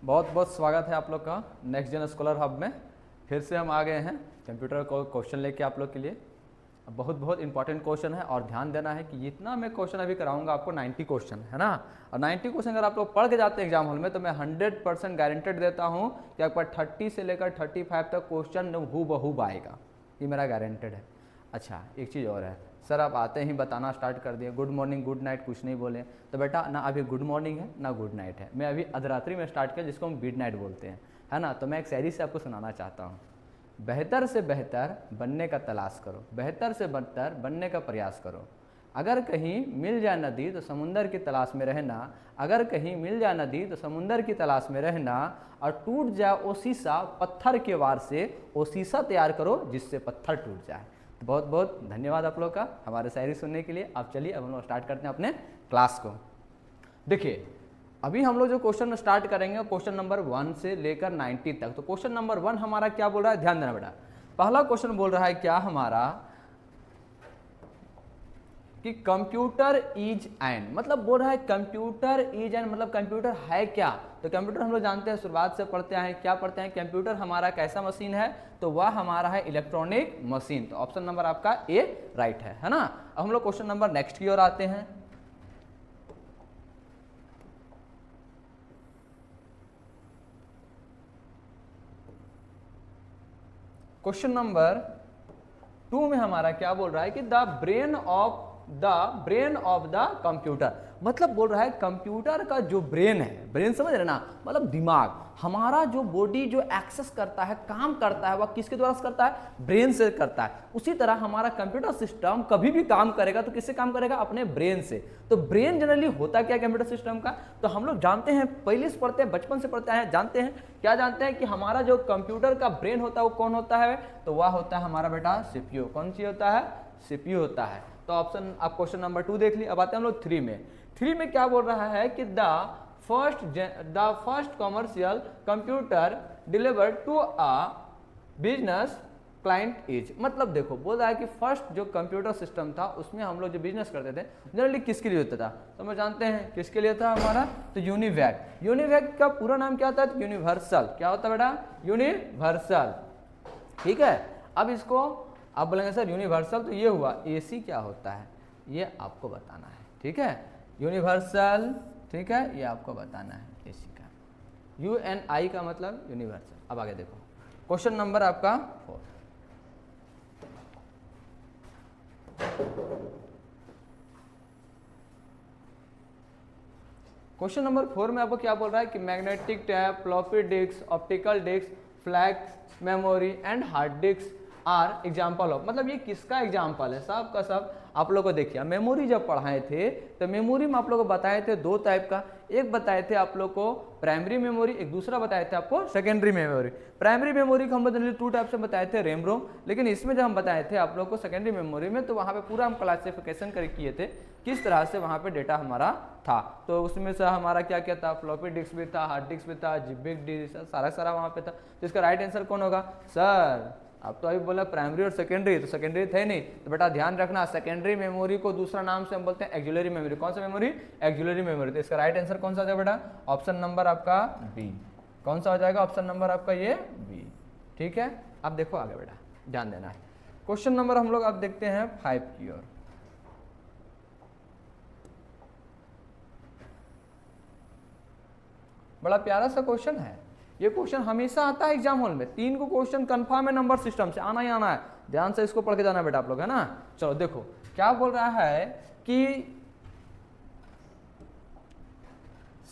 बहुत बहुत स्वागत है आप लोग का नेक्स्ट जेन स्कॉलर हब में। फिर से हम आ गए हैं कंप्यूटर को क्वेश्चन लेके आप लोग के लिए। बहुत बहुत इंपॉर्टेंट क्वेश्चन है और ध्यान देना है कि जितना मैं क्वेश्चन अभी कराऊंगा आपको 90 क्वेश्चन है ना, और 90 क्वेश्चन अगर आप लोग पढ़ के जाते हैं एग्जाम हॉल में तो मैं 100% गारंटेड देता हूँ कि आपका 30 से लेकर 35 तक क्वेश्चन हूबहू आएगा, ये मेरा गारंटेड है। अच्छा, एक चीज़ और है सर, आप आते ही बताना स्टार्ट कर दिए गुड मॉर्निंग गुड नाइट, कुछ नहीं बोले तो बेटा ना अभी गुड मॉर्निंग है ना गुड नाइट है। मैं अभी अधरात्रि में स्टार्ट किया जिसको हम मिड नाइट बोलते हैं, है ना। तो मैं एक शायरी से आपको सुनाना चाहता हूँ। बेहतर से बेहतर बनने का तलाश करो, बेहतर से बेहतर बनने का प्रयास करो। अगर कहीं मिल जाए नदी तो समुंदर की तलाश में रहना, अगर कहीं मिल जाए नदी तो समुंदर की तलाश में रहना, और टूट जाए वो शीशा पत्थर के वार से, वो शीशा तैयार करो जिससे पत्थर टूट जाए। तो बहुत बहुत धन्यवाद आप लोग का हमारे शायरी सुनने के लिए। अब चलिए अब हम लोग स्टार्ट करते हैं अपने क्लास को। देखिए अभी हम लोग जो क्वेश्चन स्टार्ट करेंगे क्वेश्चन नंबर 1 से लेकर 90 तक। तो क्वेश्चन नंबर 1 हमारा क्या बोल रहा है, ध्यान देना बेटा। पहला क्वेश्चन बोल रहा है क्या हमारा कि कंप्यूटर इज एन, मतलब बोल रहा है कंप्यूटर इज एन मतलब कंप्यूटर है क्या। तो कंप्यूटर हम लोग जानते हैं, शुरुआत से पढ़ते हैं, क्या पढ़ते हैं, कंप्यूटर हमारा कैसा मशीन है, तो वह हमारा है इलेक्ट्रॉनिक मशीन। तो ऑप्शन नंबर आपका ए राइट है ना। अब हम लोग क्वेश्चन नंबर नेक्स्ट की ओर आते हैं। क्वेश्चन नंबर 2 में हमारा क्या बोल रहा है कि the brain of the computer, मतलब बोल रहा है कंप्यूटर का जो ब्रेन है, ब्रेन समझ रहे ना, मतलब दिमाग, हमारा जो बॉडी जो एक्सेस करता है, काम करता है, वह किसके द्वारा करता है, ब्रेन से करता है। उसी तरह हमारा कंप्यूटर सिस्टम कभी भी काम करेगा तो किससे काम करेगा, अपने ब्रेन से। तो ब्रेन जनरली होता क्या कंप्यूटर सिस्टम का, तो हम लोग जानते हैं, पहले से पढ़ते हैं, बचपन से पढ़ते हैं, जानते हैं, क्या जानते हैं कि हमारा जो कंप्यूटर का ब्रेन होता है वो कौन होता है, तो वह होता है हमारा बेटा सीपीयू। कौन सी होता है, सीपीयू होता है। तो ऑप्शन आप क्वेश्चन नंबर 2 देख ली। अब आते हैं हम लोग 3 में। 3 में क्या बोल रहा है कि the first commercial computer delivered to a business client is, मतलब देखो बोल रहा है कि फर्स्ट जो कंप्यूटर सिस्टम था उसमें हम लोग जो बिजनेस करते थे जनरली किसके लिए होता था, तो हम जानते हैं किसके लिए था हमारा, तो यूनिवैक। यूनिवैक का पूरा नाम क्या होता है, यूनिवर्सल। क्या होता है बेटा, यूनिवर्सल। ठीक है, अब इसको आप बोलेंगे सर यूनिवर्सल तो ये हुआ, एसी क्या होता है ये आपको बताना है। ठीक है, यूनिवर्सल, ठीक है, ये आपको बताना है एसी का, UNI का मतलब यूनिवर्सल। अब आगे देखो क्वेश्चन नंबर आपका 4। क्वेश्चन नंबर 4 में आपको क्या बोल रहा है कि magnetic tape, floppy disk, optical disk, flash memory and hard disk are example of, मतलब ये किसका एग्जाम्पल है, सब का सब आप लोग को देखिए। मेमोरी जब पढ़ाए थे तो मेमोरी में आप लोग को बताए थे 2 टाइप का, एक बताए थे आप लोग को प्राइमरी मेमोरी, एक दूसरा बताए थे आपको सेकेंडरी मेमोरी। प्राइमरी मेमोरी को हम लोग 2 टाइप से बताए थे, रैम रोम, लेकिन इसमें जब हम बताए थे आप लोग को सेकेंडरी मेमोरी में, तो वहाँ पे पूरा हम क्लासिफिकेशन कर किए थे किस तरह से वहाँ पे डेटा हमारा था। तो उसमें से हमारा क्या क्या था, फ्लॉपी डिस्क भी था, हार्ड डिस्क भी था, जिबिक डिस्क, सारा वहाँ पे था। तो इसका राइट आंसर कौन होगा सर, अब तो अभी बोला प्राइमरी और सेकेंडरी, तो सेकेंडरी थे नहीं, तो बेटा ध्यान रखना सेकेंडरी मेमोरी को दूसरा नाम से हम बोलते हैं एक्सिलरी मेमोरी। कौन सा मेमोरी, एक्सिलरी मेमोरी। तो इसका राइट आंसर कौन सा था बेटा, ऑप्शन नंबर आपका बी। कौन सा हो जाएगा, ऑप्शन नंबर आपका ये बी। ठीक है, अब देखो आगे बेटा ध्यान देना है। क्वेश्चन नंबर हम लोग अब देखते हैं 5 की ओर। बड़ा प्यारा सा क्वेश्चन है, ये क्वेश्चन हमेशा आता है एग्जाम हॉल में। 3 को क्वेश्चन कंफर्म है, नंबर सिस्टम से आना ही आना है, ध्यान से इसको पढ़ के जाना बेटा आप लोग, है ना। चलो देखो क्या बोल रहा है कि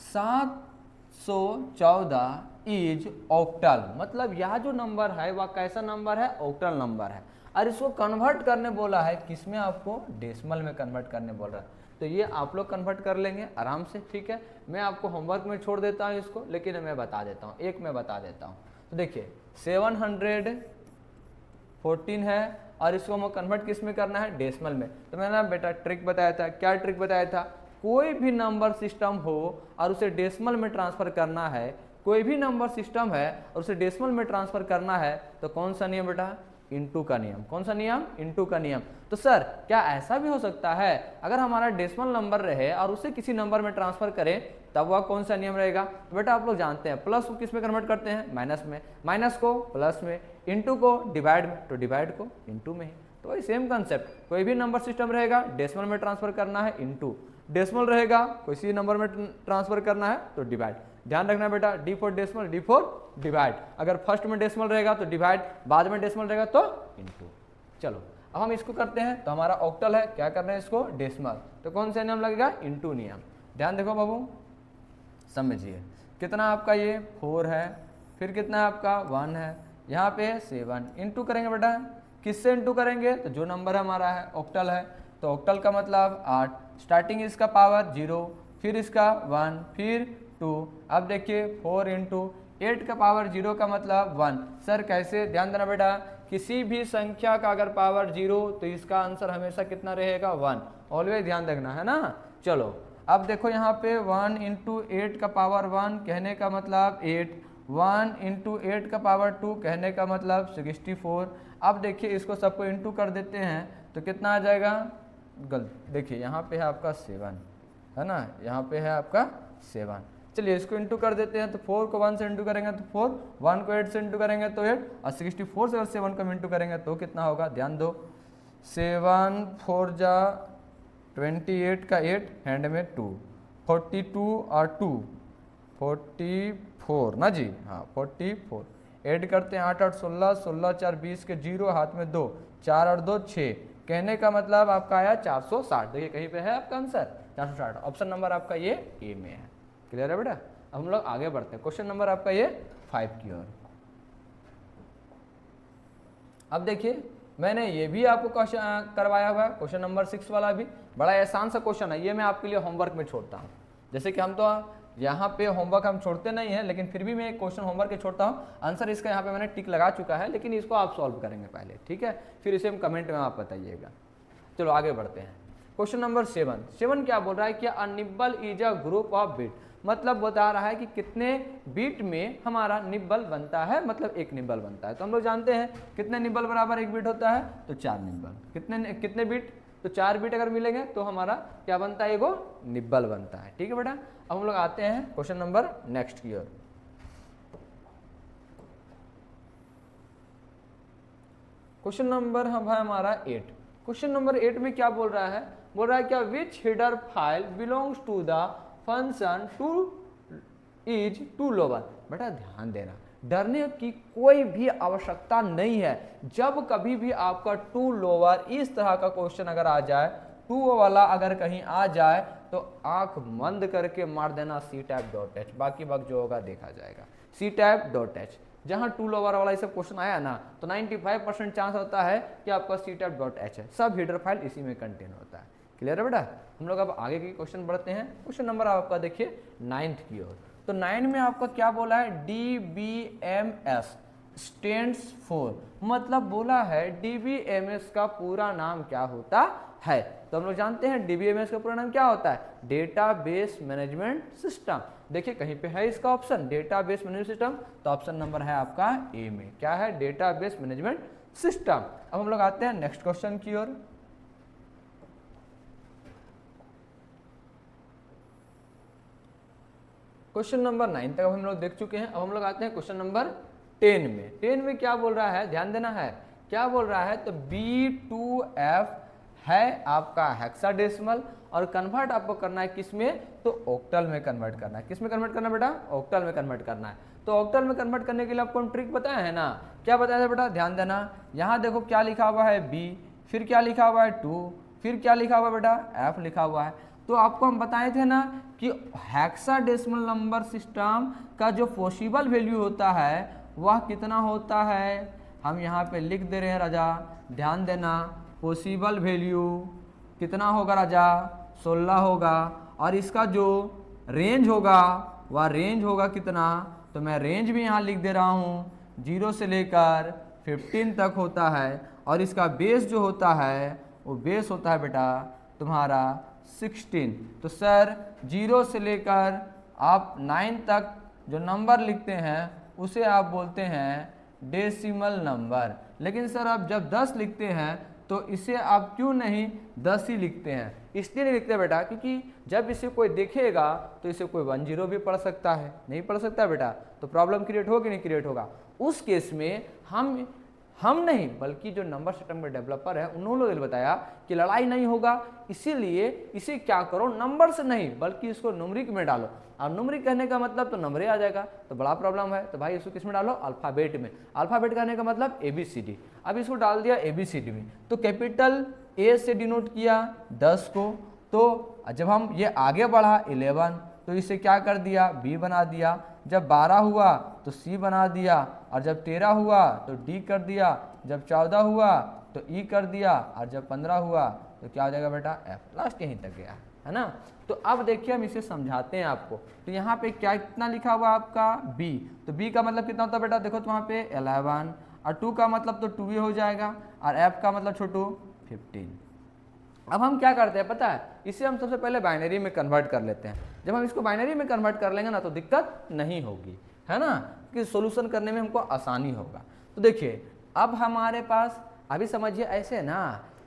714 इज ऑक्टल, मतलब यह जो नंबर है वह कैसा नंबर है, ऑक्टल नंबर है। और इसको कन्वर्ट करने बोला है किसमें, आपको डेसिमल में कन्वर्ट करने बोल रहा है। तो ये आप लोग कन्वर्ट कर लेंगे आराम से। ठीक है, मैं आपको होमवर्क में छोड़ देता हूँ इसको, लेकिन मैं बता देता हूँ, एक मैं बता देता हूँ। तो देखिए 714 है और इसको हमें कन्वर्ट किस में करना है, डेसिमल में। तो मैंने ना बेटा ट्रिक बताया था, क्या ट्रिक बताया था, कोई भी नंबर सिस्टम हो और उसे डेसिमल में ट्रांसफर करना है, कोई भी नंबर सिस्टम है और उसे डेसिमल में ट्रांसफर करना है, तो कौन सा नियम बेटा, इनटू का नियम। कौन सा नियम? इनटू का नियम। तो सर क्या ऐसा भी हो सकता है अगर हमारा डेसिमल नंबर रहे और उसे किसी नंबर में ट्रांसफर करें तब वह कौन सा नियम रहेगा? तो बेटा आप लोग जानते हैं प्लस को किस में कन्वर्ट करते हैं? माइनस में, माइनस को प्लस में, इनटू को डिवाइड में, तो डिवाइड को इनटू में ही। तो वही सेम कंसेप्ट, कोई भी नंबर सिस्टम रहेगा डेसिमल में ट्रांसफर करना है इनटू, डेसिमल रहेगा किसी नंबर में ट्रांसफर करना है तो डिवाइड। ध्यान रखना बेटा, D for decimal, D for divide. अगर फर्स्ट में डेसिमल रहेगा तो डिवाइड, बाद में डेसिमल रहेगा तो इनटू। चलो अब हम इसको करते हैं, तो हमारा ऑक्टल है, क्या करना है इसको? डेसिमल। तो कौन सा नियम लगेगा? इनटू नियम। ध्यान देखो बाबू, समझिए कितना आपका ये 4 है, फिर कितना है आपका 1 है, यहाँ पे 7, इनटू करेंगे बेटा, किससे इनटू करेंगे? तो जो नंबर हमारा है ऑक्टल है, तो ऑक्टल का मतलब 8, स्टार्टिंग इसका पावर 0, फिर इसका 1, फिर 2। अब देखिए 4 इंटू 8 का पावर 0 का मतलब 1। सर कैसे? ध्यान देना बेटा, किसी भी संख्या का अगर पावर 0 तो इसका आंसर हमेशा कितना रहेगा? 1। ऑलवेज ध्यान रखना है ना। चलो अब देखो यहाँ पे 1 इंटू 8 का पावर 1 कहने का मतलब 8, 1 इंटू 8 का पावर 2 कहने का मतलब 64। अब देखिए इसको सबको इंटू कर देते हैं तो कितना आ जाएगा? गलत, देखिए यहाँ पे है आपका 7 है ना, यहाँ पे है आपका 7। चलिए इसको इंटू कर देते हैं, तो 4 को 1 से इंटू करेंगे तो 4, 1 को 8 से इंटू करेंगे तो 8, और 64 से अगर 7 को इंटू करेंगे तो कितना होगा? ध्यान दो, 7 4 जा 28 का 8 हैंड में 2, 42 और 2 44 ना जी, हाँ 44। ऐड करते हैं 8 8 16, 16 4 20 के 0, हाथ में 2, 4 और 2 6, कहने का मतलब आपका आया 460। देखिए कहीं पे है आपका आंसर 460। ऑप्शन नंबर आपका ये ए में है। क्लियर है बेटा? अब हम लोग आगे बढ़ते हैं, क्वेश्चन नंबर आपका ये 5 की ओर। अब देखिए मैंने ये भी आपको क्वेश्चन करवाया हुआ है, क्वेश्चन नंबर 6 वाला भी बड़ा आसान सा क्वेश्चन है, ये मैं आपके लिए होमवर्क में छोड़ता हूँ। जैसे कि हम तो यहाँ पे होमवर्क हम छोड़ते नहीं हैं, लेकिन फिर भी मैं एक क्वेश्चन होमवर्क के छोड़ता हूँ। आंसर इसका यहाँ पे मैंने टिक लगा चुका है, लेकिन इसको आप सॉल्व करेंगे पहले, ठीक है? फिर इसे हम कमेंट में आप बताइएगा। चलो आगे बढ़ते हैं, क्वेश्चन नंबर 7 क्या बोल रहा है? कि a nibble is a group of bit, मतलब बता रहा है कि कितने बिट में हमारा निब्बल बनता है, मतलब एक निब्बल बनता है। तो हम लोग जानते हैं कितने निब्बल बराबर एक बिट होता है? तो 4 निब्बल। कितने बिट? तो 4 बिट अगर मिलेंगे तो हमारा क्या बनता है? एगो निब्बल बनता है। ठीक है बेटा? अब हम लोग आते हैं क्वेश्चन नंबर नेक्स्ट की ओर। क्वेश्चन नंबर है हमारा 8। क्वेश्चन नंबर 8 में क्या बोल रहा है? बोल रहा है क्या which header file belongs to the function to is to lower. बेटा ध्यान देना, डरने की कोई भी आवश्यकता नहीं है। जब कभी भी आपका टू लोअर इस तरह का क्वेश्चन अगर आ जाए, टू वाला अगर कहीं आ जाए तो आंख बंद करके मार देना ctab.h, बाकी वक्त जो होगा देखा जाएगा। ctab.h जहां टू लोअर वाला ये सब क्वेश्चन आया ना, तो 95% चांस होता है कि आपका ctab.h है, सब हेडर फाइल इसी में कंटेन होता है। क्लियर है बेटा? हम लोग अब आगे के क्वेश्चन बढ़ते हैं। क्वेश्चन नंबर आपका देखिए 9 की ओर। तो 9 में आपका क्या बोला है? DBMS स्टैंड्स फॉर, मतलब बोला है DBMS का पूरा नाम क्या होता है? तो हम लोग जानते हैं DBMS का पूरा नाम क्या होता है? Database management system. देखिए कहीं पे है इसका ऑप्शन डेटाबेस मैनेजमेंट सिस्टम, तो ऑप्शन नंबर है आपका ए में, क्या है? Database management system. अब हम लोग आते हैं नेक्स्ट क्वेश्चन की ओर। क्वेश्चन नंबर 9 तक हम लोग देख चुके हैं। अब हम लोग आते हैं क्वेश्चन नंबर 10 में। 10 में क्या बोल रहा है? ध्यान देना है, क्या बोल रहा है? तो B2F है आपका हेक्साडेसिमल, और कन्वर्ट आपको करना है किस में? तो ऑक्टल में कन्वर्ट करना है। किस में कन्वर्ट करना है बेटा? ऑक्टल में कन्वर्ट करना है। तो ऑक्टल में कन्वर्ट करने के लिए आपको ट्रिक बताया है ना, क्या बताया था बेटा? ध्यान देना, यहाँ देखो क्या लिखा हुआ है B, फिर क्या लिखा हुआ है 2, फिर क्या लिखा हुआ है बेटा? F लिखा हुआ है। तो आपको हम बताए थे ना कि हेक्साडेसिमल नंबर सिस्टम का जो पॉसिबल वैल्यू होता है वह कितना होता है? हम यहाँ पे लिख दे रहे हैं राजा, ध्यान देना, पॉसिबल वैल्यू कितना होगा राजा? 16 होगा, और इसका जो रेंज होगा वह रेंज होगा कितना? तो मैं रेंज भी यहाँ लिख दे रहा हूँ, 0 से लेकर 15 तक होता है, और इसका बेस जो होता है वो बेस होता है बेटा तुम्हारा 16। तो सर 0 से लेकर आप 9 तक जो नंबर लिखते हैं उसे आप बोलते हैं डेसिमल नंबर। लेकिन सर आप जब 10 लिखते हैं तो इसे आप क्यों नहीं 10 ही लिखते हैं? इसलिए नहीं लिखते बेटा क्योंकि जब इसे कोई देखेगा तो इसे कोई 10 भी पढ़ सकता है, नहीं पढ़ सकता बेटा, तो प्रॉब्लम क्रिएट होगी नहीं क्रिएट होगा। उस केस में हम नहीं बल्कि जो नंबर सिस्टम के डेवलपर है उन्होंने बताया कि लड़ाई नहीं होगा, इसीलिए इसे क्या करो, नंबर से नहीं बल्कि इसको न्यूमरिक में डालो। और न्यूमरिक कहने का मतलब तो नंबर आ जाएगा, तो बड़ा प्रॉब्लम है, तो भाई इसको किस में डालो, अल्फाबेट में। अल्फाबेट कहने का मतलब ABCD। अब इसको डाल दिया ABCD में, तो कैपिटल A से डिनोट किया 10 को, तो जब हम ये आगे बढ़ा 11 तो इसे क्या कर दिया, B बना दिया। जब 12 हुआ तो C बना दिया, और जब 13 हुआ तो D कर दिया, जब 14 हुआ तो E कर दिया, और जब 15 हुआ तो क्या हो जाएगा बेटा, F। लास्ट यहीं तक गया है ना। तो अब देखिए हम इसे समझाते हैं आपको। तो यहाँ पे क्या कितना लिखा हुआ आपका B, तो B का मतलब कितना होता है बेटा, देखो तो वहाँ पे 11, और 2 का मतलब तो 2 ही हो जाएगा, और F का मतलब छोटू 15। अब हम क्या करते हैं पता है, इसे हम सबसे पहले बाइनरी में कन्वर्ट कर लेते हैं। जब हम इसको बाइनरी में कन्वर्ट कर लेंगे ना तो दिक्कत नहीं होगी, है ना, कि सॉल्यूशन करने में हमको आसानी होगा। तो देखिए अब हमारे पास, अभी समझिए ऐसे ना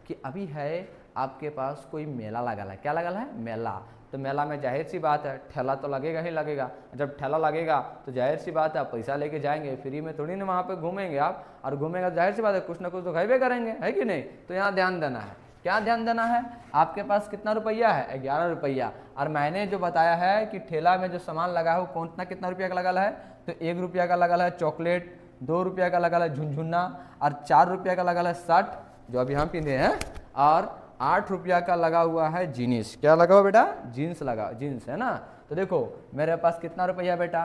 कि अभी है आपके पास कोई मेला लगा है, क्या लगा है, मेला। तो मेला में जाहिर सी बात है ठेला तो लगेगा ही लगेगा। जब ठेला लगेगा तो जाहिर सी बात है आप पैसा लेके जाएंगे, फ्री में थोड़ी ना वहाँ पे घूमेंगे आप, और घूमेंगे जाहिर सी बात है कुछ ना कुछ तो खाइबे करेंगे, है कि नहीं। तो यहाँ ध्यान देना है, क्या ध्यान देना है, आपके पास कितना रुपया है, 11 रुपया। और मैंने जो बताया है कि ठेला में जो सामान लगा है वो कौन कितना रुपया का लगा है, तो 1 रुपया का लगा है चॉकलेट, 2 रुपया का लगा है झुनझुना, और 4 रुपया का लगा है शर्ट जो अभी हम पहने हैं, और 8 रुपया का लगा हुआ है जीन्स। क्या लगा हुआ बेटा, जीन्स लगा, जीन्स है ना। तो देखो मेरे पास कितना रुपया बेटा,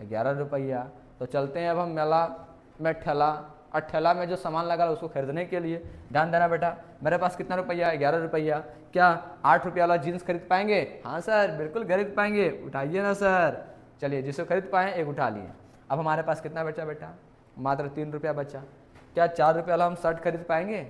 11 रुपया। तो चलते हैं अब हम मेला में ठेला, और ठेला में जो सामान लगा उसको खरीदने के लिए ध्यान देना बेटा। मेरे पास कितना रुपया है, 11 रुपया। क्या 8 रुपया वाला जीन्स खरीद पाएंगे, हाँ सर बिल्कुल खरीद पाएंगे, उठाइए ना सर। चलिए जिसको खरीद पाए एक उठा लिए। अब हमारे पास कितना बचा बेटा, मात्र 3 रुपया बचा। क्या 4 रुपया वाला हम शर्ट खरीद पाएंगे,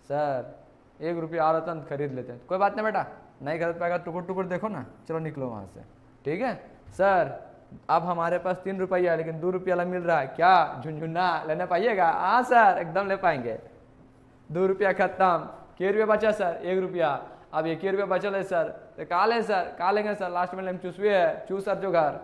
सर 1 रुपया और तुरंत खरीद लेते हैं। कोई बात नहीं बेटा, नहीं खरीद पाएगा टुकुर टुकुर देखो ना, चलो निकलो वहाँ से, ठीक है। सर अब हमारे पास 3 रुपया है लेकिन 2 रुपया मिल रहा है, क्या झुनझुना लेने पाइएगा, हाँ सर एकदम ले पाएंगे। 2 रुपया खत्म, के रुपया बचा सर, 1 रुपया। अब 1 रुपया बचल है सर, तो कहा लें सर, कहा लेंगे सर, लास्ट में लें चूसवे है, चूस सर जो घर,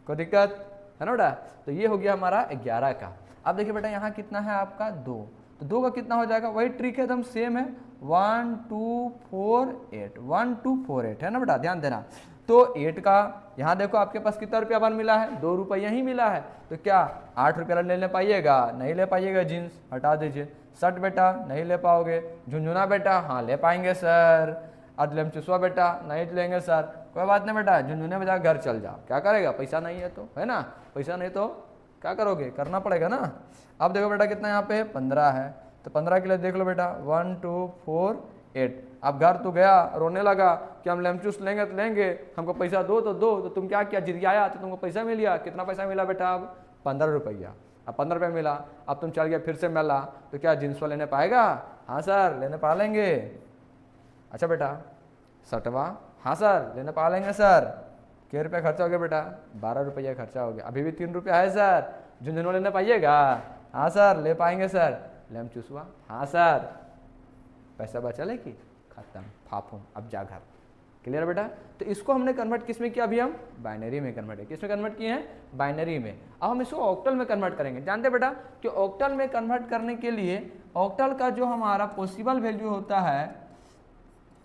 कोई दिक्कत है ना बेटा। तो ये हो गया हमारा 11 का। अब देखिए बेटा यहाँ कितना है आपका 2, तो 2 का कितना हो जाएगा, वही ट्रिक है एकदम सेम है, 1 2 4 8, 1 2 4 8 है ना बेटा, ध्यान देना। तो 8 का यहाँ देखो आपके पास कितना रुपया बन मिला है, 2 रुपया ही मिला है। तो क्या 8 रुपया ले पाइएगा, नहीं ले पाइएगा, जीन्स हटा दीजिए। शर्ट बेटा नहीं ले पाओगे, झुनझुना बेटा हाँ ले पाएंगे सर, अदलम चुसवा बेटा नहीं लेंगे सर, कोई बात नहीं बेटा, झुनझुने बजा घर चल जाओ, क्या करेगा, पैसा नहीं है तो, है ना, पैसा नहीं तो क्या करोगे, करना पड़ेगा ना। अब देखो बेटा कितना यहाँ पे 15 है, तो 15 के लिए देख लो बेटा 1 2 4 8। अब घर तो गया रोने लगा कि हम लेमचूस लेंगे तो लेंगे, हमको पैसा दो तो दो, तो तुम क्या किया, जिदियाया तो तुमको पैसा मिल गया। कितना पैसा मिला बेटा, अब 15 रुपया। अब 15 रुपया मिला, अब तुम चल गया फिर से मेला, तो क्या जींस लेने पाएगा, हाँ सर लेने पा लेंगे। अच्छा बेटा सटवा, हाँ सर लेने पा लेंगे सर। क्या रुपया खर्चा हो गया बेटा, 12 रुपया खर्चा हो गया। अभी भी 3 रुपया है सर, झुंझुनू लेने पाइएगा, हाँ सर ले पाएंगे सर। लेम चूसवा, हाँ सर। पैसा बचा ले कि खत्म, फाफू, अब जा घर। क्लियर बेटा। तो इसको हमने कन्वर्ट किस में किया, अभी हम बाइनरी में कन्वर्ट है, किस में कन्वर्ट किए हैं, बाइनरी में। अब हम इसको ऑक्टल में कन्वर्ट करेंगे। जानते बेटा कि ऑक्टल में कन्वर्ट करने के लिए ऑक्टल का जो हमारा पॉसिबल वैल्यू होता है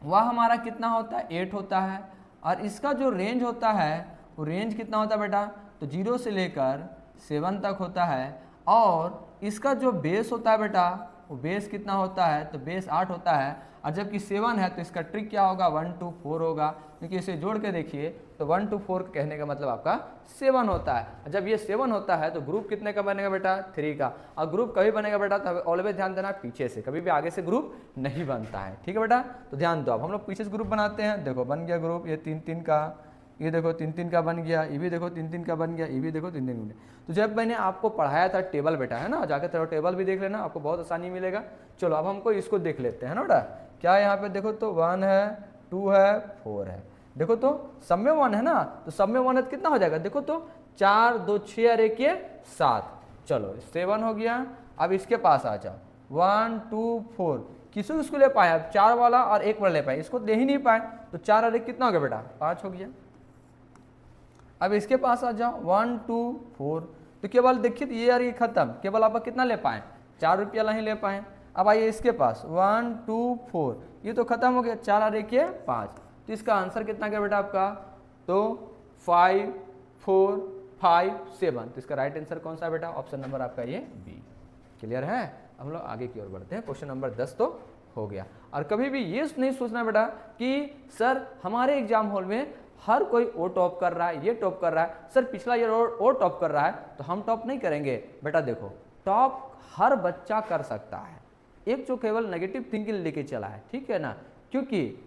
वह हमारा कितना होता है, 8 होता है। और इसका जो रेंज होता है वो रेंज कितना होता है बेटा, तो 0 से लेकर 7 तक होता है। और इसका जो बेस होता है बेटा वो बेस कितना होता है, तो बेस 8 होता है। और जबकि 7 है तो इसका ट्रिक क्या होगा, 1 2 4 होगा, क्योंकि इसे जोड़ के देखिए तो 1 2 4 कहने का मतलब आपका 7 होता है। जब ये 7 होता है तो ग्रुप कितने का बनेगा बेटा, 3 का। और ग्रुप कभी बनेगा बेटा, तो ऑलवेज ध्यान देना पीछे से, कभी भी आगे से ग्रुप नहीं बनता है, ठीक है बेटा। तो ध्यान दो, अब हम लोग पीछे से ग्रुप बनाते हैं। देखो बन गया ग्रुप, ये 3 3 का, ये देखो 3 3 का बन गया, ये भी देखो 3 3 का बन गया, ये भी देखो 3 3 बन गया। तो जब मैंने आपको पढ़ाया था टेबल बेटा, है ना, जाकर थोड़ा टेबल भी देख लेना, आपको बहुत आसानी मिलेगा। चलो अब हमको इसको देख लेते हैं ना बेटा। क्या यहाँ पे देखो तो 1 है, 2 है, 4 है। देखो तो सब में 1 है ना, तो सब में 1 है तो कितना हो जाएगा, देखो तो 4 2 6 और 1 7, चलो 7 हो गया। अब इसके पास आ जाओ 1 2 4, किसको ले पाए अब 4 वाला और 1 वाला ले पाए, इसको दे ही नहीं पाए, तो 4 और 1 कितना हो गया बेटा 5 हो गया। अब इसके पास आ जाओ 1 2 4, तो केवल देखिए ये यार ये खत्म, केवल आप कितना ले पाए 4 रुपया नहीं ले पाए। अब आइए इसके पास 1 2 4, ये तो खत्म हो गया, 4 और 1 5, तो इसका आंसर कितना क्या बेटा आपका, तो 5 4 5 7, तो इसका राइट आंसर कौन सा बेटा, ऑप्शन नंबर आपका ये बी। क्लियर है। अब हम लोग आगे की ओर बढ़ते हैं। क्वेश्चन नंबर 10 तो हो गया। और कभी भी ये नहीं सोचना बेटा कि सर हमारे एग्जाम हॉल में हर कोई वो टॉप कर रहा है, ये टॉप कर रहा है, सर पिछला ईयर वो टॉप कर रहा है तो हम टॉप नहीं करेंगे। बेटा देखो टॉप हर बच्चा कर सकता है, एक जो केवल नेगेटिव थिंकिंग लेके चला है, ठीक है ना, क्योंकि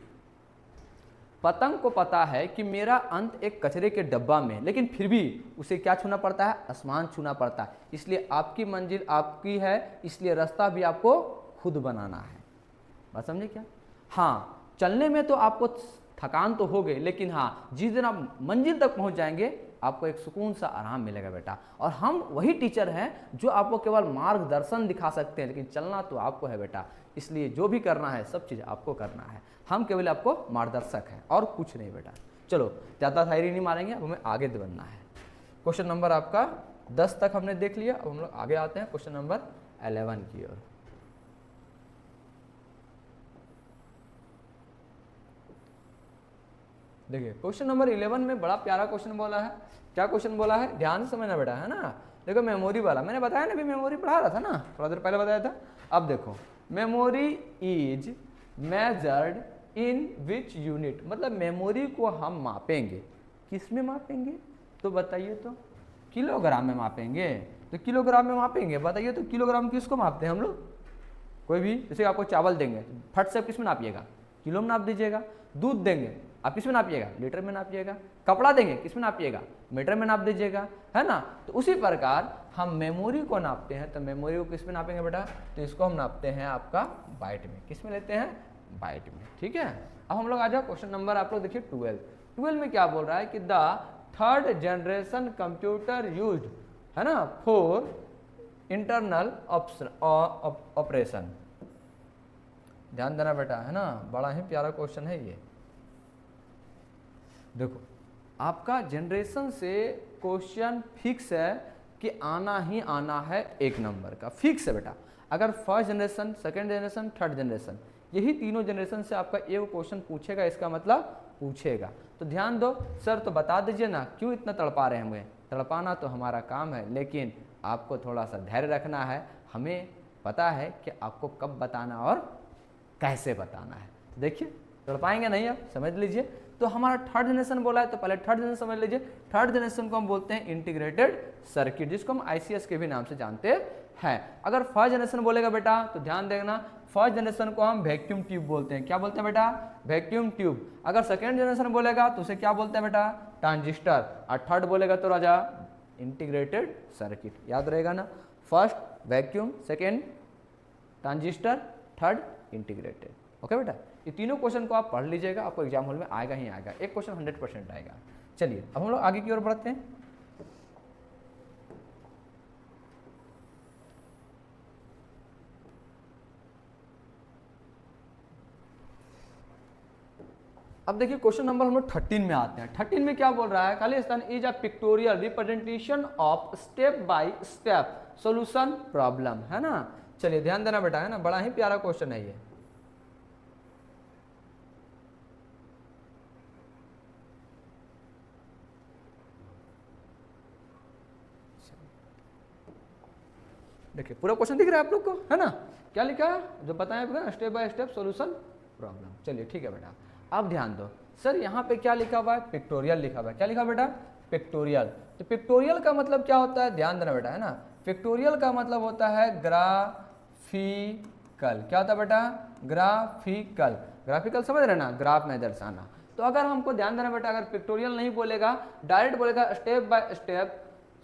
पतंग को पता है कि मेरा अंत एक कचरे के डब्बा में, लेकिन फिर भी उसे क्या छूना पड़ता है, आसमान छूना पड़ता है। इसलिए आपकी मंजिल आपकी है, इसलिए रास्ता भी आपको खुद बनाना है। बात समझे क्या। हाँ चलने में तो आपको थकान तो हो गई, लेकिन हाँ जिस दिन आप मंजिल तक पहुंच जाएंगे आपको एक सुकून सा आराम मिलेगा बेटा। और हम वही टीचर हैं जो आपको केवल मार्गदर्शन दिखा सकते हैं, लेकिन चलना तो आपको है बेटा। इसलिए जो भी करना है सब चीज़ आपको करना है, हम केवल आपको मार्गदर्शक हैं और कुछ नहीं बेटा। चलो ज़्यादा शायरी नहीं मारेंगे, अब हमें आगे बढ़ना है। क्वेश्चन नंबर आपका 10 तक हमने देख लिया, अब हम लोग आगे आते हैं क्वेश्चन नंबर 11 की ओर। देखिए क्वेश्चन नंबर 11 में बड़ा प्यारा क्वेश्चन बोला है। क्या क्वेश्चन बोला है, ध्यान से समझना बेटा, है ना। देखो मेमोरी वाला मैंने बताया ना, अभी मेमोरी पढ़ा रहा था ना, थोड़ा देर पहले बताया था। अब देखो memory is measured in which unit, मतलब मेमोरी को हम मापेंगे, किस में मापेंगे तो बताइए, तो किलोग्राम में मापेंगे। तो किलोग्राम में मापेंगे, बताइए तो किलोग्राम किसको मापते हैं हम लोग, कोई भी, जैसे आपको चावल देंगे फट से किस में नापिएगा, किलो में नाप दीजिएगा। दूध देंगे आप किस में नापिएगा, लीटर में नापिएगा। कपड़ा देंगे किस में नापिएगा, मीटर में नाप दीजिएगा, है ना। तो उसी प्रकार हम मेमोरी को नापते हैं, तो मेमोरी को किस में नापेंगे बेटा, तो इसको हम नापते हैं आपका बाइट में, किस में लेते हैं, बाइट में, ठीक है। अब हम लोग आ जाओ क्वेश्चन नंबर आप लोग देखिए 12 में क्या बोल रहा है कि the third generation computer used, है ना, फॉर इंटरनल ऑपरेशन। ध्यान देना बेटा, है ना, बड़ा ही प्यारा क्वेश्चन है ये। देखो आपका जनरेशन से क्वेश्चन फिक्स है कि आना ही आना है, 1 नंबर का फिक्स है बेटा। अगर first generation, second generation, third generation, यही तीनों जनरेशन से आपका एक क्वेश्चन पूछेगा, इसका मतलब पूछेगा। तो ध्यान दो, सर तो बता दीजिए ना क्यों इतना तड़पा रहे हैं हमें। तड़पाना तो हमारा काम है, लेकिन आपको थोड़ा सा धैर्य रखना है। हमें पता है कि आपको कब बताना और कैसे बताना है। तो देखिए तड़पाएंगे नहीं, आप समझ लीजिए। तो हमारा थर्ड जनरेशन बोला है, तो पहले थर्ड जनरेशन समझ लीजिए। थर्ड जनरेशन को हम बोलते हैं इंटीग्रेटेड सर्किट, जिसको हम ICS के भी नाम से जानते हैं। अगर फर्स्ट जनरेशन बोलेगा बेटा तो ध्यान देना, फर्स्ट जनरेशन को हम वैक्यूम ट्यूब बोलते हैं। क्या बोलते हैं बेटा, वैक्यूम ट्यूब। अगर सेकेंड जनरेशन बोलेगा तो उसे क्या बोलते हैं बेटा, ट्रांजिस्टर। और थर्ड बोलेगा तो राजा इंटीग्रेटेड सर्किट। याद रहेगा ना, first vacuum, second transistor, third integrated. Okay बेटा, ये तीनों क्वेश्चन को आप पढ़ लीजिएगा, आपको एग्जाम हॉल में आएगा ही आएगा, एक क्वेश्चन 100% आएगा। चलिए अब हम लोग आगे की ओर बढ़ते हैं। अब देखिए क्वेश्चन नंबर हम लोग 13 में आते हैं। 13 में क्या बोल रहा है, Khalistan is a pictorial representation of step by step solution problem, है ना। चलिए ध्यान देना बेटा, है ना, बड़ा ही प्यारा क्वेश्चन है ये। देखिए पूरा क्वेश्चन दिख रहा है आप लोग को, है ना। क्या लिखा है, जो बताया step by step solution problem. चलिए ठीक है बेटा, अब ध्यान दो। सर यहाँ पे क्या लिखा हुआ है, पिक्टोरियल लिखा हुआ है। क्या लिखा बेटा, पिक्टोरियल। तो पिक्टोरियल का मतलब क्या होता है, ध्यान देना बेटा, है ना। पिक्टोरियल का मतलब होता है ग्राफिकल। क्या होता है बेटा, ग्राफिकल। ग्राफिकल समझ रहे ना, ग्राफ में दर्शाना। तो अगर हमको ध्यान देना बेटा, अगर पिक्टोरियल नहीं बोलेगा, डायरेक्ट बोलेगा step by step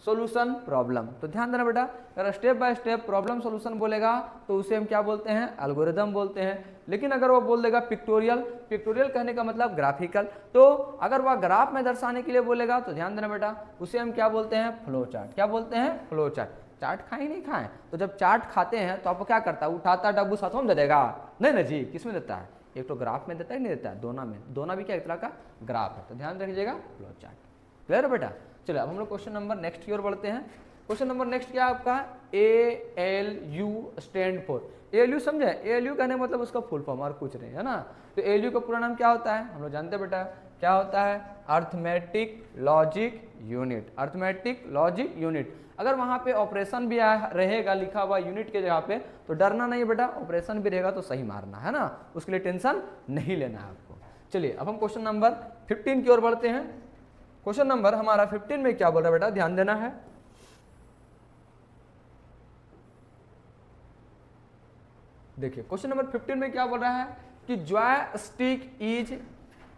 solution problem, तो ध्यान देना बेटा, अगर step by step problem solution बोलेगा तो उसे हम क्या बोलते हैं, एल्गोरिदम बोलते हैं। लेकिन अगर वो बोल देगा पिक्टोरियल, पिक्टोरियल कहने का मतलब ग्राफिकल, तो अगर वह ग्राफ में दर्शाने के लिए बोलेगा तो ध्यान देना बेटा, उसे हम क्या बोलते हैं, फ्लो चार्ट। क्या बोलते हैं, फ्लो चार्ट। चाट खाएं नहीं खाएं? तो जब चाट खाते हैं तो आपको क्या करता है, उठाता डब्बू साथों में दे देगा? नहीं ना जी, किस में देता है? एक तो ग्राफ में देता है, नहीं देता है? दोनों में। दोनों भी क्या एक तरह का ग्राफ है, तो ध्यान रखिएगा फ्लो चार्ट। क्लियर है बेटा? चलो अब हम लोग क्वेश्चन नंबर नेक्स्ट की ओर बढ़ते हैं। क्वेश्चन नंबर नेक्स्ट क्या है आपका? ALU stand for. ALU समझे? ALU कहने का मतलब उसका फुल फॉर्म और कुछ नहीं है ना। तो ALU का पूरा नाम क्या होता है? हम लोग जानते हैं बेटा, क्या होता है? Arithmetic logic unit. Arithmetic logic unit. अगर वहाँ पे ऑपरेशन भी रहेगा लिखा हुआ यूनिट के जगह पे, तो डरना नहीं बेटा, ऑपरेशन भी रहेगा तो सही मारना है ना, उसके लिए टेंशन नहीं लेना है आपको। चलिए अब हम क्वेश्चन नंबर 15 की ओर बढ़ते हैं। क्वेश्चन नंबर हमारा 15 में क्या बोल रहा है बेटा, ध्यान देना है। देखिए क्वेश्चन नंबर 15 में क्या बोल रहा है कि जॉयस्टिक इज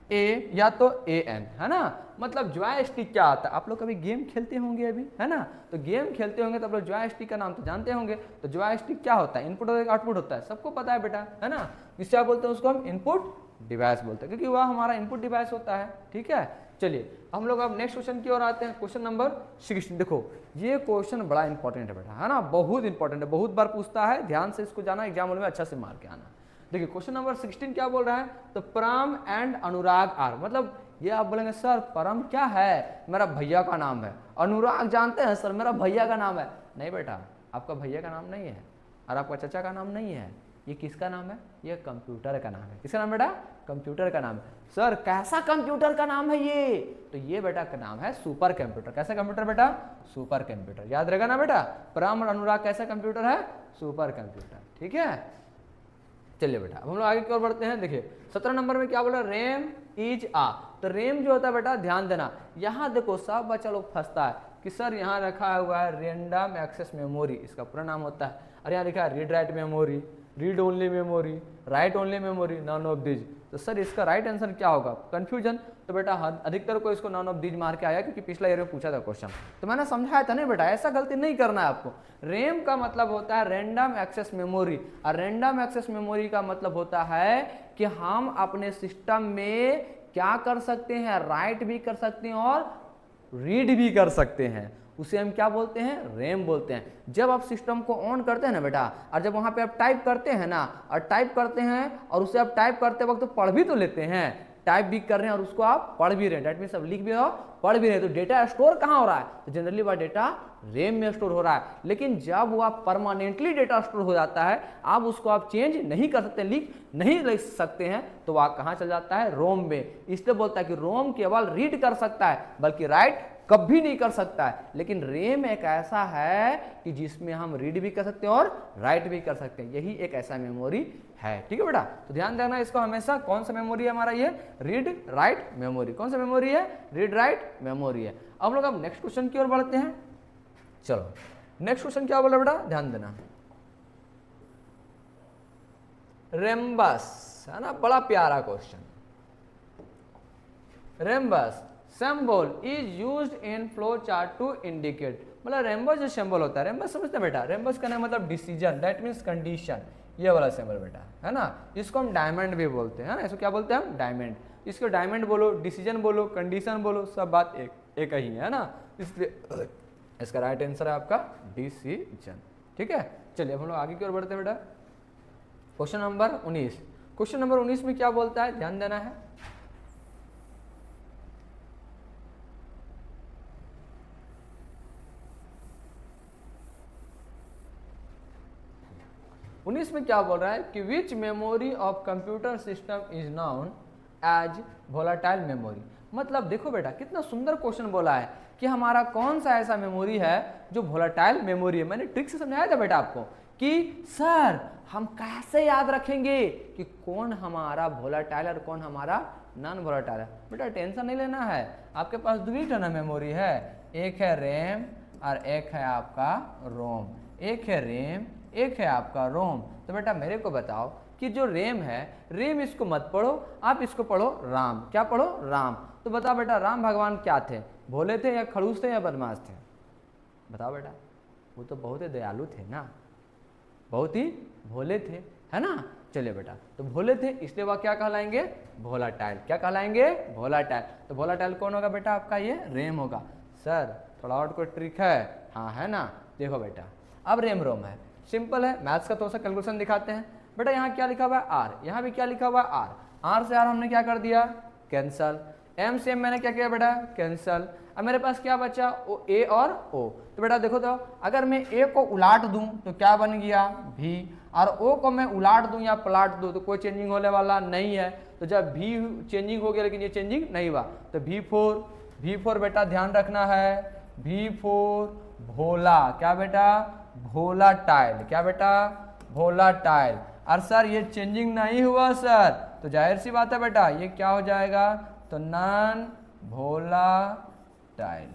ए या तो AN, है ना। मतलब जॉयस्टिक क्या आता है? आप लोग कभी गेम खेलते होंगे अभी, है ना, तो गेम खेलते होंगे तो आप लोग जॉयस्टिक का नाम तो जानते होंगे। तो जॉयस्टिक क्या होता है? इनपुट और आउटपुट होता है, सबको पता है बेटा, है ना। किससे आप बोलते हैं? उसको हम इनपुट डिवाइस बोलते हैं, क्योंकि वह हमारा इनपुट डिवाइस होता है। ठीक है, चलिए हम लोग अब नेक्स्ट क्वेश्चन की ओर आते हैं। Question number 16। देखो ये क्वेश्चन बड़ा इंपॉर्टेंट है बेटा, है ना, बहुत इंपॉर्टेंट है, बहुत बार पूछता है, ध्यान से इसको जाना, एग्जाम में अच्छा से मार के आना। देखिए क्वेश्चन नंबर 16 क्या बोल रहा है? तो परम एंड अनुराग आर, मतलब ये आप बोलेंगे सर परम क्या है? मेरा भैया का नाम है। अनुराग जानते हैं सर, मेरा भैया का नाम है। नहीं बेटा, आपका भैया का नाम नहीं है और आपका चाचा का नाम नहीं है। ये किसका नाम है? ये कंप्यूटर का नाम है। किसका नाम बेटा? कंप्यूटर का नाम है। सर कैसा कंप्यूटर का नाम है ये? तो ये बेटा का नाम है सुपर कंप्यूटर। कैसा कंप्यूटर बेटा? Super computer. याद रहेगा ना बेटा, परम और अनुराग कैसा कंप्यूटर है? Super computer. ठीक है, चलिए बेटा अब हम लोग आगे की ओर बढ़ते हैं। देखिए 17 नंबर में क्या बोला? रेम इज आ। तो रेम जो होता है बेटा, ध्यान देना, यहाँ देखो सब बच्चा लोग फंसता है कि सर यहाँ रखा हुआ है रैंडम एक्सेस मेमोरी, इसका पूरा नाम होता है। और यहाँ लिखा है read write memory, read only memory, right only memory, none of these. तो सर इसका राइट आंसर क्या होगा? कंफ्यूजन। तो बेटा अधिकतर को इसको नॉन ऑफ दीज मार के आया, क्योंकि पिछला ईयर में पूछा था क्वेश्चन, तो मैंने समझाया था नहीं बेटा, ऐसा गलती नहीं करना है आपको। रैम का मतलब होता है रैंडम एक्सेस मेमोरी, और रैंडम एक्सेस मेमोरी का मतलब होता है कि हम अपने सिस्टम में क्या कर सकते हैं? राइट भी कर सकते हैं और रीड भी कर सकते हैं। उसे हम क्या बोलते हैं? रैम बोलते हैं। जब आप सिस्टम को ऑन करते हैं ना बेटा, और जब वहां पे आप टाइप करते हैं ना, और टाइप करते हैं और उसे आप टाइप करते वक्त तो पढ़ भी तो लेते हैं, टाइप भी कर रहे हैं और उसको आप पढ़ भी रहे हैं, डेट मीन्स आप लिख भी रहे हो, पढ़ भी रहे हैं, तो डेटा स्टोर कहाँ हो रहा है? तो जनरली वह डेटा रैम में स्टोर हो रहा है। लेकिन जब वह परमानेंटली डेटा स्टोर हो जाता है, आप उसको आप चेंज नहीं कर सकते, लिख नहीं लिख सकते हैं, तो वह कहाँ चल जाता है? रोम में। इसलिए बोलता है कि रोम केवल रीड कर सकता है, बल्कि राइट कभी नहीं कर सकता है। लेकिन रैम एक ऐसा है कि जिसमें हम रीड भी कर सकते हैं और राइट भी कर सकते हैं, यही एक ऐसा मेमोरी है। ठीक है बेटा, तो ध्यान देना इसको हमेशा। कौन सा मेमोरी है हमारा? ये रीड राइट मेमोरी। कौन सा मेमोरी है? रीड राइट मेमोरी है। अब लोग अब नेक्स्ट क्वेश्चन की ओर बढ़ते हैं। चलो नेक्स्ट क्वेश्चन क्या बोला बेटा, ध्यान देना। रेम्बस, है ना, बड़ा प्यारा question. Rhombus symbol is used in flow chart to indicate, मतलब रेम्बस जो सिंबल होता है, रेम्बस समझते हैं बेटा? रेम्बस का नाम मतलब डिसीजन, दैट मीन्स कंडीशन, ये वाला सिंबल बेटा, है ना। इसको हम डायमंड भी बोलते हैं, इसको क्या बोलते हैं हम? डायमंड। इसको डायमंड बोलो, डिसीजन बोलो, कंडीशन बोलो, सब बात एक ही है ना। इसलिए इसका राइट आंसर है आपका डिसीजन। ठीक है, चलिए अब हम लोग आगे की ओर बढ़ते हैं बेटा। Question number 19। क्वेश्चन नंबर 19 में क्या बोलता है, ध्यान देना है। उन्नीस में क्या बोल रहा है कि which memory of computer system is known as volatile memory. मतलब देखो बेटा कितना सुंदर क्वेश्चन बोला है कि हमारा कौन सा ऐसा मेमोरी है जो वोलाटाइल मेमोरी है। मैंने ट्रिक से समझाया था बेटा आपको कि सर हम कैसे याद रखेंगे कि कौन हमारा वोलाटाइल और कौन हमारा नॉन वोलाटाइल है। बेटा टेंशन नहीं लेना है, आपके पास दो ही ना मेमोरी है, एक है रैम और एक है आपका रोम। एक है रैम, एक है आपका रोम। तो बेटा मेरे को बताओ कि जो रैम है, रैम इसको मत पढ़ो, आप इसको पढ़ो राम। क्या पढ़ो? राम। तो बताओ बेटा राम भगवान क्या थे? भोले थे या खड़ूस थे या बदमाश थे? बताओ बेटा। वो तो बहुत ही दयालु थे ना, बहुत ही भोले थे, है ना। चलिए बेटा, तो भोले थे इसलिए वह क्या कहलाएंगे? वोलाटाइल। क्या कहलाएंगे? वोलाटाइल। तो वोलाटाइल कौन होगा बेटा? आपका ये रैम होगा। सर थोड़ा और कोई ट्रिक है? हाँ है ना, देखो बेटा, अब रेम रोम है, सिंपल है, मैथ्स का थोड़ा सा कैलकुलेशन दिखाते हैं। बेटा यहाँ क्या लिखा हुआ है आर, यहाँ भी क्या लिखा हुआ है आर, आर से आर हमने क्या कर दिया कैंसल, एम से एम मैंने क्या किया बेटा कैंसल। अब मेरे पास क्या बचा ओ ए और ओ। तो बेटा देखो तो अगर मैं ए को उलाट दूं तो क्या बन गया भी, और ओ को मैं उलाट दूं या पलाट दूं तो कोई चेंजिंग होने वाला नहीं है। तो जब भी चेंजिंग हो गया लेकिन ये चेंजिंग नहीं हुआ, तो V4 बेटा ध्यान रखना है, V4 भोला, क्या बेटा भोला टाइल, क्या बेटा भोला टाइल। और सर ये चेंजिंग नहीं हुआ सर, तो जाहिर सी बात है बेटा ये क्या हो जाएगा, तो नॉन वोलाटाइल।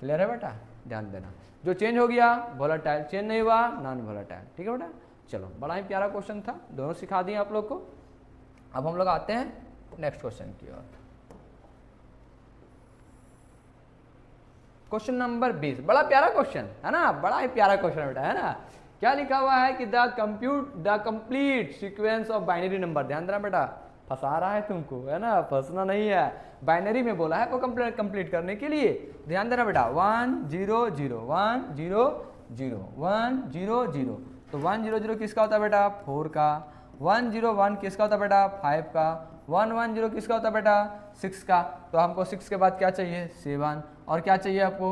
क्लियर है बेटा, ध्यान देना, जो चेंज हो गया वोलाटाइल, चेंज नहीं हुआ नॉन वोलाटाइल। ठीक है बेटा, चलो बड़ा ही प्यारा क्वेश्चन था, दोनों सिखा दिए आप लोग को। अब हम लोग आते हैं नेक्स्ट क्वेश्चन की ओर। क्वेश्चन नंबर 20, बड़ा प्यारा क्वेश्चन है ना, बड़ा ही प्यारा क्वेश्चन बेटा, है ना। क्या लिखा हुआ है कि the complete sequence of binary number, ध्यान देना बेटा, फंसा रहा है तुमको, है ना, फंसना नहीं है, बाइनरी में बोला है वो कंप्लीट करने के लिए। ध्यान देना बेटा 1 0 0 1 0 0 1 0 0, तो 1 0 0 किसका होता है बेटा 4 का, 1 0 1 किसका होता है बेटा 5 का, 1 1 0 किसका होता है बेटा 6 का। तो हमको 6 के बाद क्या चाहिए 7, और क्या चाहिए आपको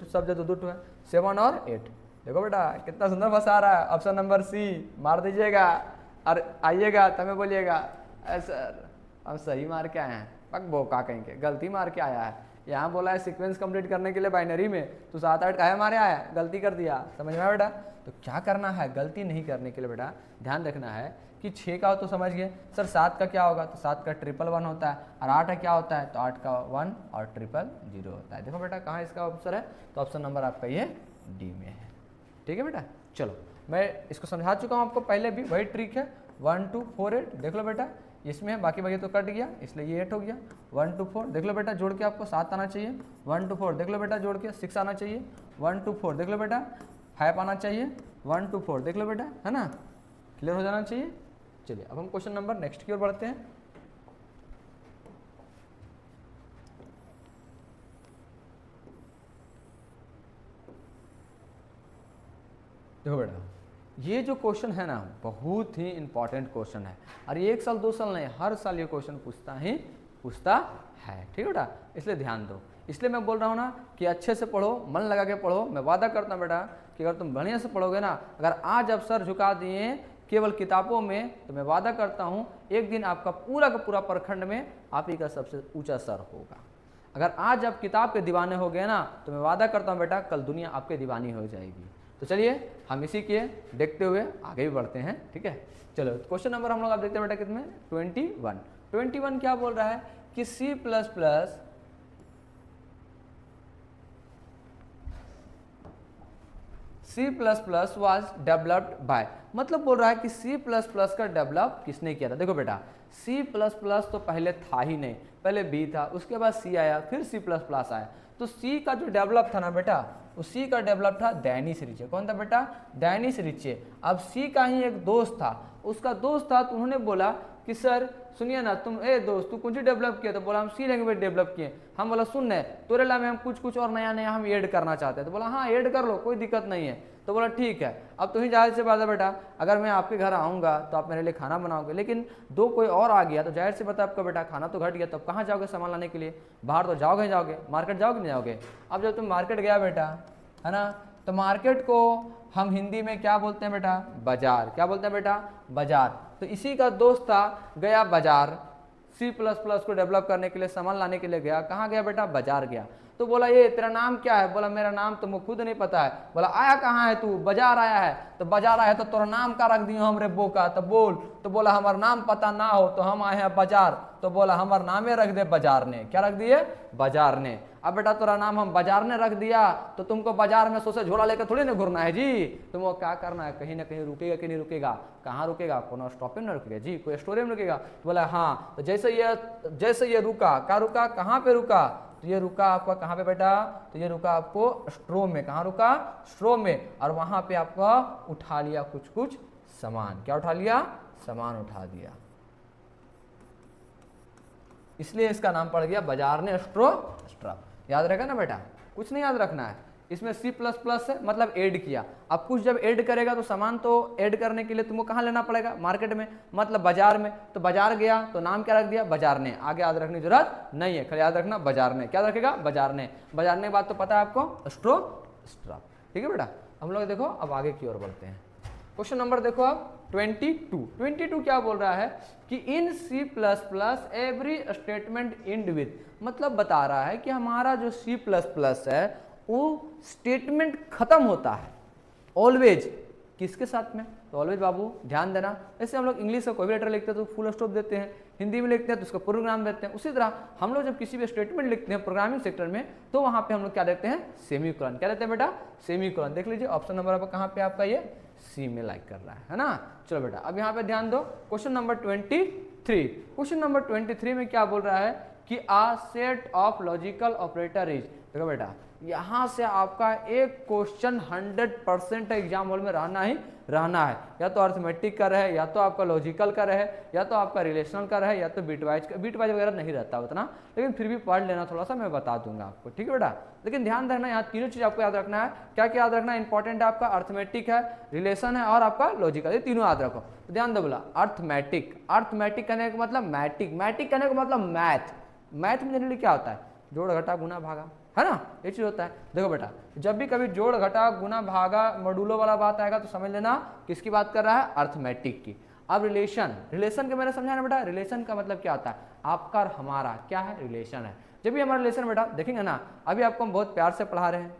सब जो दो है 7 और 8। देखो बेटा कितना सुंदर फंसा रहा है, ऑप्शन नंबर सी मार दीजिएगा और आइएगा तब बोलिएगा सर हम सही मार के आए हैं, पक बोका कहीं के गलती मार के आया है। यहाँ बोला है सीक्वेंस कंप्लीट करने के लिए बाइनरी में, तो 7 8 काहे मारे आया, गलती कर दिया, समझ में आया बेटा। तो क्या करना है, गलती नहीं करने के लिए बेटा ध्यान रखना है कि 6 का हो तो समझ गए सर, 7 का क्या होगा, तो 7 का 111 होता है, और 8 का क्या होता है, तो 8 का 1 और 000 होता है। देखो बेटा कहाँ इसका ऑप्शन है, तो ऑप्शन नंबर आपका ये डी में है। ठीक है बेटा, चलो मैं इसको समझा चुका हूँ आपको पहले भी, वही ट्रिक है 1 2 4 8, देख लो बेटा इसमें है, बाकी तो कट गया इसलिए ये 8 हो गया। 1 2 4 देख लो बेटा जोड़ के आपको 7 आना चाहिए, 1 2 4 देख लो बेटा जोड़ के 6 आना चाहिए, 1 2 4 देख लो बेटा 5 आना चाहिए, 1 2 4 देख लो बेटा, है ना, क्लियर हो जाना चाहिए। चलिए अब हम क्वेश्चन नंबर नेक्स्ट की ओर बढ़ते हैं। देखो बेटा ये जो क्वेश्चन है ना बहुत ही इंपॉर्टेंट क्वेश्चन है, और ये 1 साल 2 साल नहीं, हर साल ये क्वेश्चन पूछता है। ठीक है बेटा, इसलिए ध्यान दो, इसलिए मैं बोल रहा हूँ ना कि अच्छे से पढ़ो, मन लगा के पढ़ो। मैं वादा करता हूँ बेटा कि अगर तुम बढ़िया से पढ़ोगे ना, अगर आज आप सर झुका दिए केवल किताबों में, तो मैं वादा करता हूँ एक दिन आपका पूरा का पूरा प्रखंड में आप ही का सबसे ऊंचा सर होगा। अगर आज आप किताब के दीवाने हो गए ना, तो मैं वादा करता हूँ बेटा कल दुनिया आपके दीवानी हो जाएगी। तो चलिए हम इसी के देखते हुए आगे भी बढ़ते हैं। ठीक है, चलो क्वेश्चन नंबर हम लोग आप देखते हैं बेटा कितने 21 क्या बोल रहा है कि C++ was developed by, मतलब बोल रहा है कि C++ का डेवलप किसने किया था। देखो बेटा C++ तो पहले था ही नहीं, पहले B था, उसके बाद C आया, फिर C++ आया। तो C का जो डेवलप था ना बेटा, उसी का डेवलप था डेनिस रिचे। कौन था बेटा डेनिस रिचे। अब C का ही एक दोस्त था, उसका दोस्त था, तो उन्होंने बोला कि सर सुनिए ना तुम, ए दोस्त तू कुछ डेवलप किया, तो बोला हम C लैंग्वेज डेवलप किए। हम बोला सुन न तोरे ला में हम कुछ और नया नया हम ऐड करना चाहते हैं। तो बोला हाँ ऐड कर लो कोई दिक्कत नहीं है। तो बोला ठीक है, अब तुम्हें जाहिर से बात है बेटा, अगर मैं आपके घर आऊँगा तो आप मेरे लिए खाना बनाओगे, लेकिन दो कोई और आ गया तो जाहिर से बात है आपका बेटा खाना तो घट गया, तो अब कहाँ जाओगे सामान लाने के लिए, बाहर तो जाओगे, मार्केट जाओगे नहीं जाओगे। अब जब तुम मार्केट गया बेटा, है ना, तो मार्केट को हम हिंदी में क्या बोलते हैं बेटा बाजार। क्या बोलते हैं बेटा बाजार। तो इसी का दोस्त था, गया बाजार, C++ को डेवलप करने के लिए, सामान लाने के लिए गया। कहाँ गया बेटा बाजार गया। तो बोला ये तेरा नाम क्या है, बोला मेरा नाम तुमको खुद नहीं पता है। बोला आया कहाँ है तू, बाजार आया है। तो बाजार आया तो तोरा नाम का रख दियो हमरे बोका, तो बोल। तो बोला हमारा नाम पता ना हो तो हम आए हैं बाजार। तो बोला हमारा नामे रख दे बाजार ने। क्या रख दिए बाजार ने। अब बेटा तोरा नाम हम बाजार ने रख दिया, तो तुमको बाजार में सोचे झोला लेकर थोड़ी ना घूरना है जी, तुमको क्या करना है, कहीं ना कहीं रुकेगा कि नहीं रुकेगा, कहाँ रुकेगा, कोनो स्टॉप में ना रुकेगा जी, कोई स्टोर में रुकेगा। तो बोला हाँ। तो जैसे ये रुका, क्या रुका, कहाँ पे रुका, तो ये रुका आपका कहाँ पे बेटा, तो ये रुका आपको स्ट्रो में। कहाँ रुका स्ट्रो में। और वहां पे आपका उठा लिया कुछ सामान। क्या उठा लिया, सामान उठा दिया, इसलिए इसका नाम पड़ गया बाजार ने स्ट्रो। याद रहेगा ना बेटा, कुछ नहीं याद रखना है, इसमें C++ है, मतलब ऐड किया। अब कुछ जब ऐड करेगा तो सामान तो ऐड करने के लिए तुमको कहाँ लेना पड़ेगा, मार्केट में, मतलब बाजार में। तो बाजार गया तो नाम क्या रख दिया, बाजार ने। आगे याद रखने की जरूरत नहीं है, खाली याद रखना बाजार ने। क्या रखेगा, बाजार ने। बाजार ने के बाद तो पता है आपको स्ट्रॉ स्ट्रॉप। ठीक है बेटा, हम लोग देखो अब आगे की ओर बढ़ते हैं। क्वेश्चन नंबर देखो आप 22 क्या बोल रहा है कि in C++ every statement and with, मतलब बता रहा है कि हमारा जो C++ है वो स्टेटमेंट खत्म होता है ऑलवेज किसके साथ में, तो ऑलवेज बाबू ध्यान देना। जैसे हम लोग इंग्लिश का कोई भी लेटर लिखते हैं तो फुल स्टॉप देते हैं, हिंदी में लिखते हैं तो उसका प्रोग्राम देते हैं, उसी तरह हम लोग जब किसी भी स्टेटमेंट लिखते हैं प्रोग्रामिंग सेक्टर में तो वहां पे हम लोग क्या देते हैं, सेमीकोलन। क्या देते हैं बेटा, सेमीकोलन। देख लीजिए ऑप्शन नंबर आपका कहाँ पे आपका ये सी में लाइक कर रहा है ना। चलो बेटा अब यहाँ पे ध्यान दो, क्वेश्चन नंबर 23। क्वेश्चन नंबर 23 में क्या बोल रहा है कि a set of logical operator is. देखो बेटा यहाँ से आपका एक क्वेश्चन 100% एग्जाम हॉल में रहना ही रहना है, या तो अर्थमेटिक का रहे, या तो आपका लॉजिकल का रहे, या तो आपका रिलेशनल का रहे, या तो बिटवाइज का। बिटवाइज वगैरह नहीं रहता उतना, लेकिन फिर भी पढ़ लेना थोड़ा सा, मैं बता दूंगा आपको। ठीक है बेटा, लेकिन ध्यान रखना यहाँ तीनों चीज आपको याद रखना है। क्या क्या याद रखना है, इंपॉर्टेंट है आपका अर्थमेटिक है, रिलेशन है और आपका लॉजिकल, ये तीनों याद रखो। तो ध्यान दो बोला अर्थमेटिक, अर्थमेटिक कहने का मतलब मैटिक, मैटिक कहने का मतलब मैथ। मैथ में जनरली क्या होता है, जोड़ घटा गुना भागा, है ना, ये चीज होता है। देखो बेटा जब भी कभी जोड़ घटा गुना भागा मॉडुलो वाला बात आएगा तो समझ लेना किसकी बात कर रहा है, अर्थमेटिक की। अब रिलेशन, रिलेशन के मैंने समझाया बेटा, रिलेशन का मतलब क्या होता है, आपका और हमारा क्या है, रिलेशन है। जब भी हमारा रिलेशन बेटा देखेंगे ना, अभी आपको हम बहुत प्यार से पढ़ा रहे हैं,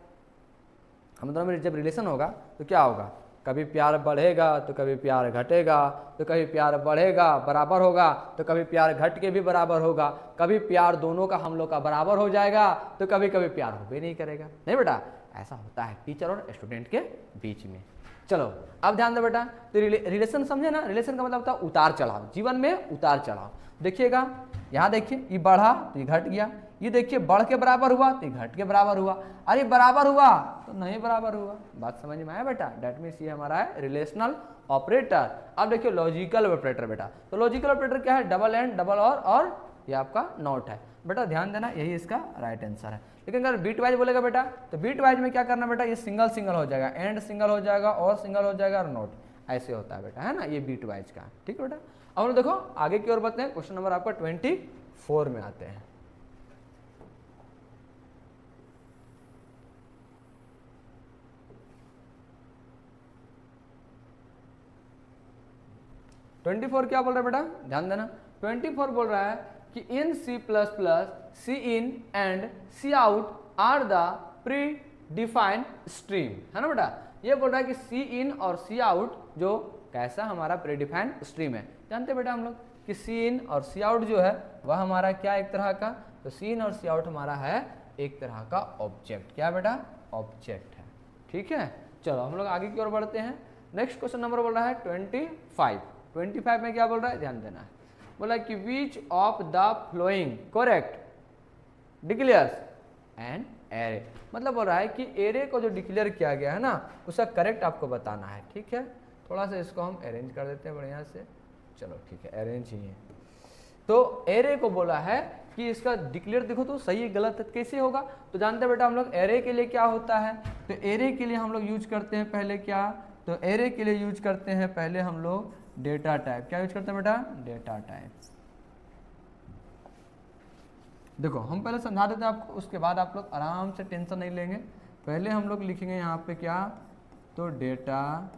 हम दोनों में जब रिलेशन होगा तो क्या होगा, कभी प्यार बढ़ेगा तो कभी प्यार घटेगा, तो कभी प्यार बढ़ेगा बराबर होगा, तो कभी प्यार घट के भी बराबर होगा, कभी प्यार दोनों का हम लोग का बराबर हो जाएगा, तो कभी कभी प्यार हो भी नहीं करेगा। नहीं बेटा, ऐसा होता है टीचर और स्टूडेंट के बीच में। चलो अब ध्यान दो बेटा, तो रिलेशन समझे ना, रिलेशन का मतलब होता है उतार चढ़ाव, जीवन में उतार चढ़ाव। देखिएगा यहाँ देखिए, ये बढ़ा तो ये घट गया, ये देखिए बढ़ के बराबर हुआ तो ये घट के बराबर हुआ, अरे बराबर हुआ तो नहीं बराबर हुआ। बात समझ में आया बेटा, डेट मीन्स ये हमारा है रिलेशनल ऑपरेटर। अब देखिए लॉजिकल ऑपरेटर बेटा, तो लॉजिकल ऑपरेटर क्या है, डबल एंड डबल और ये आपका नॉट है। बेटा ध्यान देना यही इसका राइट आंसर है। लेकिन अगर बीट वाइज बोलेगा बेटा तो बीट वाइज में क्या करना बेटा, ये सिंगल सिंगल हो जाएगा, एंड सिंगल हो जाएगा और सिंगल हो जाएगा और नॉट, ऐसे होता है बेटा, है ना, ये बीट वाइज का। ठीक है बेटा, अब हम देखो आगे की ओर बढ़ते हैं, क्वेश्चन नंबर आपका 24 में आते हैं। ट्वेंटी क्या बोल रहा है बेटा, ध्यान देना। 24 बोल रहा है कि in C++ cin and cout are the predefined stream, है ना बेटा। ये बोल रहा है कि सी इन और सी आउट जो कैसा हमारा प्री डिफाइंड स्ट्रीम है। जानते बेटा हम लोग कि सी इन और सी आउट जो है वह हमारा क्या एक तरह का, तो सी इन और सी आउट हमारा है एक तरह का ऑब्जेक्ट। क्या बेटा, ऑब्जेक्ट है। ठीक है, चलो हम लोग आगे की ओर बढ़ते हैं। नेक्स्ट क्वेश्चन नंबर बोल रहा है 25 में क्या बोल रहा है, ध्यान देना है। बोला कि which of the flowing correct declares an array, मतलब बोल रहा है कि एरे को जो डिक्लेयर किया गया है ना उसका करेक्ट आपको बताना है। ठीक है, थोड़ा सा इसको हम अरेंज कर देते हैं बढ़िया से, चलो ठीक है अरेंज ही है। तो एरे को बोला है कि इसका डिक्लेयर देखो तो सही गलत कैसे होगा, तो जानते हैं बेटा हम लोग एरे के लिए क्या होता है, तो एरे के लिए हम लोग यूज करते हैं पहले क्या, तो एरे के लिए यूज करते हैं पहले हम लोग डेटा टाइप। क्या यूज करते हैं बेटा, डेटा टाइप। देखो हम पहले समझा देते हैं आपको, उसके बाद आप लोग आराम से टेंशन नहीं लेंगे। पहले हम लोग लिखेंगे यहाँ पे क्या, तो डेटा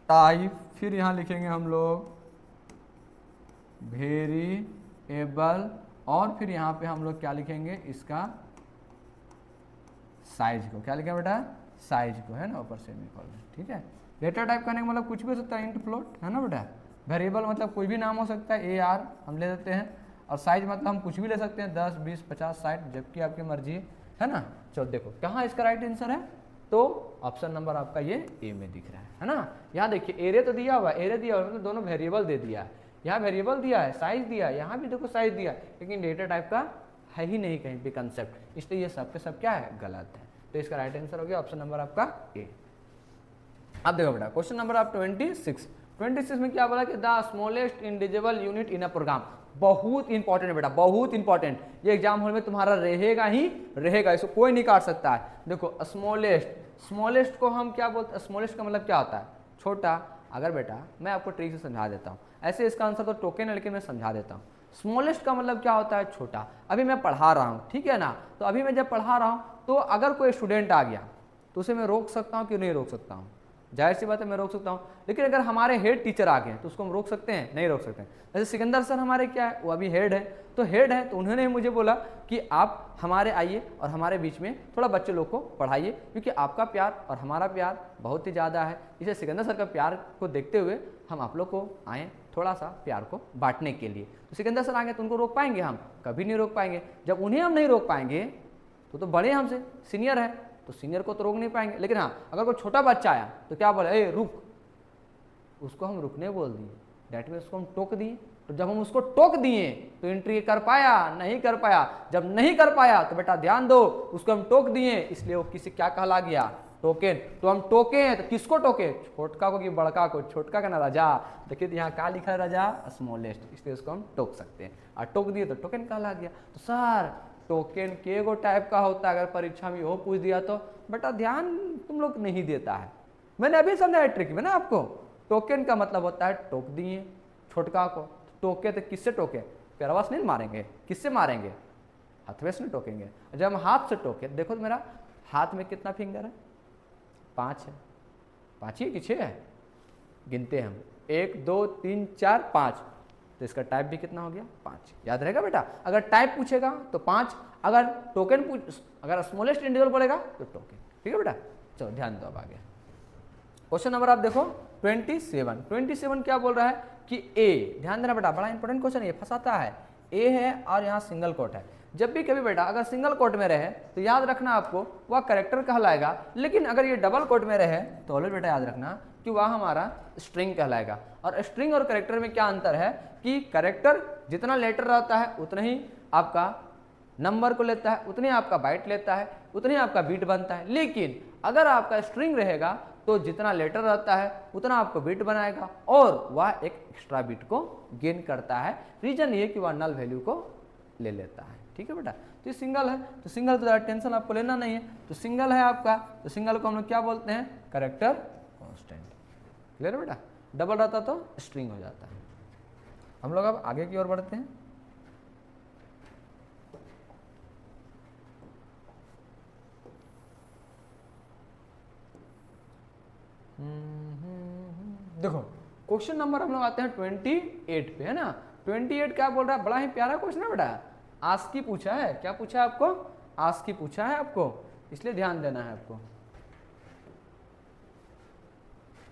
टाइप, फिर यहाँ लिखेंगे हम लोग वेरिएबल, और फिर यहाँ पे हम लोग क्या लिखेंगे, इसका साइज को। क्या लिखेंगे बेटा, साइज को, है ना, ऊपर सेमीकोलन। ठीक है, डेटा टाइप करने का मतलब कुछ भी हो सकता है, इंट फ्लोट, है ना बेटा। वेरिएबल मतलब कोई भी नाम हो सकता है, AR हम ले देते हैं, और साइज मतलब हम कुछ भी ले सकते हैं, 10, 20, 50, 60, जबकि आपकी मर्जी है ना। चलो देखो कहाँ इसका राइट आंसर है, तो ऑप्शन नंबर आपका ये ए में दिख रहा है ना। यहाँ देखिए एरे तो दिया हुआ, एरे दिया हुआ मतलब दोनों वेरिएबल दे दिया है, यहाँ वेरिएबल दिया है, साइज दिया है, यहाँ भी देखो साइज दिया है, लेकिन डेटा टाइप का है ही नहीं कहीं पे कंसेप्ट, इसलिए ये सब के सब क्या है, गलत है। तो इसका राइट आंसर हो गया ऑप्शन नंबर आपका ए। अब देखो बेटा क्वेश्चन नंबर आप 26 में क्या बोला कि the smallest individual unit in a program, बहुत इंपॉर्टेंट है बेटा, बहुत इंपॉर्टेंट। ये एग्जाम हॉल में तुम्हारा रहेगा ही रहेगा, इसको कोई नहीं काट सकता है। देखो स्मॉलेस्ट, स्मॉलेस्ट को हम क्या बोलते हैं, स्मॉलेस्ट का मतलब क्या होता है, छोटा। अगर बेटा मैं आपको ट्रिक से समझा देता हूँ, ऐसे इसका आंसर तो टोकन है, लेकिन मैं समझा देता हूँ। स्मॉलेस्ट का मतलब क्या होता है, छोटा। अभी मैं पढ़ा रहा हूँ, ठीक है ना, तो अभी मैं जब पढ़ा रहा हूँ तो अगर कोई स्टूडेंट आ गया तो उसे मैं रोक सकता हूँ कि नहीं रोक सकता हूँ, जाहिर सी बात है मैं रोक सकता हूँ। लेकिन अगर हमारे हेड टीचर आ गए तो उसको हम रोक सकते हैं, नहीं रोक सकते हैं। जैसे सिकंदर सर हमारे क्या है, वो अभी हेड है, तो हेड है तो उन्होंने मुझे बोला कि आप हमारे आइए और हमारे बीच में थोड़ा बच्चे लोग को पढ़ाइए, क्योंकि आपका प्यार और हमारा प्यार बहुत ही ज़्यादा है। इसे सिकंदर सर का प्यार को देखते हुए हम आप लोग को आए थोड़ा सा प्यार को बांटने के लिए। तो सिकंदर सर आएंगे तो उनको रोक पाएंगे हम, कभी नहीं रोक पाएंगे। जब उन्हें हम नहीं रोक पाएंगे तो बड़े हमसे सीनियर है, तो सीनियर को तो रोक नहीं पाएंगे। लेकिन हाँ, अगर कोई छोटा बच्चा आया तो क्या बोले, ए रुक, उसको हम रुकने बोल दिए, डैट मीन उसको हम टोक दिए। तो जब हम उसको टोक दिए तो एंट्री कर पाया, नहीं कर पाया। जब नहीं कर पाया तो बेटा ध्यान दो, उसको हम टोक दिए, इसलिए वो किसी क्या कहला गया, टोकन। तो हम टोके तो किसको टोके, छोटका को कि बड़का को, छोटका का ना राजा। देखिए यहाँ क्या लिखा है, राजा स्मॉलेस्ट, इसलिए उसको हम टोक सकते हैं। और टोक दिए तो टोकन कहला गया। तो सर टोकन के गो टाइप का होता है, अगर परीक्षा में वो पूछ दिया तो बेटा ध्यान तुम लोग नहीं देता है। मैंने अभी समझाया ट्रिक में ना आपको, टोकन का मतलब होता है टोक दिए छोटका को। टोके तो किससे टोके, पैरवा से नहीं मारेंगे, किससे मारेंगे, हथवे से नहीं टोकेंगे। जब हम हाथ से टोके, देखो तो मेरा हाथ में कितना फिंगर है, 5 है, 5 ही कि 6 है, गिनते हैं हम 1 2 3 4 5। तो इसका टाइप भी कितना हो गया, 5। याद रहेगा बेटा, अगर टाइप पूछेगा तो 5, अगर टोकन अगर स्मॉलेस्ट इंडिविजुअल बोलेगा तो टोकन। ठीक है बेटा, चलो ध्यान दो अब आगे। क्वेश्चन नंबर आप देखो 27 क्या बोल रहा है कि ए, ध्यान देना बेटा, बड़ा इंपॉर्टेंट क्वेश्चन ये फंसाता है। ए है और यहाँ सिंगल कोट है। जब भी कभी बेटा अगर सिंगल कोट में रहे तो याद रखना आपको वह करेक्टर कहलाएगा, लेकिन अगर ये डबल कोट में रहे तो ऑलवेज बेटा याद रखना कि वह हमारा स्ट्रिंग कहलाएगा। और स्ट्रिंग और करेक्टर में क्या अंतर है कि करेक्टर जितना लेटर रहता है उतना ही आपका नंबर को लेता है, उतने आपका बाइट लेता है, उतने आपका बीट बनता है। लेकिन अगर आपका स्ट्रिंग रहेगा तो जितना लेटर रहता है उतना आपको बीट बनाएगा और वह एक एक्स्ट्रा बीट को गेन करता है। रीजन ये कि वह नल वैल्यू को ले लेता है। ठीक है बेटा, तो ये सिंगल है, तो सिंगल तो टेंशन आपको लेना नहीं है। तो सिंगल है आपका, तो सिंगल को हम लोग क्या बोलते हैं, करेक्टर कांस्टेंट। क्लियर है बेटा, डबल रहता तो स्ट्रिंग हो जाता है। हम लोग अब आगे की ओर बढ़ते हैं। देखो क्वेश्चन नंबर हम लोग आते हैं 28 पे, है ना। 28 क्या बोल रहा है, बड़ा ही प्यारा क्वेश्चन है बेटा। आस्की पूछा है, क्या पूछा है आपको, आस्की पूछा है आपको, इसलिए ध्यान देना है आपको।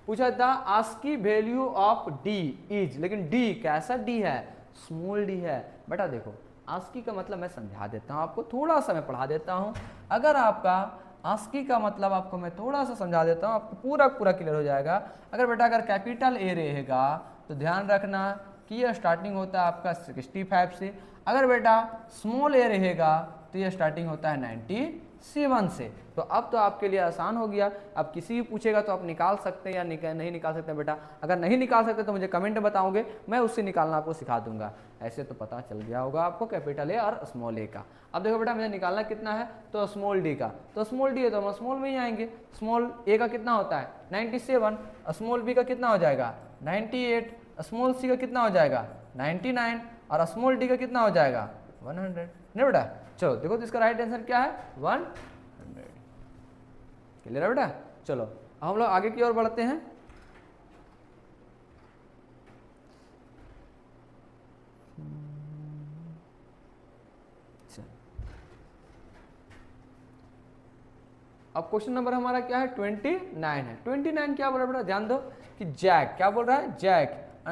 पूछा था ASCII value of D is, लेकिन डी कैसा डी है, स्मॉल डी है। बेटा देखो आस्की का मतलब मैं समझा देता हूँ आपको, थोड़ा सा मैं पढ़ा देता हूँ। अगर आपका आस्की का मतलब आपको मैं थोड़ा सा समझा देता हूँ, आपको पूरा क्लियर हो जाएगा। अगर बेटा अगर कैपिटल ए रहेगा तो ध्यान रखना कि यह स्टार्टिंग होता है आपका 65 से। अगर बेटा स्मॉल ए रहेगा तो यह स्टार्टिंग होता है 97 से। तो अब तो आपके लिए आसान हो गया, अब किसी भी पूछेगा तो आप निकाल सकते हैं या नहीं निकाल सकते बेटा। अगर नहीं निकाल सकते तो मुझे कमेंट में बताओगे, मैं उससे निकालना आपको सिखा दूंगा। ऐसे तो पता चल गया होगा आपको कैपिटल ए और स्मॉल ए का। अब देखो बेटा मुझे निकालना कितना है, तो स्मॉल डी का, तो स्मॉल डी है तो हम स्मॉल में ही आएंगे। स्मॉल ए का कितना होता है 97, स्मॉल बी का कितना हो जाएगा 98, स्मॉल सी का कितना हो जाएगा 99 और स्मॉल डी का कितना हो जाएगा 100। नहीं बेटा, चलो देखो तो इसका राइट आंसर क्या है 100। क्लियर है बेटा, चलो हम लोग आगे की ओर बढ़ते हैं। अब क्वेश्चन नंबर हमारा क्या है 29 है। 29 क्या बोल रहा है बेटा, ध्यान दो कि जैक क्या बोल रहा है, जैक _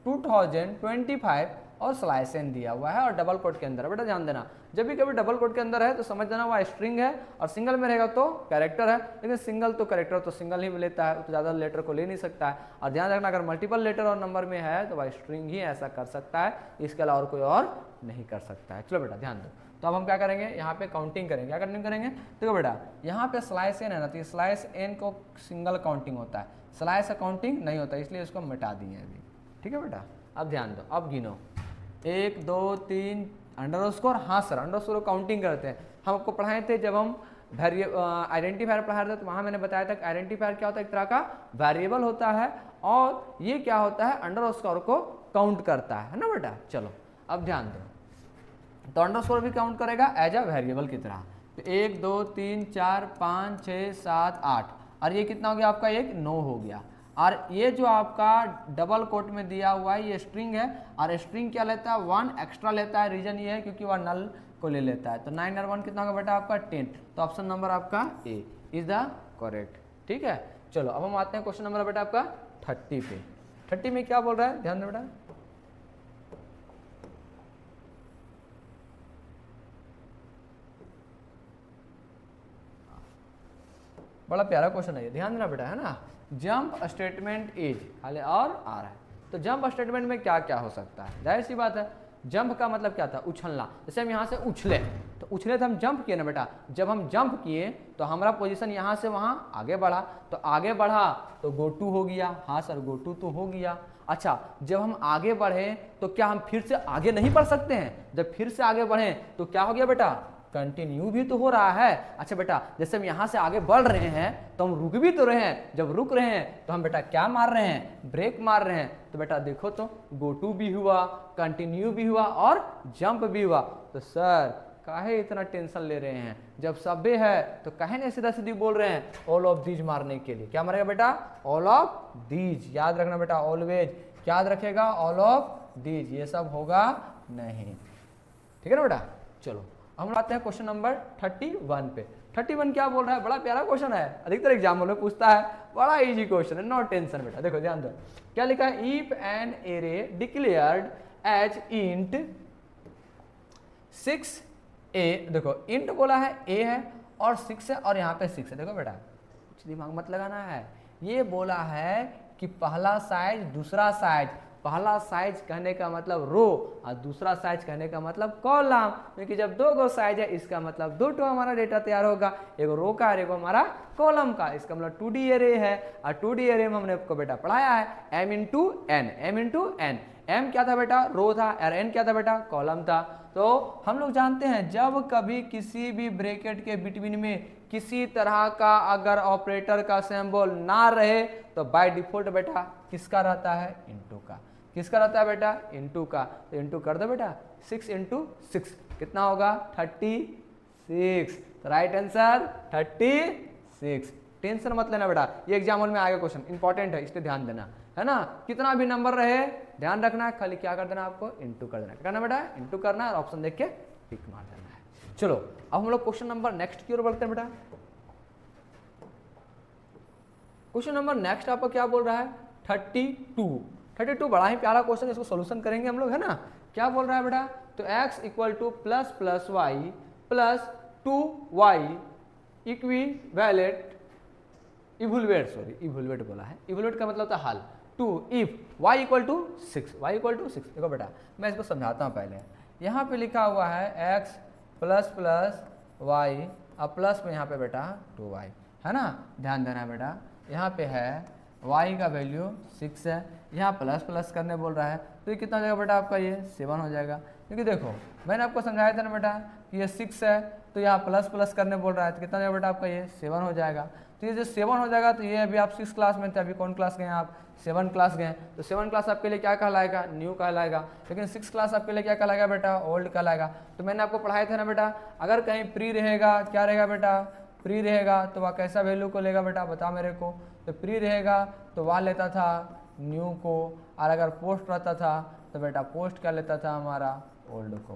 2025 और स्लाइस एन दिया हुआ है और डबल कोट के अंदर है। बेटा ध्यान देना, जब भी कभी डबल कोट के अंदर है तो समझ जाना वह स्ट्रिंग है, और सिंगल में रहेगा तो कैरेक्टर है। लेकिन सिंगल तो कैरेक्टर तो सिंगल ही लेता है, तो ज़्यादा लेटर को ले नहीं सकता है। और ध्यान रखना अगर मल्टीपल लेटर और नंबर में है तो वह स्ट्रिंग ही ऐसा कर सकता है, इसके अलावा और कोई और नहीं कर सकता है। चलो बेटा ध्यान दो, तो अब हम क्या करेंगे, यहाँ पे काउंटिंग करेंगे। क्या करने करेंगे, देखो बेटा यहाँ पे स्लाइस एन है ना, तो स्लाइस एन को सिंगल काउंटिंग होता है, स्लाइस काउंटिंग नहीं होता, इसलिए इसको मिटा दिए अभी। ठीक है बेटा, अब ध्यान दो, अब गिनो 1 2 3 अंडरस्कोर, हाँ सर अंडरस्कोर काउंटिंग करते हैं। हम आपको पढ़ाए थे जब हम आइडेंटिफायर पढ़ा रहे थे तो वहाँ मैंने बताया था कि आइडेंटिफायर क्या होता है, एक तरह का वेरिएबल होता है और ये क्या होता है, अंडरस्कोर को काउंट करता है ना बेटा। चलो अब ध्यान दो, तो अंडरस्कोर भी काउंट करेगा एज अ वेरिएबल की तरह। तो 1 2 3 4 5 6 7 8 और ये कितना हो गया आपका, एक 9 हो गया। और ये जो आपका डबल कोट में दिया हुआ है ये स्ट्रिंग है, और स्ट्रिंग क्या लेता है, 1 एक्स्ट्रा लेता है। रीजन ये है क्योंकि वह नल को ले लेता है। तो 9 और 1 कितना होगा बेटा आपका 10। तो ऑप्शन नंबर आपका ए इज द करेक्ट। ठीक है, चलो अब हम आते हैं क्वेश्चन नंबर बेटा आपका 30 पे। 30 में क्या बोल रहा है, ध्यान दो बेटा। बड़ा प्यारा क्वेश्चन है ये, ध्यान देना बेटा, है ना। जंप स्टेटमेंट इज हाले और आ रहा है, तो जंप स्टेटमेंट में क्या क्या हो सकता है, जाहिर सी बात है। जंप का मतलब क्या था, उछलना। जैसे हम यहाँ से उछले, तो उछले तो हम जंप किए ना बेटा। जब हम जंप किए तो हमारा पोजीशन यहाँ से वहाँ आगे बढ़ा, तो आगे बढ़ा तो गो टू हो गया। हाँ सर गो टू तो हो गया। अच्छा, जब हम आगे बढ़े तो क्या हम फिर से आगे नहीं बढ़ सकते हैं? जब फिर से आगे बढ़े तो क्या हो गया बेटा, कंटिन्यू भी तो हो रहा है। अच्छा बेटा, जैसे हम यहाँ से आगे बढ़ रहे हैं तो हम रुक भी तो रहे हैं। जब रुक रहे हैं तो हम बेटा क्या मार रहे हैं, ब्रेक मार रहे हैं। तो बेटा देखो तो गो टू भी हुआ, कंटिन्यू भी हुआ और जंप भी हुआ। तो सर काहे इतना टेंशन ले रहे हैं, जब सभ्य है तो काहे नहीं सीधा सीधी बोल रहे हैं ऑल ऑफ दीज मारने के लिए। क्या मारेगा बेटा, ऑल ऑफ दीज। याद रखना बेटा, ऑलवेज याद रखेगा, ऑल ऑफ दीज, ये सब होगा नहीं। ठीक है ना बेटा। चलो हम आते हैं क्वेश्चन नंबर 31 पे। 31 क्या बोल रहा है, बड़ा प्यारा क्वेश्चन है, अधिकतर एग्जाम में पूछता है, बड़ा इजी क्वेश्चन है, नो टेंशन बेटा। देखो ध्यान दो क्या लिखा है, if an array declared as int 6a। देखो इंट बोला है, a है और 6 है और यहाँ पे 6 है। देखो बेटा कुछ दिमाग मत लगाना है, ये बोला है कि पहला साइज दूसरा साइज, पहला साइज कहने का मतलब रो और दूसरा साइज कहने का मतलब कॉलम, क्योंकि जब दो गो साइज है इसका मतलब दो टो हमारा डेटा तैयार होगा, एक रो का और एक हमारा कॉलम का। इसका मतलब 2D एरे है और 2D एरे में हमने आपको बेटा पढ़ाया है m इंटू एन। m क्या था बेटा, रो था, और n क्या था बेटा, कॉलम था। तो हम लोग जानते हैं जब कभी किसी भी ब्रैकेट के बिटवीन में किसी तरह का अगर ऑपरेटर का सिंबल ना रहे तो बाय डिफॉल्ट बेटा किसका रहता है, इनटू का। किसका रहता है बेटा, इनटू का। तो इनटू कर दो बेटा, 6 इंटू 6 कितना होगा 36। तो राइट आंसर 36। टेंशन मत लेना बेटा, ये एग्जाम हॉल में आएगा क्वेश्चन, इंपॉर्टेंट है, इसलिए ध्यान देना, है ना। कितना भी नंबर रहे ध्यान रखना है, खाली क्या कर देना आपको, इनटू कर देना। क्या करना बेटा, इनटू करना है और ऑप्शन देख के टिक मार देना है। चलो अब हम लोग क्वेश्चन नंबर नेक्स्ट की ओर बढ़ते हैं बेटा। क्वेश्चन नंबर नेक्स्ट आपको क्या बोल रहा है, 32 बड़ा ही प्यारा क्वेश्चन, इसको सोल्यूशन करेंगे हम लोग, है ना। क्या बोल रहा है बेटा, तो x equal to plus plus y plus 2y evaluate बोला है, इवुलवेट का मतलब था हल, to if y equal to 6, y equal to 6। देखो बेटा मैं इसको समझाता हूँ पहले। यहाँ पे लिखा हुआ है x प्लस प्लस वाई और प्लस में यहाँ पे बेटा 2y, है ना। ध्यान देना बेटा, यहाँ पे है y का वैल्यू 6 है, यहाँ प्लस प्लस करने बोल रहा है, तो ये कितना हो जाएगा बेटा आपका, ये 7 हो जाएगा। क्योंकि देखो मैंने आपको समझाया था ना बेटा कि ये 6 है तो यहाँ प्लस प्लस करने बोल रहा है, तो कितना हो जाएगा बेटा आपका, ये 7 हो जाएगा। तो ये जो 7 हो जाएगा, तो ये अभी आप 6 क्लास में थे, अभी कौन क्लास गए आप, 7 क्लास गए। तो 7 क्लास आपके लिए क्या कहलाएगा, न्यू कहलाएगा, लेकिन 6 क्लास आपके लिए क्या कहलाएगा बेटा, ओल्ड कहलाएगा। तो मैंने आपको पढ़ाए थे ना बेटा, अगर कहीं प्री रहेगा, क्या रहेगा बेटा, प्री रहेगा तो वह कैसा वैल्यू को लेगा बेटा, बता मेरे को। तो प्री रहेगा तो वह लेता था न्यू को, और अगर पोस्ट रहता था तो बेटा पोस्ट क्या लेता था, हमारा ओल्ड को,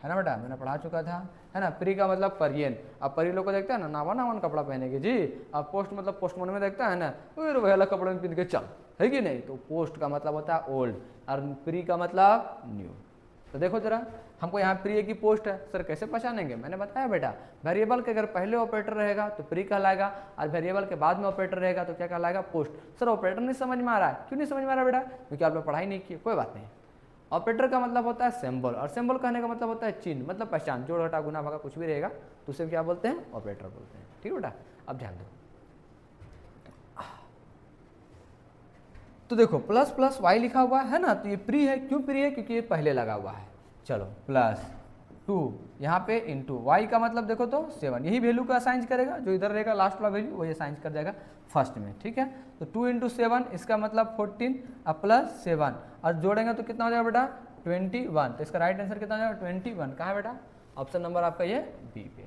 है ना बेटा, मैंने पढ़ा चुका था, है ना। प्री का मतलब परियन, अब परी लोग को देखता है ना, नावा नावन कपड़ा पहनेगे जी। अब पोस्ट मतलब पोस्टमैन में देखता है ना, फिर वही अलग कपड़े में पहन के चल, है कि नहीं। तो पोस्ट का मतलब होता है ओल्ड और प्री का मतलब न्यू। तो देखो जरा, हमको यहाँ प्री की पोस्ट है, सर कैसे पहचानेंगे, मैंने बताया बेटा, वेरिएबल के अगर पहले ऑपरेटर रहेगा तो प्री कहलाएगा, और वेरिएबल के बाद में ऑपरेटर रहेगा तो क्या कहलाएगा, पोस्ट। सर ऑपरेटर नहीं समझ में आ रहा है, क्यों नहीं समझ में आ रहा बेटा, क्योंकि आपने पढ़ाई नहीं की, कोई बात नहीं। ऑपरेटर का मतलब होता है सिंबल, और सिंबल कहने का मतलब होता है चिन्ह, मतलब पहचान, जोड़ घटा गुना भागा कुछ भी रहेगा तो उसे क्या बोलते हैं, ऑपरेटर बोलते हैं। ठीक है बेटा, अब ध्यान दो। तो देखो प्लस प्लस वाई लिखा हुआ है ना, तो ये प्री है। क्यों प्री है? क्योंकि ये पहले लगा हुआ है। चलो प्लस 2 यहाँ पे इंटू वाई का मतलब देखो तो 7, यही वैल्यू का असाइन करेगा, जो इधर रहेगा लास्ट वाला वैल्यू वही असाइन कर जाएगा फर्स्ट में। ठीक है, तो 2 इंटू 7 इसका मतलब 14 अब प्लस 7 और जोड़ेंगे तो कितना हो जाएगा बेटा 21। तो इसका राइट आंसर कितना हो जाएगा 21। कहाँ है बेटा? ऑप्शन नंबर आपका ये बी पे।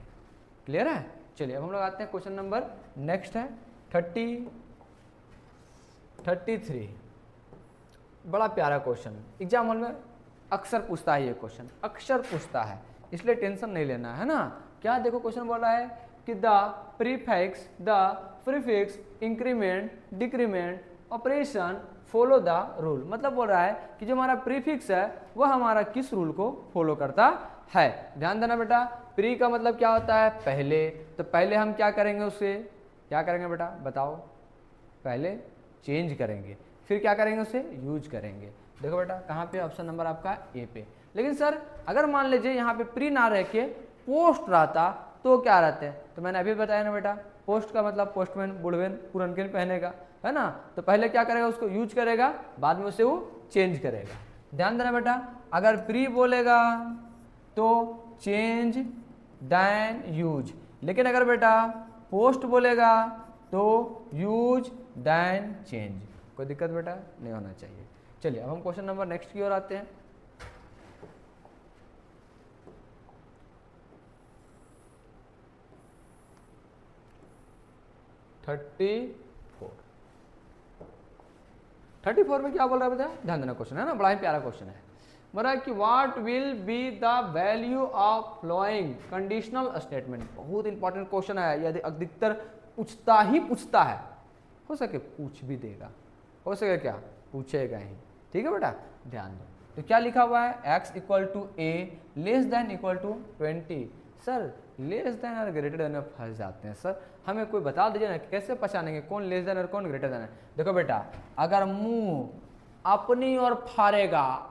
क्लियर है? चलिए अब हम लोग आते हैं क्वेश्चन नंबर नेक्स्ट है 33। बड़ा प्यारा क्वेश्चन, एग्जाम हॉल में अक्सर पूछता है ये क्वेश्चन, अक्सर पूछता है, इसलिए टेंशन नहीं लेना है ना। क्या देखो क्वेश्चन बोल रहा है कि the prefix increment decrement operation follow the rule. मतलब बोल रहा है कि जो हमारा प्रीफिक्स है वह हमारा किस रूल को फॉलो करता है। ध्यान देना बेटा, प्री का मतलब क्या होता है? पहले। तो पहले हम क्या करेंगे? उससे क्या करेंगे बेटा बताओ? पहले चेंज करेंगे, फिर क्या करेंगे? उसे यूज करेंगे। देखो बेटा कहाँ पे? ऑप्शन नंबर आपका ए पे। लेकिन सर अगर मान लीजिए यहाँ पे प्री ना रह के पोस्ट रहता तो क्या रहते हैं? तो मैंने अभी बताया ना बेटा, पोस्ट का मतलब पोस्टमैन बुढ़वेन पुरनकिन पहनेगा, है ना। तो पहले क्या करेगा? उसको यूज करेगा, बाद में उसे वो चेंज करेगा। ध्यान देना बेटा, अगर प्री बोलेगा तो चेंज देन यूज, लेकिन अगर बेटा पोस्ट बोलेगा तो यूज देन चेंज। कोई दिक्कत बेटा नहीं होना चाहिए। चलिए अब हम क्वेश्चन नंबर नेक्स्ट की ओर आते हैं। थर्टी फोर में क्या बोल रहा है बेटा? ध्यान देना, क्वेश्चन है ना, बड़ा ही प्यारा क्वेश्चन है। बोला कि what will be the value of following conditional statement. बहुत इंपॉर्टेंट क्वेश्चन है, यदि अधिकतर पूछता है, हो सके पूछ भी देगा, हो सके क्या पूछेगा ही। ठीक है बेटा, ध्यान दो। तो क्या लिखा हुआ है? x equal to a less than equal to 20। Sir less than और ग्रेटर देन में फंस जाते हैं सर, हमें कोई बता दीजिए ना कैसे पहचानेंगे कौन लेस देन और कौन ग्रेटर देन है। देखो बेटा, अगर मुंह अपनी ओर फाड़ेगा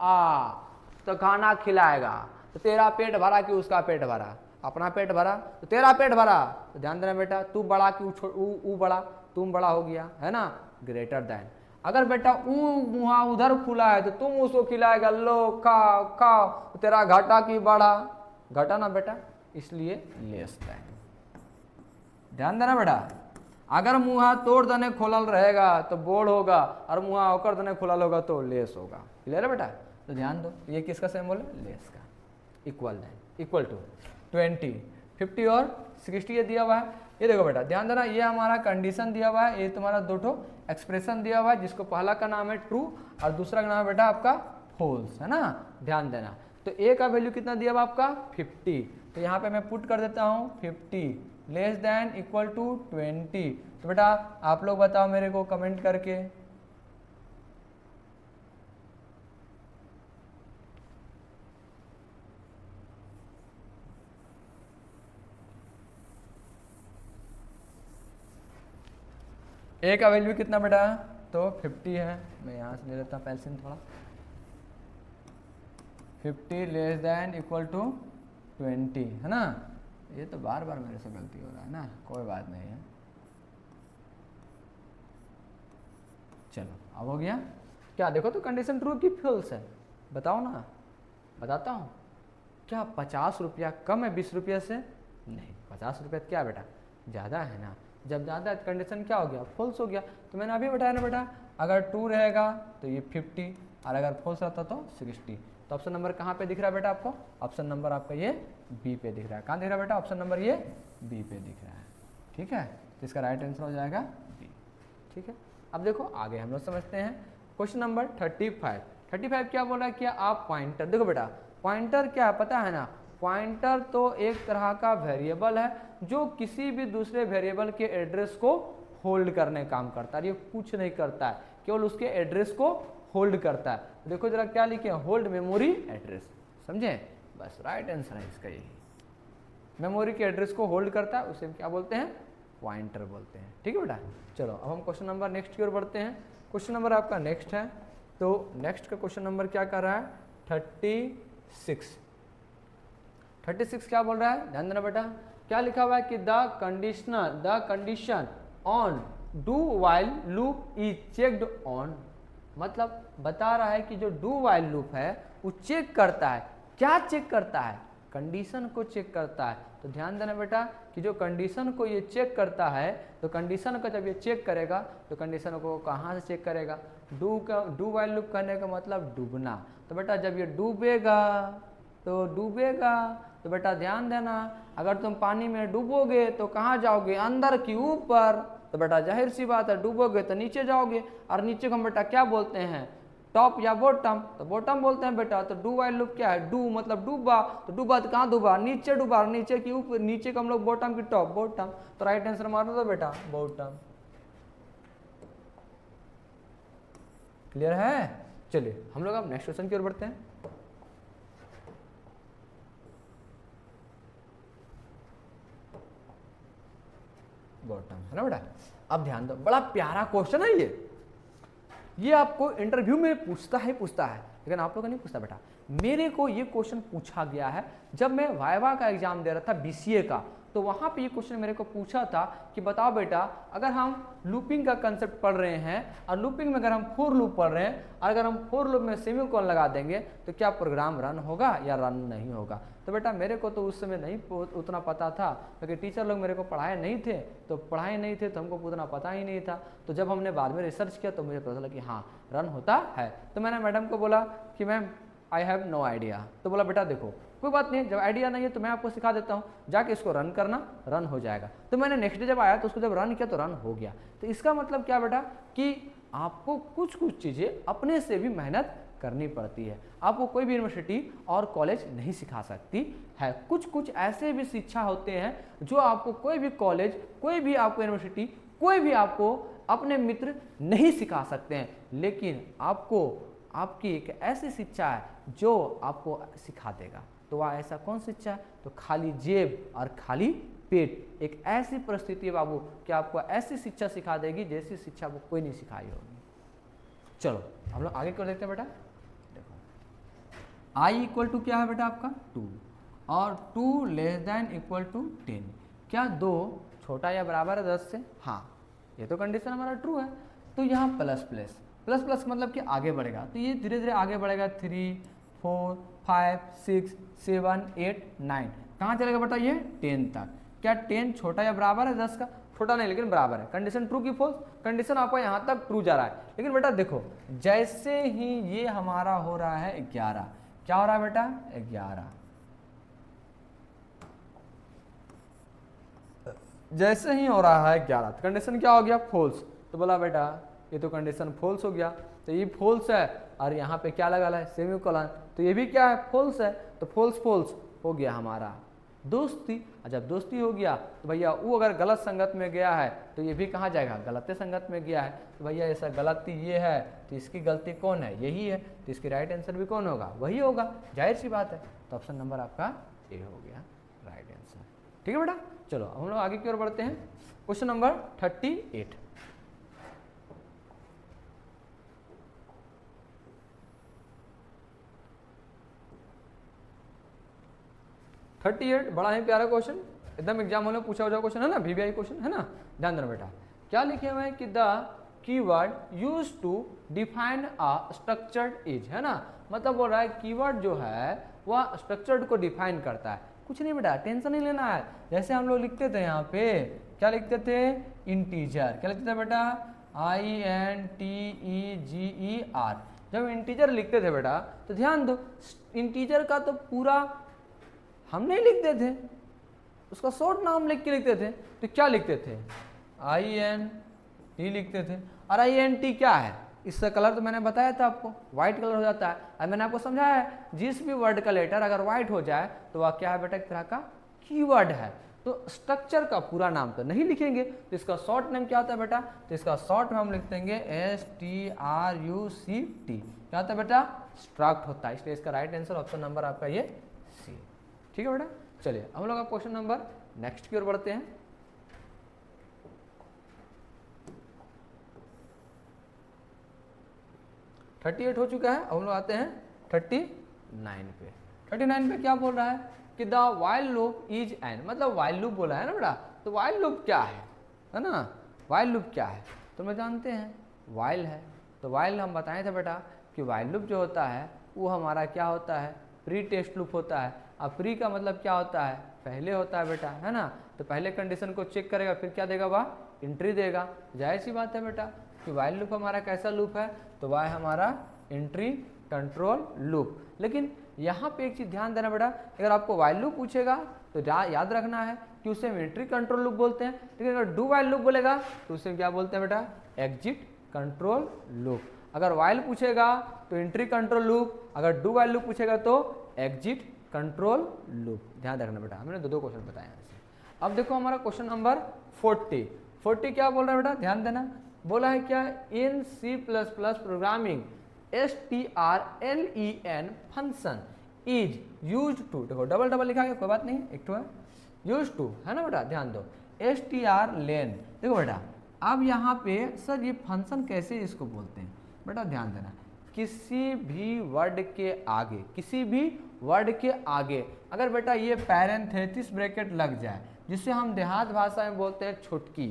तो खाना खिलाएगा, तो तेरा पेट भरा कि उसका पेट भरा? अपना पेट भरा तो तेरा पेट भरा। तो ध्यान देना बेटा, तू बड़ा कि ऊ बड़ा? तुम बड़ा हो गया, है ना, ग्रेटर देन। अगर बेटा मुँह उधर खुला है तो तुम उसको खिलाएगा, लो खाओ खाओ, तो तेरा घाटा की बड़ा? घाटा ना बेटा, इसलिए लेस देन। ध्यान देना बेटा, अगर मुँह तोड़ दने खोलल रहेगा तो बोर्ड होगा, और मुँह होकर दने खुलल होगा तो लेस होगा। क्लियर है बेटा? तो ध्यान दो, ये किसका सिंबल है? लेस का। इक्वल देन इक्वल टू 20, 50 और 60 ये दिया हुआ है। ये देखो बेटा ध्यान देना, ये हमारा कंडीशन दिया हुआ है, ये तुम्हारा दो ठो एक्सप्रेशन दिया हुआ है, जिसको पहला का नाम है ट्रू और दूसरा का नाम है बेटा आपका फॉल्स, है ना। ध्यान देना, तो ए का वैल्यू कितना दिया हुआ आपका 50, तो यहाँ पे मैं पुट कर देता हूँ 50 लेस देन इक्वल टू 20। तो बेटा आप लोग बताओ मेरे को कमेंट करके, ए का वैल्यू कितना बेटा? तो 50 है। मैं यहाँ से ले लेता हूँ पेंसिल थोड़ा। 50 लेस देन इक्वल टू 20, है ना। ये तो बार बार मेरे से गलती हो रहा है ना, कोई बात नहीं है। चलो अब हो गया क्या? देखो तो कंडीशन ट्रू की फॉल्स है, बताओ ना। बताता हूँ, क्या 50 रुपया कम है 20 रुपया से? नहीं, 50 रुपया क्या बेटा ज़्यादा है ना। जब ज़्यादा है कंडीशन क्या हो गया? फॉल्स हो गया। तो मैंने अभी बताया ना बेटा, अगर ट्रू रहेगा तो ये 50 और अगर फॉल्स रहता तो 60। तो ऑप्शन नंबर कहाँ पे दिख रहा है बेटा आपको? ऑप्शन नंबर आपका ये बी पे दिख रहा है। कहाँ दिख रहा है बेटा? ऑप्शन नंबर ये बी पे दिख रहा है। ठीक है, तो इसका राइट आंसर हो जाएगा बी। ठीक है, अब देखो आगे हम लोग समझते हैं क्वेश्चन नंबर 35। 35 क्या बोल रहा है? क्या आप पॉइंटर, देखो बेटा पॉइंटर क्या है पता है ना? पॉइंटर तो एक तरह का वेरिएबल है जो किसी भी दूसरे वेरिएबल के एड्रेस को होल्ड करने काम करता है। ये कुछ नहीं करता है, केवल उसके एड्रेस को होल्ड करता है। देखो जरा क्या लिखे हैं? होल्ड मेमोरी एड्रेस, समझे? बस राइट आंसर है इसका यही। मेमोरी के एड्रेस को होल्ड करता है, उसे क्या बोलते हैं? पॉइंटर बोलते हैं। ठीक है बेटा, चलो अब हम क्वेश्चन नंबर नेक्स्ट की ओर बढ़ते हैं। क्वेश्चन नंबर आपका नेक्स्ट है, तो नेक्स्ट का क्वेश्चन नंबर क्या कर रहा है? 36। 36 क्या बोल रहा है? ध्यान देना बेटा, क्या लिखा हुआ है कि the condition on do while loop is checked on. मतलब बता रहा है कि जो डू वाइल लूप है वो चेक करता है, क्या चेक करता है, कंडीशन को चेक करता है। तो ध्यान देना बेटा कि जो कंडीशन को ये चेक करता है, तो कंडीशन को जब ये चेक करेगा तो कंडीशन को कहाँ से चेक करेगा, डू वाइल लूप करने का मतलब डूबना। तो बेटा जब ये डूबेगा तो बेटा ध्यान देना, अगर तुम पानी में डूबोगे तो कहाँ जाओगे, अंदर की ऊपर। तो बेटा जाहिर सी बात है डूबोगे तो नीचे जाओगे, और नीचे को हम बेटा क्या बोलते हैं, टॉप या बॉटम, तो बॉटम बोलते हैं बेटा। तो डू वाइल लूप क्या है, डू मतलब डूबा, तो डूबा तो कहाँ डूबा, नीचे डूबा, नीचे की ऊपर, नीचे को हम लोग बॉटम की टॉप, बॉटम। तो राइट आंसर मारना था बेटा बॉटम। क्लियर है? चलिए हम लोग अब नेक्स्ट क्वेश्चन की ओर बढ़ते हैं। बॉटम है ना बेटा। अब ध्यान दो, बड़ा प्यारा क्वेश्चन है ये आपको इंटरव्यू में पूछता है, लेकिन आप लोगों को नहीं पूछता बेटा। मेरे को ये क्वेश्चन पूछा गया है जब मैं वाइवा का एग्जाम दे रहा था बीसीए का, तो वहां पे ये क्वेश्चन मेरे को पूछा था कि बताओ बेटा, अगर हम लूपिंग का कंसेप्ट पढ़ रहे हैं और लूपिंग में अगर हम फोर लूप पढ़ रहे हैं और अगर हम फोर लूप में सेमीकोलन लगा देंगे तो क्या प्रोग्राम रन होगा या रन नहीं होगा। तो बेटा मेरे को तो उस समय नहीं उतना पता था, क्योंकि टीचर लोग मेरे को पढ़ाए नहीं थे, तो हमको उतना पता ही नहीं था। तो जब हमने बाद में रिसर्च किया तो मुझे पता चला कि हाँ रन होता है। तो मैंने मैडम को बोला कि ma'am I have no idea. तो बोला बेटा देखो कोई बात नहीं, जब आइडिया नहीं है तो मैं आपको सिखा देता हूँ, जाके इसको रन करना, रन हो जाएगा। तो मैंने नेक्स्ट डे जब आया तो उसको जब रन किया तो रन हो गया। तो इसका मतलब क्या बेटा कि आपको कुछ चीज़ें अपने से भी मेहनत करनी पड़ती है। आपको कोई भी यूनिवर्सिटी और कॉलेज नहीं सिखा सकती है। कुछ ऐसे भी शिक्षा होते हैं जो आपको कोई भी कॉलेज, कोई भी आपको यूनिवर्सिटी, कोई भी आपको अपने मित्र नहीं सिखा सकते हैं, लेकिन आपकी एक ऐसी शिक्षा है जो आपको सिखा देगा। तो वह ऐसा कौन शिक्षा है, तो खाली जेब और खाली पेट, एक ऐसी परिस्थिति है बाबू कि आपको ऐसी शिक्षा सिखा देगी जैसी शिक्षा वो कोई नहीं सिखाई होगी। चलो हम लोग आगे कर देखते हैं बेटा। देखो आई इक्वल टू क्या है बेटा आपका 2 और 2 लेस देन इक्वल टू 10, क्या 2 छोटा या बराबर है 10 से, हाँ ये तो कंडीशन हमारा ट्रू है। तो यहाँ प्लस मतलब कि आगे बढ़ेगा, तो ये धीरे धीरे आगे बढ़ेगा 3 4 5 6 7 8 9, कहाँ चलेगा बेटा ये 10 तक। क्या 10 छोटा या बराबर है 10 का, छोटा नहीं लेकिन बराबर है। कंडीशन ट्रू की फॉल्स, कंडीशन आपका यहाँ तक ट्रू जा रहा है। लेकिन बेटा देखो जैसे ही ये हमारा हो रहा है 11, क्या हो रहा है बेटा 11, जैसे ही हो रहा है 11 तो कंडीशन क्या हो गया फॉल्स। तो बोला बेटा ये तो कंडीशन फॉल्स हो गया, तो ये फॉल्स है और यहाँ पे क्या लगा है सेमीकोलन, तो ये भी क्या है फॉल्स है। तो फॉल्स हो गया हमारा दोस्ती। और जब दोस्ती हो गया तो भैया वो अगर गलत संगत में गया है तो ये भी कहाँ जाएगा, गलत संगत में गया है। तो भैया ऐसा गलती ये है तो इसकी गलती कौन है, यही है, तो इसकी राइट आंसर भी कौन होगा, वही होगा, जाहिर सी बात है। तो ऑप्शन नंबर आपका ए हो गया राइट आंसर। ठीक है बेटा, चलो हम लोग आगे की ओर बढ़ते हैं। Question number 38। बड़ा ही प्यारा क्वेश्चन, एकदम एग्जाम में पूछा हुआ क्वेश्चन है ना, वीवीआई क्वेश्चन है ना। ध्यान देना बेटा, क्या लिखे हुए हैं कि the keyword use to define a structured is, है ना, मतलब बोल रहा है कीवर्ड जो है वह स्ट्रक्चर्ड को डिफाइन करता है। कुछ नहीं बेटा, टेंशन नहीं लेना है। जैसे हम लोग लिखते थे यहाँ पे, क्या लिखते थे इंटीजर, क्या लिखते थे बेटा INTEGER। जब इंटीजर लिखते थे बेटा तो ध्यान दो इंटीजर का तो पूरा हम नहीं लिखते थे, उसका शॉर्ट नाम लिख के लिखते थे। तो क्या लिखते थे INT लिखते थे। और INT क्या है, इसका कलर तो मैंने बताया था आपको, व्हाइट कलर हो जाता है। और मैंने आपको समझाया है जिस भी वर्ड का लेटर अगर व्हाइट हो जाए तो वह क्या है बेटा, एक तरह का कीवर्ड है। तो स्ट्रक्चर का पूरा नाम तो नहीं लिखेंगे, तो इसका शॉर्ट नेम क्या होता है बेटा, तो इसका शॉर्ट में हम लिख देंगे STRUCT, क्या होता है बेटा, स्ट्रक्ट होता है। इसलिए इसका राइट आंसर ऑप्शन नंबर आपका ये सी। ठीक है बेटा, चलिए हम लोग क्वेश्चन नंबर नेक्स्ट की ओर बढ़ते हैं। थर्टी 38 हो चुका है, हम लोग आते हैं 39 पे। 39 पे क्या बोल रहा है कि the while loop is an, मतलब वाइल लूप बोला है ना बेटा, तो वाइल लूप क्या है ना, वाइल लूप क्या है तो मैं जानते हैं वाइल है, तो वाइल हम बताए थे बेटा कि वाइल लूप जो होता है वो हमारा क्या होता है, प्री टेस्ट लूप होता है। अब प्री का मतलब क्या होता है, पहले होता है बेटा, है ना। तो पहले कंडीशन को चेक करेगा, फिर क्या देगा, वह एंट्री देगा। जाहिर सी बात है बेटा कि वाइल लूप हमारा कैसा लूप है, तो वह है हमारा एंट्री कंट्रोल लूप। लेकिन यहाँ पे एक चीज़ ध्यान देना बेटा, अगर आपको वाइल लूप पूछेगा तो याद रखना है कि उसे हम एंट्री कंट्रोल लूप बोलते हैं, लेकिन अगर डू वाइल लूप बोलेगा तो उसे क्या बोलते हैं बेटा, एग्जिट कंट्रोल लूप। अगर वाइल पूछेगा तो एंट्री कंट्रोल लूप, अगर डू वाइल लूप पूछेगा तो एग्जिट कंट्रोल लूप। ध्यान रखना बेटा, हमने दो क्वेश्चन बताए हैं। अब देखो हमारा क्वेश्चन नंबर 40 क्या बोल रहा है बेटा, ध्यान देना। बोला है क्या, in C++ programming strlen function is use to, देखो डबल लिखा है, कोई बात नहीं, एक तो है यूज टू, है ना बेटा, ध्यान दो। strlen, देखो बेटा अब यहाँ पे सर ये फंक्शन कैसे इसको बोलते हैं बेटा, ध्यान देना। किसी भी वर्ड के आगे, किसी भी वर्ड के आगे अगर बेटा ये पैरेंथेसिस ब्रैकेट लग जाए, जिसे हम देहात भाषा में बोलते हैं छोटकी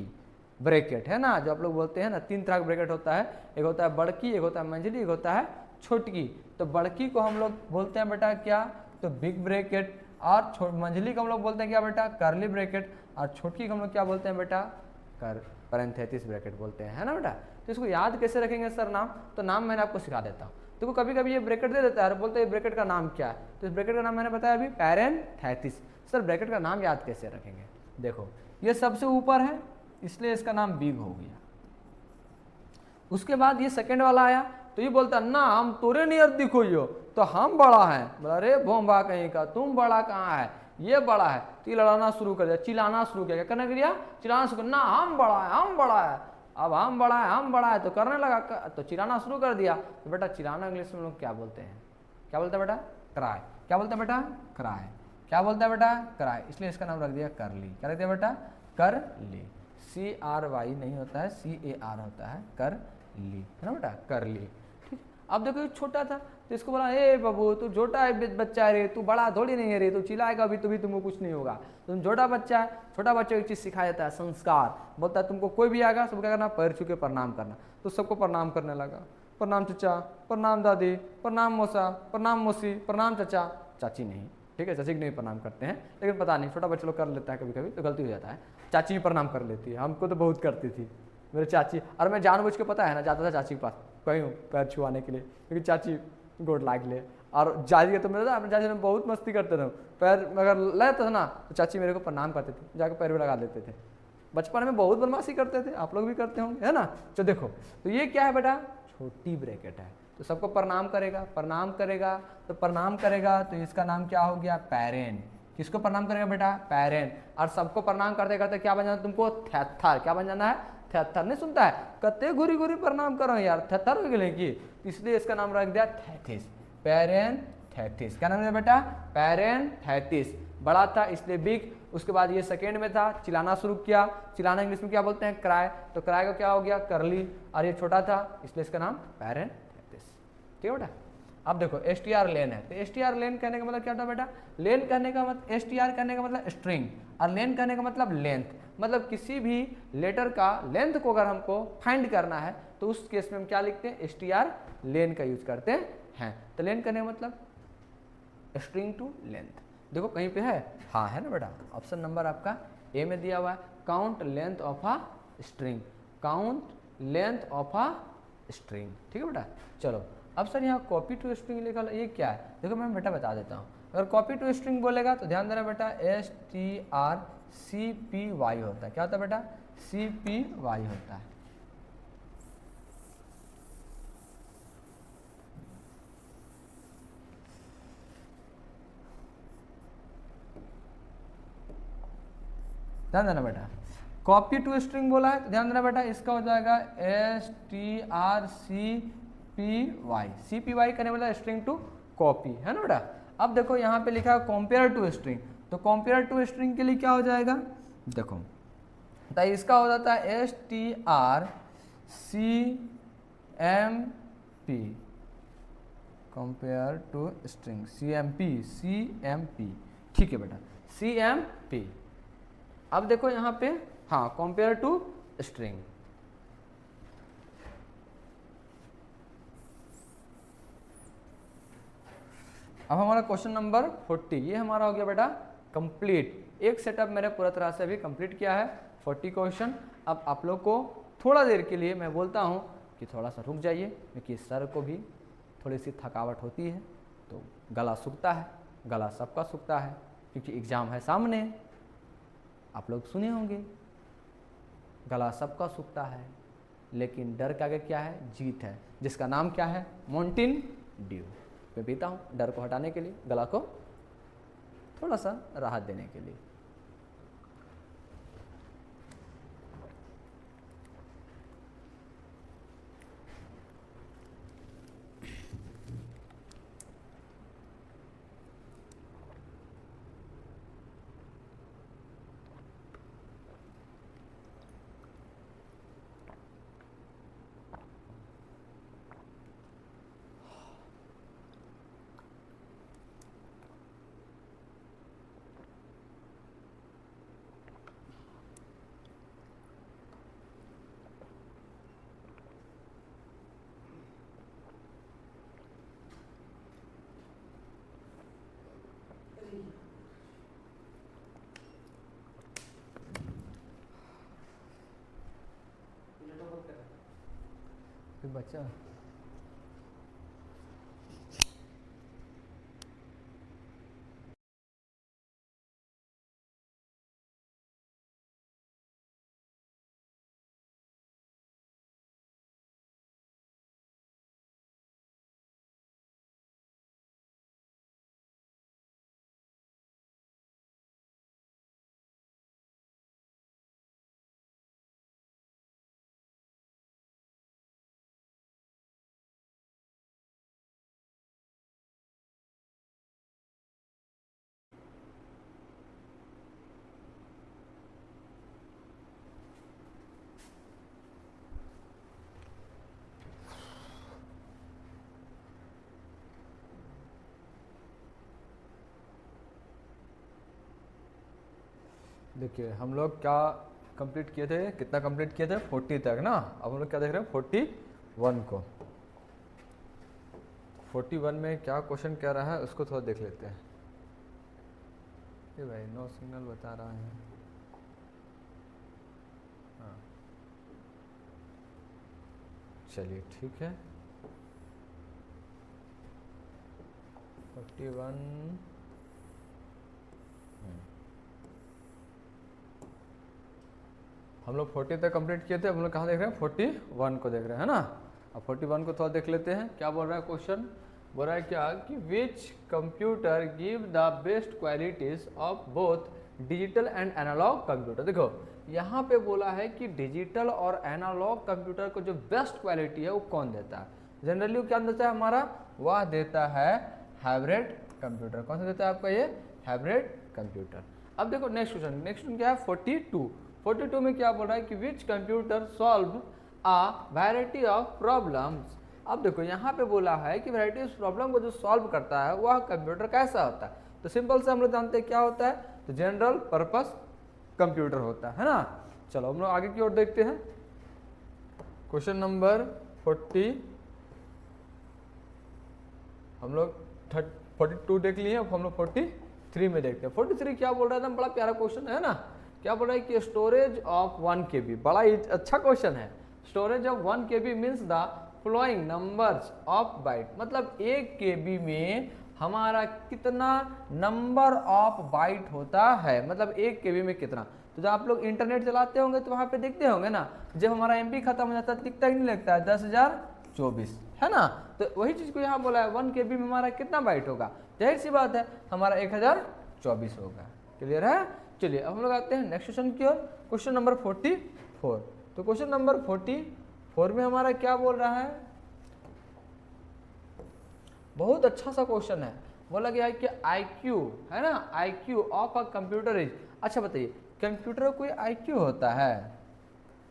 ब्रैकेट, है ना, जो आप लोग बोलते हैं ना, 3 तरह का ब्रैकेट होता है, एक होता है बड़की, एक होता है मंझली, एक होता है छोटकी। तो बड़की को हम लोग बोलते हैं बेटा क्या, तो बिग ब्रैकेट, और मंझली को हम लोग बोलते हैं क्या बेटा, कर्ली ब्रैकेट, और छोटकी को हम लोग क्या बोलते हैं बेटा, पैरेंथेसिस ब्रैकेट बोलते हैं, है ना बेटा। तो इसको याद कैसे रखेंगे सर नाम, तो नाम मैंने आपको सिखा देता हूँ। देखो कभी कभी ये ब्रैकेट दे देता है और बोलते हैं ब्रैकेट का नाम क्या है, तो इस ब्रैकेट का नाम मैंने बताया अभी, पैरेंथेसिस। सर ब्रैकेट का नाम याद कैसे रखेंगे, देखो ये सबसे ऊपर है इसलिए इसका नाम बिग हो गया। उसके बाद ये सेकंड वाला आया तो ये बोलता ना हम तोरे नियर दिखो यो, तो हम बड़ा है, बोला अरे भोंबा कहीं का, तुम बड़ा कहाँ है, ये बड़ा है। तो ये लड़ाना शुरू कर दिया, चिल्लाना शुरू किया, क्या करने के लिए, चिल्लाना शुरू, ना हम बड़ा है, हम बड़ा है। अब हम बड़ा है, हम बड़ा है तो करने लगा, तो चिल्लाना शुरू कर दिया। तो बेटा चिल्लाना इंग्लिश में लोग क्या बोलते हैं, क्या बोलते हैं बेटा, क्राई। क्या बोलते हैं बेटा, क्राई। क्या बोलता है बेटा, क्राई, इसलिए इसका नाम रख दिया करली। क्या रख दिया बेटा, करली। CRY नहीं होता है, CAR होता है, करली, है ना बेटा, करली। ठीक। अब देखो ये छोटा था तो इसको बोला ए बाबू तू छोटा है बच्चा है रे, तू बड़ा थोड़ी नहीं है रे, तू चिल्लाएगा अभी तो भी तुमको कुछ नहीं होगा, तुम छोटा बच्चा है। छोटा बच्चे को एक चीज़ सिखाया जाता है, संस्कार। बोलता है तुमको कोई भी आएगा सबको क्या करना, पैर छू के प्रणाम करना। तो सबको प्रणाम करने लगा, प्रणाम चचा, प्रणाम दादी, प्रणाम मौसा, प्रणाम मौसी, प्रणाम चचा, चाची नहीं, ठीक है, चाची को नहीं प्रणाम करते हैं, लेकिन पता नहीं छोटा बच्चा लोग कर लेता है कभी कभी, तो गलती हो जाता है। चाची भी प्रणाम कर लेती है, हमको तो बहुत करती थी मेरे चाची, और मैं जानबूझ के पता है ना जाता था चाची के पास कहीं पैर छुआने के लिए, क्योंकि चाची गोड़ लाग ले। और जाजी तो मेरा अपने चाची में बहुत मस्ती करते थे, पैर अगर लेता था ना तो चाची मेरे को प्रणाम करते थे, जाकर पैर में लगा देते थे। बचपन में बहुत बदमाशी करते थे, आप लोग भी करते होंगे, है ना। तो देखो तो ये क्या है बेटा, छोटी ब्रैकेट है, तो सबको प्रणाम करेगा, प्रणाम करेगा, तो प्रणाम करेगा तो इसका नाम क्या हो गया, पेरेंट। किसको प्रणाम करेगा बेटा, पेरेंट। और सबको प्रणाम करते करते क्या बन जाना तुमको, थेथर। क्या बन जाना है, थेथर। नहीं सुनता है, कते घुरी घुरी प्रणाम करो यार, थेथर हो गए की, इसलिए इसका नाम रख दिया थेथिस, पैरेंथेसिस। क्या नाम है बेटा, पैरेंथेसिस। बड़ा था इसलिए बिग। उसके बाद ये सेकेंड में था, चिल्लाना शुरू किया, चिल्लाना इंग्लिश में क्या बोलते हैं, क्राई, तो क्राई का क्या हो गया, करली। और ये छोटा था इसलिए इसका नाम पैरेंथेसिस, ठीक है बेटा। अब देखो strlen है, तो strlen कहने का मतलब क्या होता है बेटा, लेन कहने का मतलब, str कहने का मतलब स्ट्रिंग, और लेन कहने का मतलब लेंथ। मतलब किसी भी लेटर का लेंथ को अगर हमको फाइंड करना है तो उस केस में हम क्या लिखते हैं, strlen का यूज करते हैं। तो लेन कहने का मतलब स्ट्रिंग टू लेंथ। देखो कहीं पे है, हाँ है ना बेटा, ऑप्शन नंबर आपका ए में दिया हुआ है, count length of a string, count length of a string, ठीक है बेटा। चलो अब सर यहाँ कॉपी टू स्ट्रिंग लिखा, ये क्या है, देखो मैं बेटा बता देता हूँ। अगर कॉपी टू स्ट्रिंग बोलेगा तो ध्यान देना बेटा, strcpy होता है। क्या होता है बेटा, CPY होता है। ध्यान देना बेटा, कॉपी टू स्ट्रिंग बोला है तो ध्यान देना बेटा, इसका हो जाएगा strcpy। CPY करने वाला स्ट्रिंग टू कॉपी, है ना बेटा। अब देखो यहाँ पे लिखा है कंपेयर टू स्ट्रिंग, तो कंपेयर टू स्ट्रिंग के लिए क्या हो जाएगा, देखो तो इसका हो जाता है strcmp, compare two string, CMP, ठीक है बेटा, CMP। अब देखो यहाँ पे, हाँ कंपेयर टू स्ट्रिंग, अब हमारा क्वेश्चन नंबर 40 ये हमारा हो गया बेटा कंप्लीट। एक सेटअप मैंने पूरा तरह से अभी कंप्लीट किया है 40 क्वेश्चन। अब आप लोग को थोड़ा देर के लिए मैं बोलता हूँ कि थोड़ा सा रुक जाइए, क्योंकि सर को भी थोड़ी सी थकावट होती है, तो गला सूखता है, गला सबका सूखता है, क्योंकि एग्ज़ाम है सामने। आप लोग सुने होंगे गला सबका सूखता है, लेकिन डर के आगे क्या है? जीत है, जिसका नाम क्या है? Mountain Dew. मैं पीता हूँ डर को हटाने के लिए, गला को थोड़ा सा राहत देने के लिए। बच्चा देखिए हम लोग क्या कंप्लीट किए थे, कितना कंप्लीट किए थे? 40 तक ना। अब हम लोग क्या देख रहे हैं? 41 को। 41 में क्या क्वेश्चन कह रहा है उसको थोड़ा देख लेते हैं। ये भाई नो सिग्नल बता रहा है। हाँ चलिए ठीक है। 41 हम लोग 40 तक कंप्लीट किए थे। हम लोग कहाँ देख रहे हैं? 41 को देख रहे हैं ना। अब 41 को थोड़ा देख लेते हैं क्या बोल रहा है क्वेश्चन। बोल रहा है क्या कि which computer give the best qualities of both digital and analog computer. देखो यहाँ पे बोला है कि डिजिटल और एनालॉग कंप्यूटर को जो बेस्ट क्वालिटी है वो कौन देता है? जनरली क्या देता है हमारा? वह देता है हाइब्रिड कंप्यूटर। कौन सा देता है आपका? ये हाइब्रिड कंप्यूटर। अब देखो नेक्स्ट क्वेश्चन क्या है? 42 में क्या बोल रहा है कि which computer solve a variety of problems. अब देखो यहाँ पे बोला है कि वैरायटी ऑफ प्रॉब्लम को जो सॉल्व करता है वह कंप्यूटर कैसा होता है? तो सिंपल से हम लोग जानते हैं क्या होता है, तो जनरल पर्पस कंप्यूटर होता है ना। चलो हम लोग आगे की ओर देखते हैं। क्वेश्चन नंबर 40 हम लोग 42 देख लिए। अब हम लोग 43 में देखते हैं। 43 क्या बोल रहा है? एकदम बड़ा प्यारा क्वेश्चन है ना। क्या बोल रहा है कि स्टोरेज ऑफ 1 KB। बड़ा ही अच्छा क्वेश्चन है। Storage of 1 KB means the flowing numbers of bite. मतलब 1 KB में हमारा कितना नंबर ऑफ बाइट होता है, मतलब 1 KB में कितना। तो जब आप लोग इंटरनेट चलाते होंगे तो वहाँ पे देखते होंगे ना, जब हमारा MB खत्म हो जाता है दिखता ही नहीं लगता है 10,024 है ना। तो वही चीज़ को यहाँ बोला है 1 KB में हमारा कितना बाइट होगा? जाहिर सी बात है हमारा 1024 होगा। क्लियर है? चलिए अब हम लोग आते हैं नेक्स्ट क्वेश्चन की ओर। Question number 44। तो क्वेश्चन नंबर 44 में हमारा क्या बोल रहा है? बहुत अच्छा सा क्वेश्चन है। बोला गया है कि IQ है ना, IQ of a computer is. अच्छा बताइए कंप्यूटर का कोई IQ होता है?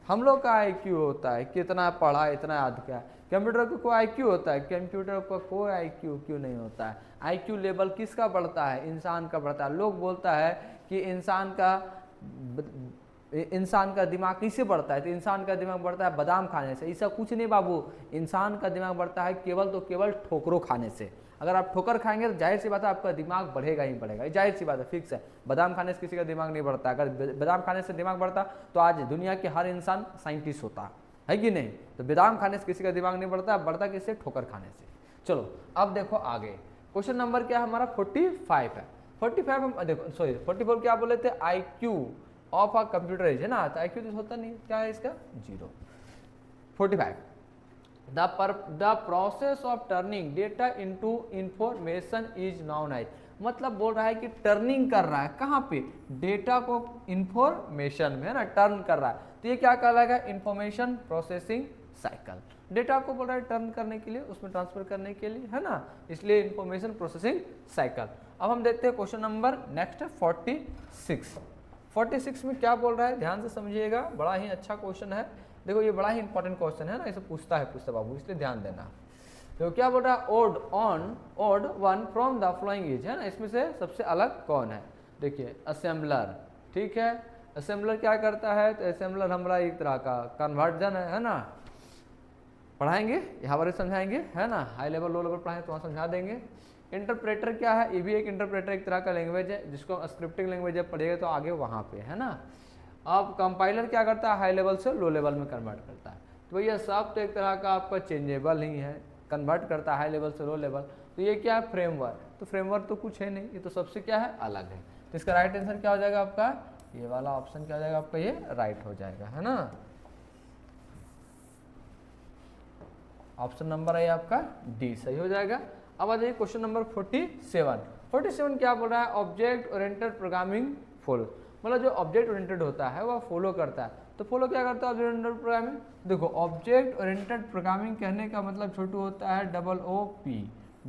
हम लोग का IQ होता है कितना पढ़ा इतना याद किया। कंप्यूटर का कोई IQ होता है? कंप्यूटर का कोई IQ क्यों नहीं होता है? IQ लेवल किसका बढ़ता है? इंसान का बढ़ता है। लोग बोलता है कि इंसान का दिमाग किससे बढ़ता है? तो इंसान का दिमाग बढ़ता है बादाम खाने से। ऐसा कुछ नहीं बाबू, इंसान का दिमाग बढ़ता है केवल तो केवल ठोकरों खाने से। अगर आप ठोकर खाएंगे तो जाहिर सी बात है आपका दिमाग बढ़ेगा ही बढ़ेगा, जाहिर सी बात है, फिक्स है। बादाम खाने से किसी का दिमाग नहीं बढ़ता, अगर बादाम खाने से दिमाग बढ़ता तो आज दुनिया के हर इंसान साइंटिस्ट होता है कि नहीं। तो बादाम खाने से किसी का दिमाग नहीं बढ़ता, बढ़ता किससे? ठोकर खाने से। चलो अब देखो आगे, क्वेश्चन नंबर क्या है हमारा? 45 है। 45 हम देखो, सॉरी 44 क्या बोले थे? IQ of a computer age, है ना। तो IQ तो होता नहीं, क्या है इसका? 0। 45 the process of turning data into information is known as, मतलब बोल रहा है कि टर्निंग कर रहा है कहाँ पे? डेटा को इंफॉर्मेशन में, है ना, टर्न कर रहा है। तो ये क्या कहलाएगा? Information processing cycle. डेटा को बोल रहा है टर्न करने के लिए, उसमें ट्रांसफर करने के लिए, है ना, इसलिए इंफॉर्मेशन प्रोसेसिंग साइकिल। अब हम देखते हैं क्वेश्चन नंबर नेक्स्ट है 46। 46 में क्या बोल रहा है? ध्यान से समझिएगा, बड़ा ही अच्छा क्वेश्चन है। देखो ये बड़ा ही इंपॉर्टेंट क्वेश्चन है ना, इसे पूछता है बाबू, इसलिए ध्यान देना। तो क्या बोल रहा है? Odd one from the following is, है ना, इसमें से सबसे अलग कौन है? देखिए असेंबलर, ठीक है। असेंबलर क्या करता है? तो असेंबलर हमारा एक तरह का कन्वर्जन है ना। पढ़ाएंगे यहाँ पर समझाएंगे, है ना, हाई लेवल लो लेवल पढ़ाएंगे तो वहाँ समझा देंगे। इंटरप्रेटर क्या है? ये भी एक इंटरप्रेटर एक तरह का लैंग्वेज है, जिसको स्क्रिप्टिंग लैंग्वेज जब पढ़िएगा तो आगे वहाँ पे, है ना। अब कंपाइलर क्या करता है? हाई लेवल से लो लेवल में कन्वर्ट करता है। तो भैया सब तो एक तरह का आपका चेंजेबल ही है, कन्वर्ट करता है हाई लेवल से लो लेवल। तो ये क्या है? फ्रेमवर्क। तो फ्रेमवर्क तो कुछ है नहीं, ये तो सबसे क्या है? अलग है। तो इसका राइट आंसर क्या हो जाएगा आपका? ये वाला ऑप्शन क्या हो जाएगा आपका? ये राइट हो जाएगा, है ना। ऑप्शन नंबर है आपका डी सही हो जाएगा। अब आ जाइए क्वेश्चन नंबर 47। 47 क्या बोल रहा है? ऑब्जेक्ट ओरिएंटेड प्रोग्रामिंग फॉलो, मतलब जो ऑब्जेक्ट ओरिएंटेड होता है वह फॉलो करता है। तो फॉलो क्या करता है ऑब्जेक्ट ओरिएंटेड प्रोग्रामिंग? देखो ऑब्जेक्ट ओरिएंटेड प्रोग्रामिंग कहने का मतलब छोटू होता है OOP।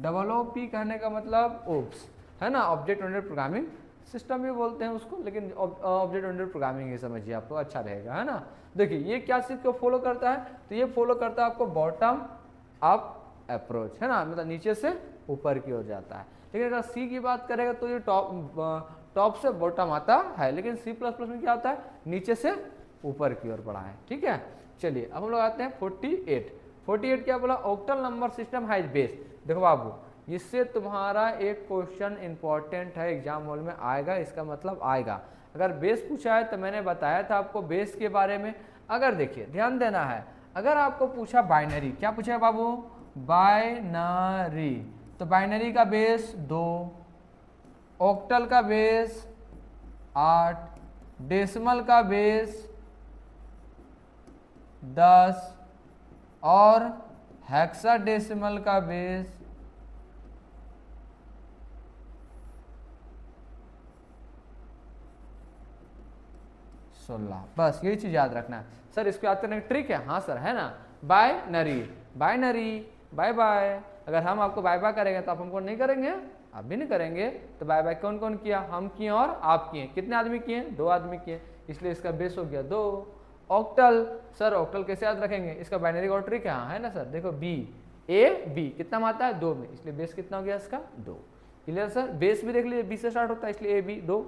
OOP कहने का मतलब ओप्स, है ना, ऑब्जेक्ट ओरिएंटेड प्रोग्रामिंग सिस्टम भी बोलते हैं उसको, लेकिन ऑब्जेक्ट ओरिएंटेड प्रोग्रामिंग ही समझिए आप, तो अच्छा रहेगा, है ना। देखिए ये क्या चीज़ को फॉलो करता है? तो ये फॉलो करता है आपको बॉटम अप अप्रोच, है ना, मतलब नीचे से ऊपर की ओर जाता है। लेकिन अगर सी की बात करेगा तो ये टॉप से बॉटम आता है, लेकिन C++ में क्या होता है? नीचे से ऊपर की ओर बढ़ा है, ठीक है। चलिए अब हम लोग आते हैं 48। 48 क्या बोला? Octal number system has base. देखो बाबू, इससे तुम्हारा एक क्वेश्चन इंपॉर्टेंट है, एग्जाम हॉल में आएगा, इसका मतलब आएगा। अगर बेस पूछा है तो मैंने बताया था आपको बेस के बारे में। अगर देखिए ध्यान देना है, अगर आपको पूछा बाइनरी, क्या पूछा है बाबू? बाइनरी। तो बाइनरी का बेस 2, ऑक्टल का बेस 8, डेसिमल का बेस 10 और हेक्साडेसिमल का बेस 16। बस यही चीज याद रखना है। सर इसको याद करने की ट्रिक है? हाँ सर, है ना, बाइनरी। Binary bye bye. अगर हम आपको बाय बाय करेंगे तो आप हमको नहीं करेंगे, आप भी नहीं करेंगे। तो बाय बाय कौन कौन किया? हम किए और आप किए। कितने आदमी किए? 2 आदमी किए, इसलिए इसका बेस हो गया 2। ऑक्टल, सर ऑक्टल कैसे याद रखेंगे? इसका बाइनरी का ट्रिक है ना सर। देखो B कितना में आता है? 2 में, इसलिए बेस कितना हो गया इसका? 2। Clear sir? बेस भी देख लीजिए B से स्टार्ट होता है, इसलिए AB 2,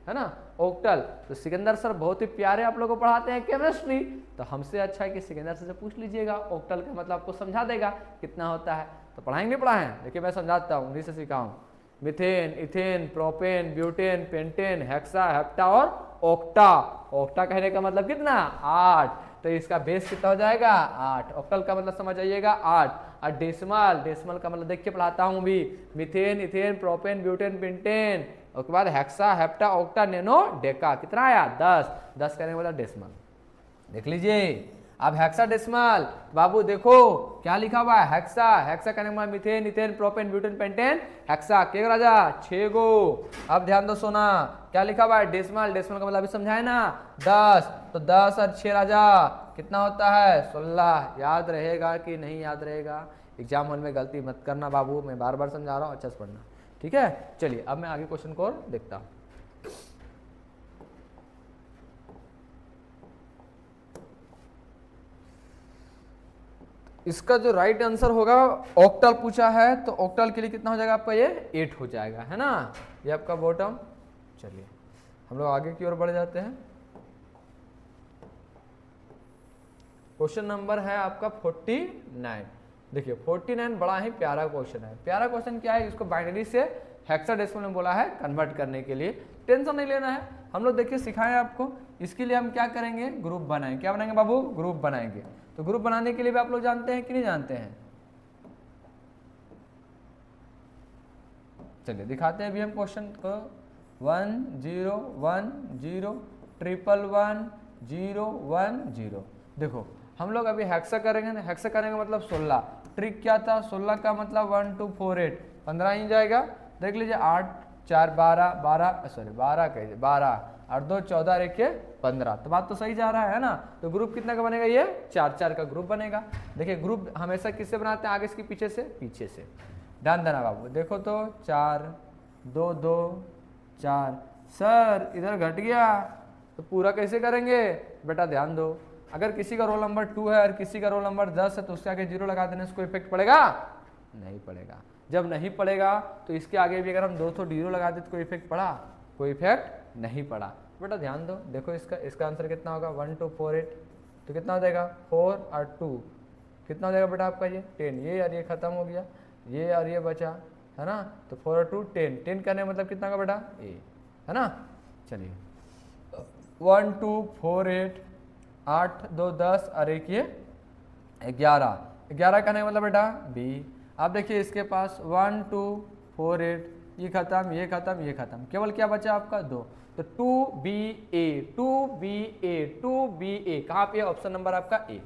है ना। ऑक्टल तो सिकंदर सर बहुत ही प्यारे आप लोगों को पढ़ाते हैं केमिस्ट्री, तो हमसे अच्छा है कि सिकंदर सर से पूछ लीजिएगा, ऑक्टल का मतलब आपको समझा देगा कितना होता है। तो पढ़ाएंगे पढ़ाएं? देखिए मैं समझाता हूँ, उन्हीं से सिखाऊँ। Methane, ethane, propane, butane, pentane, hexa, hepta और ऑक्टा। ऑक्टा कहने का मतलब कितना? 8। तो इसका बेस कितना हो जाएगा? 8। ऑक्टल का मतलब समझ आइएगा 8। और डेसिमल का मतलब देख के पढ़ाता हूँ भी, methane, ethane, propane, butane, pentane, उसके बाद hexa, hepta, octa, nano, Deka. कितना आया? 10। 10 कहने का मतलब डेसिमल। देख लीजिए अब हेक्साडेसिमल, बाबू देखो क्या लिखा हुआ है? हेक्सा। हेक्सा कहने का मतलब methane, ethane, propane, butane, pentane, hexa. के राजा 6 गो। अब ध्यान दो सोना, क्या लिखा हुआ है? डेसिमल। डेसिमल का मतलब अभी समझाए ना 10। तो 10 और 6 राजा कितना होता है? 16। याद रहेगा कि नहीं याद रहेगा? एग्जाम हॉल में गलती मत करना बाबू, मैं बार बार समझा रहा हूँ, अच्छा से पढ़ना, ठीक है। चलिए अब मैं आगे क्वेश्चन को और देखता हूँ। इसका जो राइट आंसर होगा, ऑक्टल पूछा है तो ऑक्टल के लिए कितना हो जाएगा आपका? ये 8 हो जाएगा, है ना, ये आपका बॉटम। चलिए हम लोग आगे की ओर बढ़ जाते हैं। क्वेश्चन नंबर है आपका 49। देखिए 49 बड़ा ही प्यारा क्वेश्चन है। प्यारा क्वेश्चन क्या है, इसको बाइनरी से हेक्साडेसिमल में बोला है कन्वर्ट करने के लिए। टेंशन नहीं लेना है, हम लोग देखिए सिखाएं आपको। इसके लिए हम क्या करेंगे, ग्रुप बनाएंगे। क्या बनाएंगे बाबू, ग्रुप बनाएंगे। तो ग्रुप बनाने के लिए भी आप लोग जानते हैं कि नहीं जानते हैं, चलिए दिखाते हैं अभी हम क्वेश्चन को। 1 0 1 0 1 1 0 1 0। देखो हम लोग अभी हेक्सा करेंगे ना, हेक्सा करेंगे मतलब 16। ट्रिक क्या था, 16 का मतलब 1 2 4 8 15 ही जाएगा। देख लीजिए 8 4 12 12 सॉरी 12 कहिए 12 और 2 14 रखिए 15। तो बात तो सही जा रहा है ना। तो ग्रुप कितना का बनेगा, ये 4 4 का ग्रुप बनेगा। देखिए ग्रुप हमेशा किससे बनाते हैं, आगे से पीछे से, पीछे से। ध्यान देना बाबू, देखो तो 4 2 2 4। सर इधर घट गया तो पूरा कैसे करेंगे बेटा, ध्यान दो। अगर किसी का रोल नंबर 2 है और किसी का रोल नंबर 10 है तो उसके आगे 0 लगा देने से कोई इफेक्ट पड़ेगा, नहीं पड़ेगा। जब नहीं पड़ेगा तो इसके आगे भी अगर हम 2 0 लगा दे तो कोई इफेक्ट पड़ा, कोई इफेक्ट नहीं पड़ा। बेटा ध्यान दो, देखो इसका आंसर कितना होगा, 1 2 4 8। तो कितना हो जाएगा 4 और 2 कितना हो जाएगा बेटा आपका, ये 10। ये और ये खत्म हो गया, ये और ये बचा है ना। तो 4 और 2 10, 10 करने का मतलब कितना का बेटा, ए है ना। चलिए 1 2 4 8 8 2 10 और एक ये 11, 11 करने का मतलब बेटा बी। अब देखिए इसके पास 1 2 4 8, ये खत्म ये खत्म ये खत्म, केवल क्या बचा आपका 2। तो 2BA 2BA 2BA कहाँ पे, ऑप्शन नंबर आपका ए।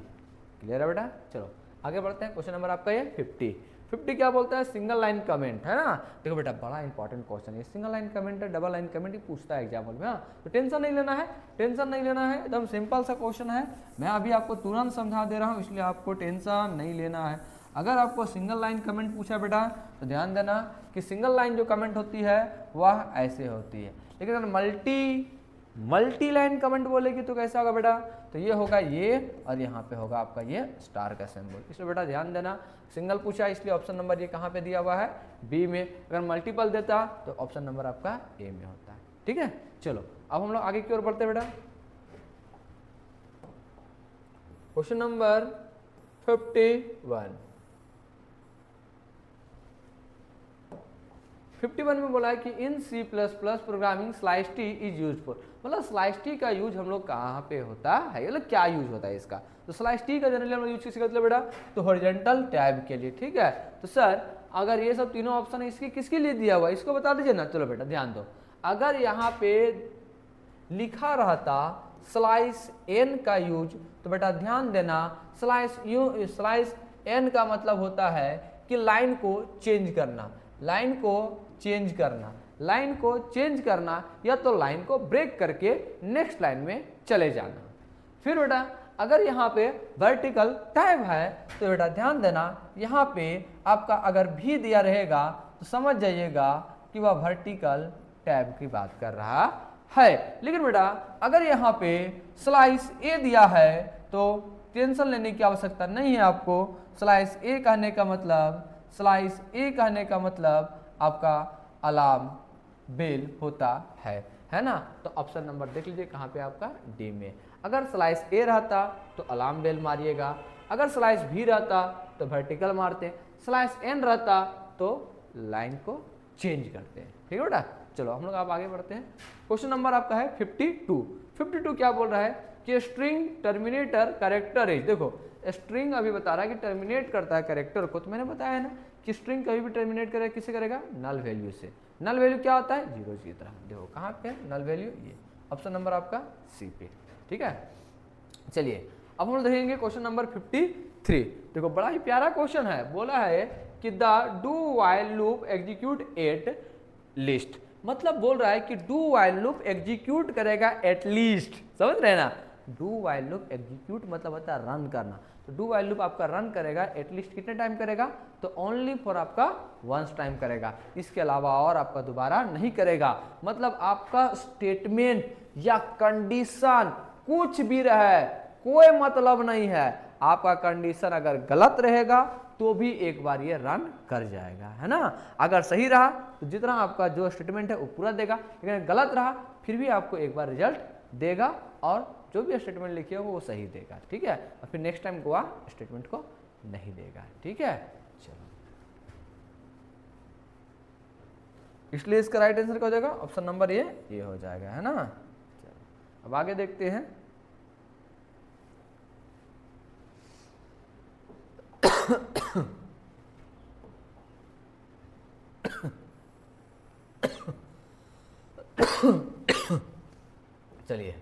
क्लियर है बेटा। चलो आगे बढ़ते हैं। क्वेश्चन नंबर आपका ये 50 क्या बोलता है, सिंगल लाइन कमेंट है ना। देखो बेटा बड़ा इंपॉर्टेंट क्वेश्चन है, सिंगल लाइन कमेंट है, डबल लाइन कमेंट ही पूछता है एग्जाम्पल में। तो टेंशन नहीं लेना है, टेंशन नहीं लेना है, एकदम सिंपल सा क्वेश्चन है। मैं अभी आपको तुरंत समझा दे रहा हूँ, इसलिए आपको टेंशन नहीं लेना है। अगर आपको सिंगल लाइन कमेंट पूछा बेटा तो ध्यान देना कि सिंगल लाइन जो कमेंट होती है वह ऐसे होती है, लेकिन अगर मल्टी लाइन कमेंट बोलेगी तो कैसा होगा बेटा, तो ये होगा ये और यहाँ पे होगा आपका ये स्टार का सिंबल। इसलिए बेटा ध्यान देना, सिंगल पूछा इसलिए ऑप्शन नंबर ये कहाँ पे दिया हुआ है, बी में। अगर मल्टीपल देता तो ऑप्शन नंबर आपका ए में होता है। ठीक है, चलो अब हम लोग आगे की ओर बढ़ते बेटा। क्वेश्चन नंबर 51 में बोला है कि in C++ programming slice T is useful. मतलब स्लाइस टी का यूज हम लोग कहाँ पे होता है, मतलब क्या यूज होता है इसका। तो स्लाइस टी का जनरली हम लोग यूज किसके करते हैं बेटा, तो हॉरिजॉन्टल टैब के लिए। ठीक है, तो सर अगर ये सब तीनों ऑप्शन है इसके किसके लिए दिया हुआ है, इसको बता दीजिए ना। चलो बेटा ध्यान दो, अगर यहाँ पे लिखा रहता स्लाइस एन का यूज तो बेटा ध्यान देना, स्लाइस एन का मतलब होता है कि लाइन को चेंज करना, लाइन को चेंज करना, लाइन को चेंज करना, या तो लाइन को ब्रेक करके नेक्स्ट लाइन में चले जाना। फिर बेटा अगर यहाँ पे वर्टिकल टैब है तो बेटा ध्यान देना, यहाँ पे आपका अगर भी दिया रहेगा तो समझ जाइएगा कि वह वर्टिकल टैब की बात कर रहा है। लेकिन बेटा अगर यहाँ पे स्लाइस ए दिया है तो टेंशन लेने की आवश्यकता नहीं है आपको। स्लाइस ए कहने का मतलब, स्लाइस ए कहने का मतलब आपका अलार्म बेल होता है ना। तो ऑप्शन नंबर देख लीजिए कहाँ पे आपका डी में। अगर स्लाइस ए रहता तो अलार्म बेल मारिएगा, अगर स्लाइस भी रहता तो वर्टिकल मारते, स्लाइस एन रहता तो लाइन को चेंज करते हैं। ठीक है बेटा, चलो हम लोग आप आगे बढ़ते हैं। क्वेश्चन नंबर आपका है 52 क्या बोल रहा है कि स्ट्रिंग टर्मिनेटर कैरेक्टर इज। देखो स्ट्रिंग अभी बता रहा है कि टर्मिनेट करता है कैरेक्टर को, तो मैंने बताया है ना कि स्ट्रिंग कभी भी टर्मिनेट करेगा किससे करेगा, नल वैल्यू से। नल वैल्यू क्या होता है, 0 की तरह। देखो कहाँ पे है नल वैल्यू, ये ऑप्शन नंबर आपका सी पे। ठीक है, चलिए अब हम देखेंगे क्वेश्चन नंबर 53। देखो बड़ा ही प्यारा क्वेश्चन है, बोला है कि the do while loop execute at least. मतलब बोल रहा है कि डू व्हाइल लूप एग्जीक्यूट करेगा एट लीस्ट। समझ रहे हैं ना, डू व्हाइल लूप एग्जीक्यूट मतलब होता है रन करना। तो डू व्हाइल लूप आपका रन करेगा एटलीस्ट कितने टाइम करेगा, तो ओनली फॉर आपका वंस टाइम करेगा, इसके अलावा और आपका दोबारा नहीं करेगा। मतलब आपका स्टेटमेंट या कंडीशन कुछ भी रहे कोई मतलब नहीं है, आपका कंडीशन अगर गलत रहेगा तो भी एक बार ये रन कर जाएगा, है ना। अगर सही रहा तो जितना आपका जो स्टेटमेंट है वो पूरा देगा, लेकिन गलत रहा फिर भी आपको एक बार रिजल्ट देगा और जो भी स्टेटमेंट लिखे हो वो सही देगा। ठीक है, और फिर नेक्स्ट टाइम गोवा स्टेटमेंट को नहीं देगा, ठीक है। चलो, इसलिए इसका राइट आंसर क्या हो जाएगा, ऑप्शन नंबर ये हो जाएगा, है ना। चलो अब आगे देखते हैं। चलिए,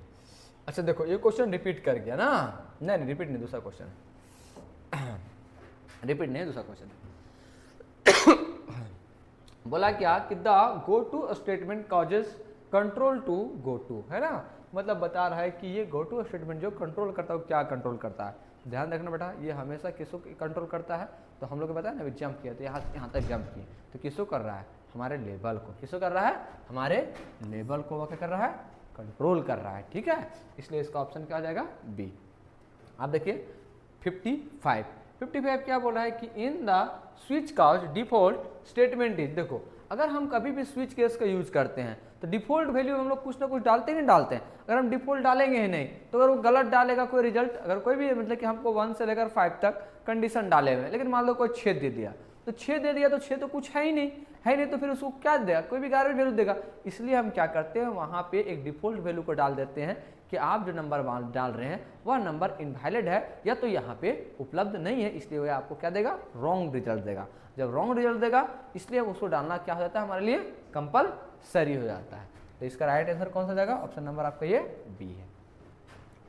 अच्छा देखो ये क्वेश्चन रिपीट कर गया ना, नहीं रिपीट नहीं, दूसरा क्वेश्चन रिपीट नहीं, दूसरा क्वेश्चन बोला क्या कि the go to statement causes control to go to, है ना, मतलब बता रहा है कि ये गो टू स्टेटमेंट जो कंट्रोल करता है, क्या कंट्रोल करता है, ध्यान रखना बेटा, ये हमेशा किसको कंट्रोल करता है, तो हम लोग को बताया ना अभी जंप किया, तो यहाँ तक जंप किए, तो किसको कर रहा है, हमारे लेवल को, किसको कर रहा है, हमारे लेवल को, वो क्या कर रहा है, कंट्रोल कर रहा है, ठीक है। इसलिए इसका ऑप्शन क्या आ जाएगा, बी। आप देखिए 55 क्या बोल रहा है कि in the switch couch default statement is, देखो अगर हम कभी भी स्विच केस का यूज करते हैं तो डिफॉल्ट वैल्यू हम लोग कुछ ना कुछ डालते नहीं डालते हैं, अगर हम डिफॉल्ट डालेंगे ही नहीं तो अगर वो गलत डालेगा कोई रिजल्ट, अगर कोई भी मतलब कि हमको 1 से लेकर 5 तक कंडीशन डाले हुए, लेकिन मान लो कोई 6 दे दिया, तो 6 दे दिया तो 6 तो कुछ है ही नहीं, तो फिर उसको क्या देगा, कोई भी गारंटी वैल्यू देगा, इसलिए हम क्या करते हैं वहाँ पे एक डिफॉल्ट वैल्यू को डाल देते हैं कि आप जो नंबर डाल रहे हैं वह नंबर इनवैलिड है या तो यहाँ पे उपलब्ध नहीं है, इसलिए वह आपको क्या देगा, रॉन्ग रिजल्ट देगा। जब रॉन्ग रिजल्ट देगा इसलिए उसको डालना क्या हो जाता है, हमारे लिए कंपलसरी हो जाता है। तो इसका राइट आंसर कौन सा जाएगा, ऑप्शन नंबर आपका ये बी है।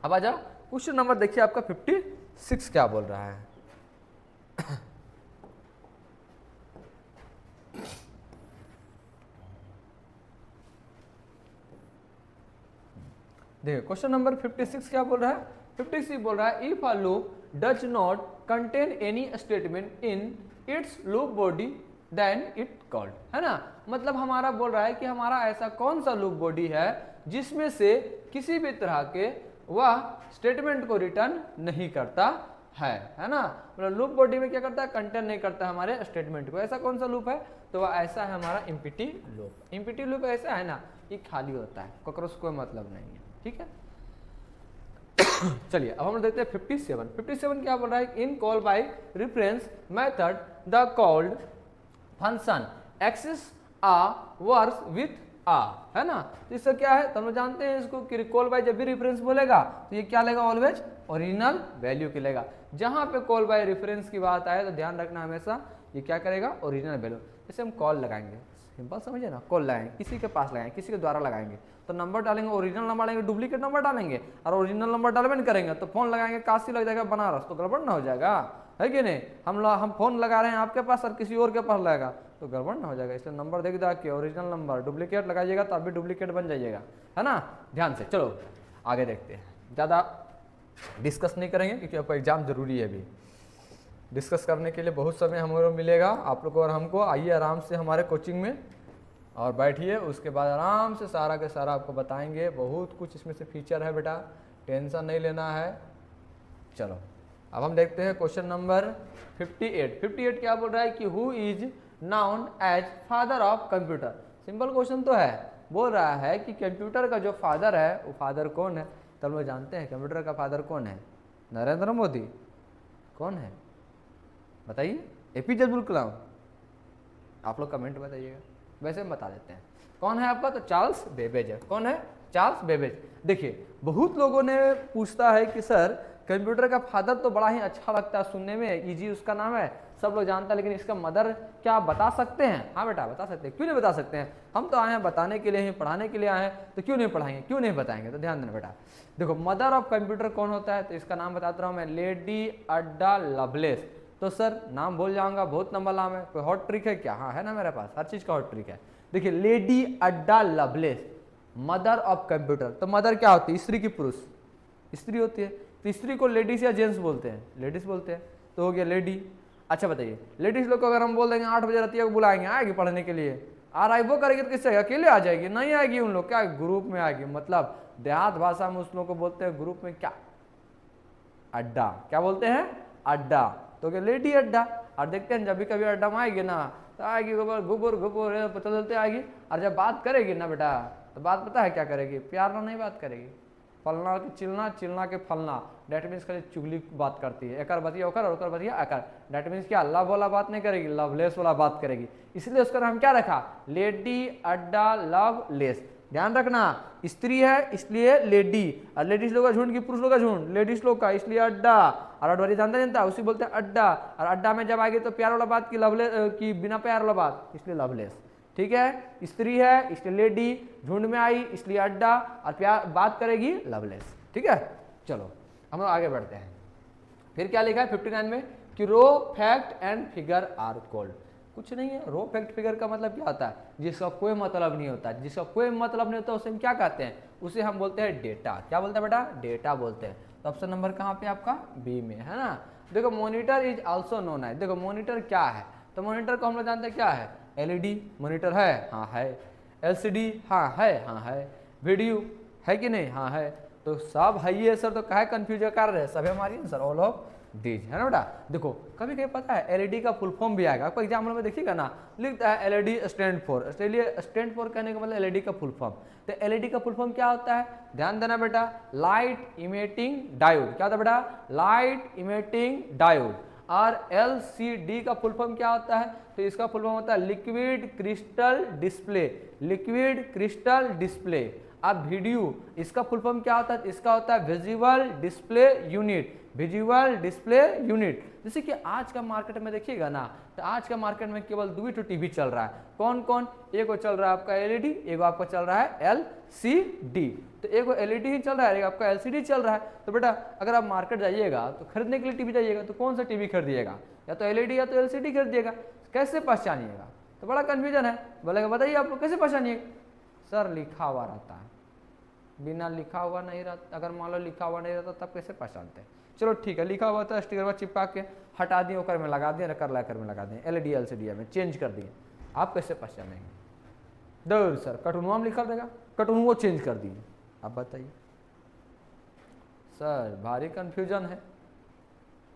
अब आ जाओ क्वेश्चन नंबर देखिए आपका 56 क्या बोल रहा है। देखिए क्वेश्चन नंबर 56 क्या बोल रहा है, 56 बोल रहा है if a loop does not contain any statement in its loop body then it called, है ना, मतलब हमारा बोल रहा है कि हमारा ऐसा कौन सा लूप बॉडी है जिसमें से किसी भी तरह के वह स्टेटमेंट को रिटर्न नहीं करता है ना, मतलब लूप बॉडी में क्या करता है, कंटेन नहीं करता है हमारे स्टेटमेंट को, ऐसा कौन सा लूप है, तो वह ऐसा है हमारा एम्प्टी लूप। एम्प्टी लूप ऐसा है ना, ये खाली होता है, कॉकरोच कोई मतलब नहीं है, ठीक है। चलिए अब हम देखते हैं 57 क्या बोल रहा है, in call by reference method the called function access a verse with a, है ना, तो इससे क्या है, तो हम जानते हैं इसको कि कॉल बाय जब भी रेफरेंस बोलेगा तो ये क्या लेगा, ऑलवेज ओरिजिनल वैल्यू की लेगा। जहां पे कॉल बाय रेफरेंस की बात आए तो ध्यान रखना हमेशा ये क्या करेगा, ओरिजिनल वैल्यू। जैसे हम कॉल लगाएंगे, सिंपल समझिए ना, कॉल लगाएंगे, किसी के पास लगाएंगे, किसी के द्वारा लगाएंगे, तो नंबर डालेंगे, ओरिजिनल नंबर डालेंगे, डुप्लीकेट नंबर डालेंगे, और ओरिजिनल नंबर डालबे नहीं करेंगे तो फोन लगाएंगे काशी लग जाएगा बनारस, तो गड़बड़ ना हो जाएगा, है कि नहीं। हम फोन लगा रहे हैं आपके पास और किसी और के पास लगेगा तो गड़बड़ ना हो जाएगा, इसलिए नंबर देख दे के ओरिजिनल नंबर, डुप्लीकेट लगाइएगा तो आप भी डुप्लीकेट बन जाइएगा, है ना, ध्यान से। चलो आगे देखते हैं, ज़्यादा डिस्कस नहीं करेंगे क्योंकि आपका एग्जाम जरूरी है, अभी डिस्कस करने के लिए बहुत समय हमको मिलेगा आप लोग को और हमको। आइए आराम से हमारे कोचिंग में और बैठिए, उसके बाद आराम से सारा के सारा आपको बताएंगे, बहुत कुछ इसमें से फीचर है बेटा, टेंशन नहीं लेना है। चलो अब हम देखते हैं क्वेश्चन नंबर 58 क्या बोल रहा है कि who is known as father of computer. Simple question तो है, बोल रहा है कि कंप्यूटर का जो फादर है वो फादर कौन है, तो हम लोग जानते हैं कंप्यूटर का फादर कौन है, नरेंद्र मोदी, कौन है बताइए, एपीजे अब्दुल कलाम, आप लोग कमेंट बताइएगा, वैसे हम बता देते हैं कौन है आपका, तो चार्ल्स बेबेज है। कौन है, चार्ल्स बेबेज। देखिए बहुत लोगों ने पूछता है कि सर कंप्यूटर का फादर तो बड़ा ही अच्छा लगता है सुनने में, इजी उसका नाम है, सब लोग जानता है, लेकिन इसका मदर क्या आप बता सकते हैं। हाँ बेटा बता सकते हैं, क्यों नहीं बता सकते हैं, हम तो आए हैं बताने के लिए ही, पढ़ाने के लिए आए हैं, तो क्यों नहीं पढ़ाएंगे, क्यों नहीं बताएंगे। तो ध्यान देना बेटा, देखो मदर ऑफ कंप्यूटर कौन होता है, तो इसका नाम बताता हूँ मैं, लेडी अड्डा लवलेस। तो सर नाम भूल जाऊंगा, बहुत लंबा नाम है, कोई हॉट ट्रिक है क्या, हाँ है ना मेरे पास, हर चीज़ का हॉट ट्रिक है। देखिए लेडी अड्डा लवलेस, मदर ऑफ कंप्यूटर, तो मदर क्या होती है, स्त्री की पुरुष, स्त्री होती है, तो स्त्री को लेडीज या जेंट्स बोलते हैं, लेडीज बोलते हैं, तो हो गया लेडी। अच्छा बताइए लेडीज लोग को अगर हम बोल देंगे 8 बजे रतिया को बुलाएंगे, आएगी पढ़ने के लिए, वो करेगी तो किससे, अकेले आ जाएगी, नहीं आएगी, उन लोग क्या ग्रुप में आएगी, मतलब देहात भाषा में उस लोग को बोलते हैं ग्रुप में क्या, अड्डा, क्या बोलते हैं, अड्डा, तो क्या लेडी अड्डा। और देखते हैं जब भी कभी अड्डा में आएगी ना तो आएगी घुपुर घुपुर चलते आएगी, और जब बात करेगी ना बेटा तो बात पता है क्या करेगी, प्यार ना नहीं बात करेगी, फलना के चिलना, चिलना के फलना, डेट मीन्स खाली चुगली बात करती है, एकर बतिया ओकर और ओकर बतिया एकर, डेट मीन्स क्या लव वाला बात नहीं करेगी, लवलेस वाला बात करेगी। इसलिए उसका नाम क्या रखा, लेडी अड्डा लव लेस। ध्यान रखना, स्त्री है इसलिए लेडी, और लेडीज लोग का झुंड की पुरुष लोग का झुंड, लेडीज लोग का इसलिए अड्डा, और अडवारी जानता उसी बोलते हैं अड्डा, और अड्डा में जब आएगी तो प्यार वाला बात की लवले की बिना प्यार वाला बात, इसलिए लवलेस। ठीक है, स्त्री है इसलिए लेडी, झुंड में आई इसलिए अड्डा, और प्यार बात करेगी लवलेस। ठीक है, चलो हम लोग आगे बढ़ते हैं। फिर क्या लिखा है 59 में कि raw fact and figure are called. कुछ नहीं है, रो फैक्ट फिगर का मतलब क्या होता है, जिसका कोई मतलब नहीं होता, जिसका कोई मतलब नहीं होता उसे हम क्या कहते हैं, उसे हम बोलते हैं डेटा। क्या बोलते हैं बेटा, डेटा बोलते हैं। तो ऑप्शन नंबर कहाँ पे आपका बी में है ना। देखो मॉनिटर इज आल्सो नोन है, देखो मॉनिटर क्या है, तो मॉनिटर को हम लोग जानते हैं क्या है, एलईडी मॉनिटर है, हाँ है, एलसीडी हाँ है, वीडियो है कि नहीं, हाँ है। तो सब है ये सर, तो काहे कंफ्यूजन कर रहे हैं, सब हमारी आंसर ऑल ऑफ दीज है ना बेटा। देखो कभी कभी पता है एलईडी का फुल फॉर्म भी आएगा, आपको एग्जाम्पल में देखिएगा ना, लिखता है एलईडी स्टैंड फॉर, इसलिए स्टैंड फॉर कहने का मतलब एलईडी का फुल फॉर्म। तो एलईडी का फुल फॉर्म क्या होता है, ध्यान देना बेटा, लाइट इमिटिंग डायोड। क्या होता है बेटा, लाइट इमिटिंग डायोड। और एलसीडी का फुल फॉर्म क्या होता है, तो इसका फुल फॉर्म होता है liquid crystal display, liquid crystal display. अब वीडियो, इसका फुल फॉर्म क्या होता है, इसका होता है visual display unit, visual display unit. जैसे कि आज का मार्केट में देखिएगा ना, तो आज का मार्केट में केवल 2 टीवी चल रहा है, कौन कौन, एक वो चल रहा है आपका एलईडी, एक आपका चल रहा है एलसीडी। तो एक वो एलईडी ही चल रहा है, एक आपका एलसीडी चल रहा है। तो बेटा अगर आप मार्केट जाइएगा तो खरीदने के लिए टीवी जाइएगा तो कौन सा टीवी खरीदिएगा, या तो एलईडी या तो एलसीडी खरीदिएगा, कैसे पहचानिएगा, तो बड़ा कन्फ्यूजन है। बोलेगा बताइए आप लोग कैसे पहचानिएगा, सर लिखा हुआ रहता है, बिना लिखा हुआ नहीं रहता, अगर मान लो लिखा हुआ नहीं रहता तब कैसे पहचानते हैं। चलो ठीक है, लिखा हुआ था स्टिकर चिपका के हटा दिए, ओकर में लगा दिए, कर ला कर में लगा दिए, एलईडी एलसीडी में चेंज कर दिए, आप कैसे पहचानेंगे, दौड़ सर कार्टूनवा में लिखा रहेगा, कार्टून वो चेंज कर दिए, आप बताइए। सर भारी कंफ्यूजन है,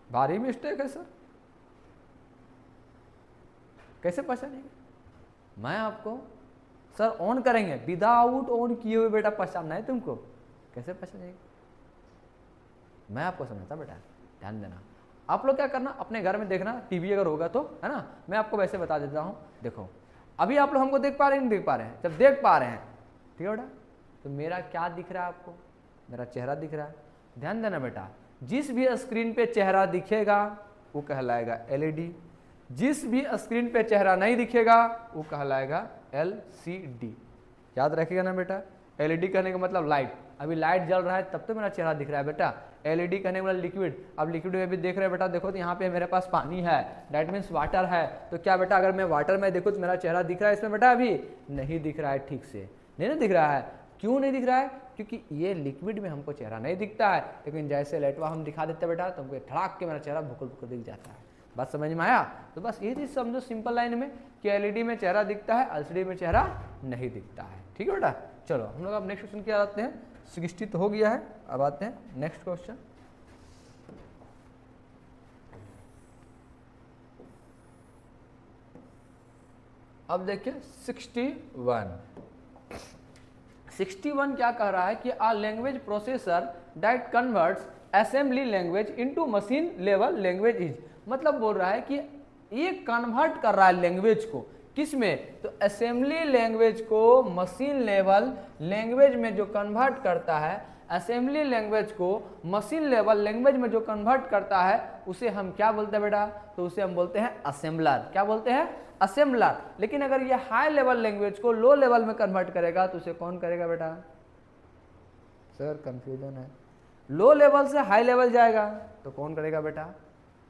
भारी मिस्टेक है सर, कैसे पहचानेंगे। मैं आपको सर ऑन करेंगे, विदाउट ऑन किए हुए बेटा पहचानना है तुमको, कैसे पहचानेंगे, मैं आपको समझाता बेटा, ध्यान देना। आप लोग क्या करना, अपने घर में देखना, टीवी अगर होगा तो है ना, मैं आपको वैसे बता देता हूँ। देखो अभी आप लोग हमको देख पा रहे हैं, नहीं देख पा रहे हैं, जब देख पा रहे हैं ठीक है बेटा, तो मेरा क्या दिख रहा है आपको, मेरा चेहरा दिख रहा है। ध्यान देना बेटा, जिस भी स्क्रीन पे चेहरा दिखेगा वो कहलाएगा एलईडी, जिस भी स्क्रीन पे चेहरा नहीं दिखेगा वो कहलाएगा एलसीडी। याद रखिएगा ना बेटा, एलईडी कहने का मतलब लाइट, अभी लाइट जल रहा है तब तो मेरा चेहरा दिख रहा है बेटा। एलईडी कहने का मतलब लिक्विड, अब लिक्विड में भी देख रहे हैं बेटा, देखो तो यहाँ पे मेरे पास पानी है, दैट मीन्स वाटर है, तो क्या बेटा अगर मैं वाटर में देखूँ तो मेरा चेहरा दिख रहा है इसमें बेटा, अभी नहीं दिख रहा है, ठीक से नहीं ना दिख रहा है। क्यों नहीं दिख रहा है, क्योंकि ये लिक्विड में हमको चेहरा नहीं दिखता है, लेकिन जैसे लाइटवा हम दिखा देते बेटा तो हमको ठड़ाक के मेरा चेहरा भुकुल भुकुल दिख जाता है। बात समझ में आया, तो बस ये चीज समझो सिंपल लाइन में कि एलईडी में चेहरा दिखता है, एलसीडी में चेहरा नहीं दिखता है। ठीक है बेटा, चलो हम लोग अब नेक्स्ट क्वेश्चन क्या आते हैं, 60 तो हो गया है, अब आते हैं नेक्स्ट क्वेश्चन। अब देखिए 61 क्या कह रहा है कि a language processor that converts assembly language into machine level language is, मतलब बोल रहा है कि ये कन्वर्ट कर रहा है लैंग्वेज को, किस में, तो असेंबली लैंग्वेज को मशीन लेवल लैंग्वेज में जो कन्वर्ट करता है, असेंबली लैंग्वेज को मशीन लेवल लैंग्वेज में जो कन्वर्ट करता है उसे हम क्या बोलते हैं बेटा, तो उसे हम बोलते हैं असेंबलर। क्या बोलते हैं, असेंबलर। लेकिन अगर ये हाई लेवल लैंग्वेज को लो लेवल में कन्वर्ट करेगा तो उसे कौन करेगा बेटा, सर कंफ्यूजन है, लो लेवल से हाई लेवल जाएगा तो कौन करेगा बेटा,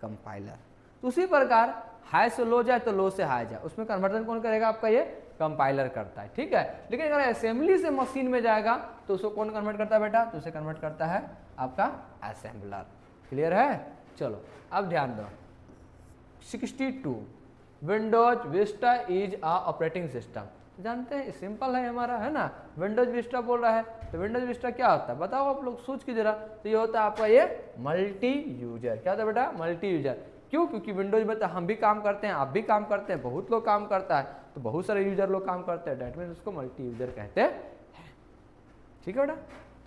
कंपाइलर। तो उसी प्रकार हाई से लो जाए तो लो से हाई जाए, उसमें कन्वर्जन कौन करेगा, आपका ये कंपाइलर करता है। ठीक है, लेकिन अगर असेंबली से मशीन में जाएगा तो उसको कौन कन्वर्ट करता है बेटा, तो उसे कन्वर्ट करता है आपका असेंबलर। क्लियर है, चलो अब ध्यान दो। 62 Windows Vista is a operating system, जानते हैं सिंपल है हमारा, है ना, विंडोज विस्टा बोल रहा है, तो विंडोज विस्टा क्या होता है बताओ आप लोग, सोच के जरा। तो ये होता है आपका ये मल्टी यूजर। क्या होता है बेटा, मल्टी यूजर। क्यों, क्योंकि विंडोज में तो हम भी काम करते हैं, आप भी काम करते हैं, बहुत लोग काम करता है, तो बहुत सारे यूजर लोग काम करते हैं, डेट मीन्स उसको मल्टी यूजर कहते हैं। ठीक है बेटा,